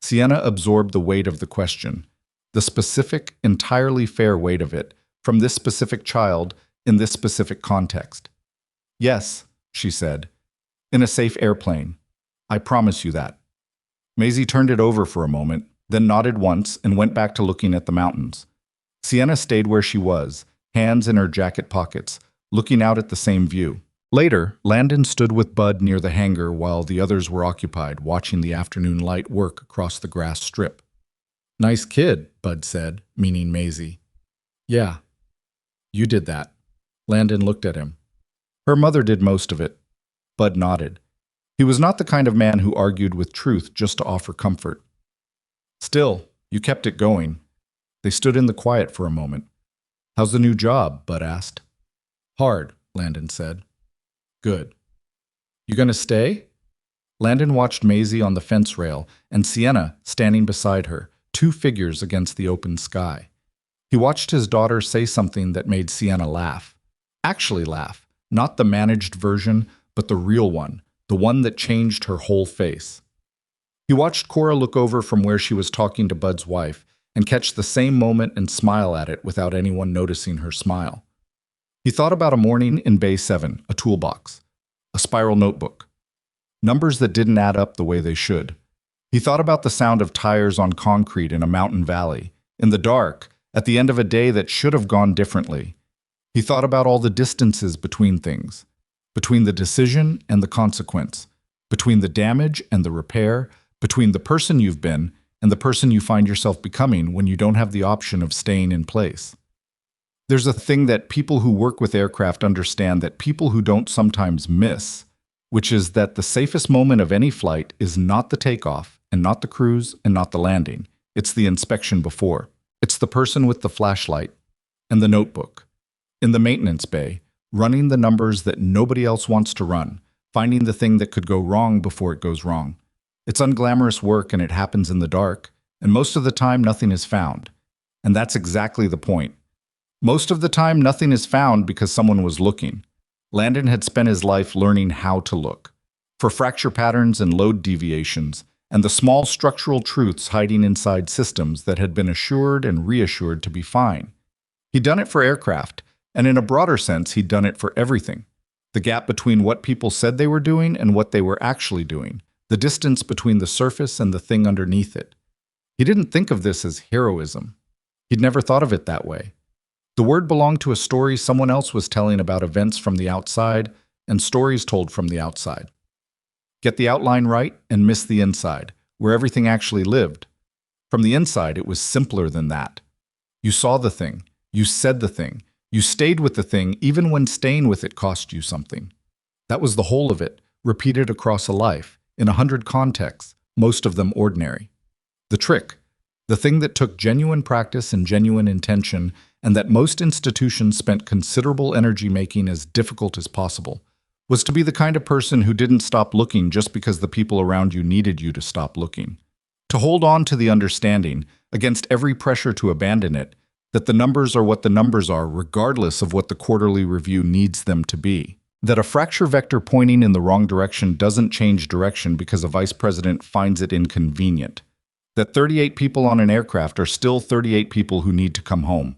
Sienna absorbed the weight of the question, the specific, entirely fair weight of it, from this specific child in this specific context. "Yes," she said, "in a safe airplane. I promise you that." Maisie turned it over for a moment, then nodded once and went back to looking at the mountains. Sienna stayed where she was, hands in her jacket pockets, looking out at the same view. Later, Landon stood with Bud near the hangar while the others were occupied watching the afternoon light work across the grass strip. "Nice kid," Bud said, meaning Maisie. "Yeah, you did that." Landon looked at him. "Her mother did most of it." Bud nodded. He was not the kind of man who argued with truth just to offer comfort. "Still, you kept it going." They stood in the quiet for a moment. "How's the new job?" Bud asked. "Hard," Landon said. "Good. You gonna stay?" Landon watched Maisie on the fence rail and Sienna standing beside her, two figures against the open sky. He watched his daughter say something that made Sienna laugh. Actually laugh, not the managed version, but the real one, the one that changed her whole face. He watched Cora look over from where she was talking to Bud's wife and catch the same moment and smile at it without anyone noticing her smile. He thought about a morning in Bay 7, a toolbox, a spiral notebook, numbers that didn't add up the way they should. He thought about the sound of tires on concrete in a mountain valley, in the dark, at the end of a day that should have gone differently. He thought about all the distances between things, between the decision and the consequence, between the damage and the repair, between the person you've been and the person you find yourself becoming when you don't have the option of staying in place. There's a thing that people who work with aircraft understand that people who don't sometimes miss, which is that the safest moment of any flight is not the takeoff, and not the cruise, and not the landing. It's the inspection before. It's the person with the flashlight and the notebook, in the maintenance bay, running the numbers that nobody else wants to run, finding the thing that could go wrong before it goes wrong. It's unglamorous work and it happens in the dark, and most of the time nothing is found. And that's exactly the point. Most of the time, nothing is found because someone was looking. Landon had spent his life learning how to look, for fracture patterns and load deviations, and the small structural truths hiding inside systems that had been assured and reassured to be fine. He'd done it for aircraft, and in a broader sense, he'd done it for everything. The gap between what people said they were doing and what they were actually doing, the distance between the surface and the thing underneath it. He didn't think of this as heroism. He'd never thought of it that way. The word belonged to a story someone else was telling about events from the outside and stories told from the outside. Get the outline right and miss the inside, where everything actually lived. From the inside, it was simpler than that. You saw the thing, you said the thing, you stayed with the thing even when staying with it cost you something. That was the whole of it, repeated across a life. in 100 contexts, most of them ordinary. The trick, the thing that took genuine practice and genuine intention, and that most institutions spent considerable energy making as difficult as possible, was to be the kind of person who didn't stop looking just because the people around you needed you to stop looking. To hold on to the understanding, against every pressure to abandon it, that the numbers are what the numbers are regardless of what the quarterly review needs them to be. That a fracture vector pointing in the wrong direction doesn't change direction because a vice president finds it inconvenient. That 38 people on an aircraft are still 38 people who need to come home.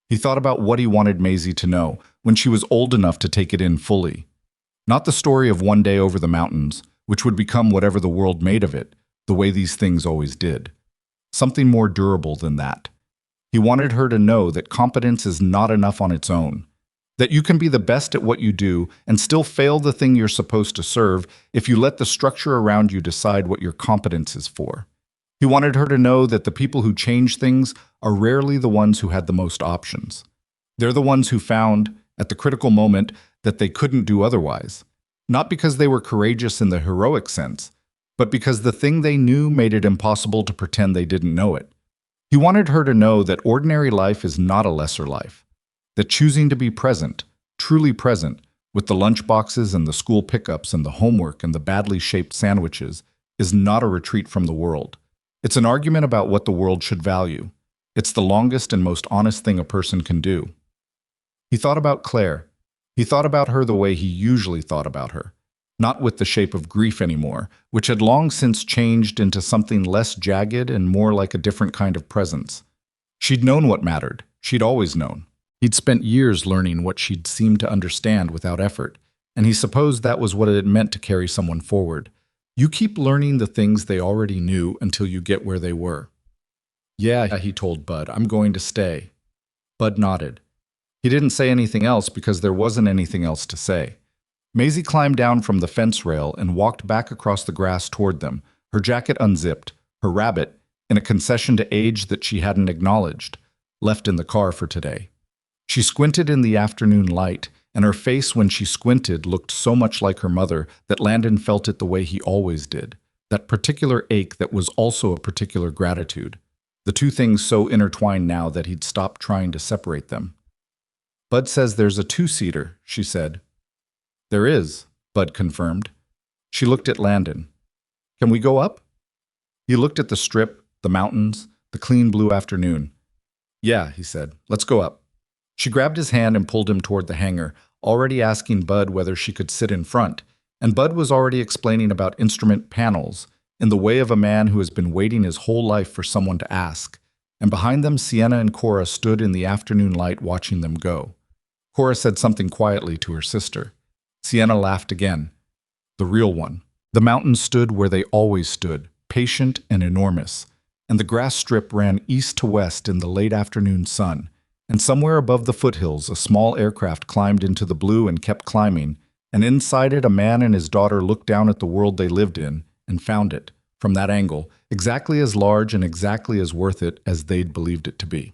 He thought about what he wanted Maisie to know when she was old enough to take it in fully. Not the story of one day over the mountains, which would become whatever the world made of it, the way these things always did. Something more durable than that. He wanted her to know that competence is not enough on its own. That you can be the best at what you do and still fail the thing you're supposed to serve if you let the structure around you decide what your competence is for. He wanted her to know that the people who change things are rarely the ones who had the most options. They're the ones who found, at the critical moment, that they couldn't do otherwise. Not because they were courageous in the heroic sense, but because the thing they knew made it impossible to pretend they didn't know it. He wanted her to know that ordinary life is not a lesser life. That choosing to be present, truly present, with the lunchboxes and the school pickups and the homework and the badly shaped sandwiches, is not a retreat from the world. It's an argument about what the world should value. It's the longest and most honest thing a person can do. He thought about Claire. He thought about her the way he usually thought about her. Not with the shape of grief anymore, which had long since changed into something less jagged and more like a different kind of presence. She'd known what mattered. She'd always known. He'd spent years learning what she'd seemed to understand without effort, and he supposed that was what it meant to carry someone forward. You keep learning the things they already knew until you get where they were. Yeah, he told Bud, I'm going to stay. Bud nodded. He didn't say anything else because there wasn't anything else to say. Maisie climbed down from the fence rail and walked back across the grass toward them, her jacket unzipped, her rabbit, in a concession to age that she hadn't acknowledged, left in the car for today. She squinted in the afternoon light, and her face when she squinted looked so much like her mother that Landon felt it the way he always did, that particular ache that was also a particular gratitude, the two things so intertwined now that he'd stopped trying to separate them. Bud says there's a two-seater, she said. There is, Bud confirmed. She looked at Landon. Can we go up? He looked at the strip, the mountains, the clean blue afternoon. Yeah, he said, let's go up. She grabbed his hand and pulled him toward the hangar, already asking Bud whether she could sit in front, and Bud was already explaining about instrument panels, in the way of a man who has been waiting his whole life for someone to ask, and behind them Sienna and Cora stood in the afternoon light watching them go. Cora said something quietly to her sister. Sienna laughed again. The real one. The mountains stood where they always stood, patient and enormous, and the grass strip ran east to west in the late afternoon sun, and somewhere above the foothills a small aircraft climbed into the blue and kept climbing, and inside it a man and his daughter looked down at the world they lived in and found it, from that angle, exactly as large and exactly as worth it as they'd believed it to be.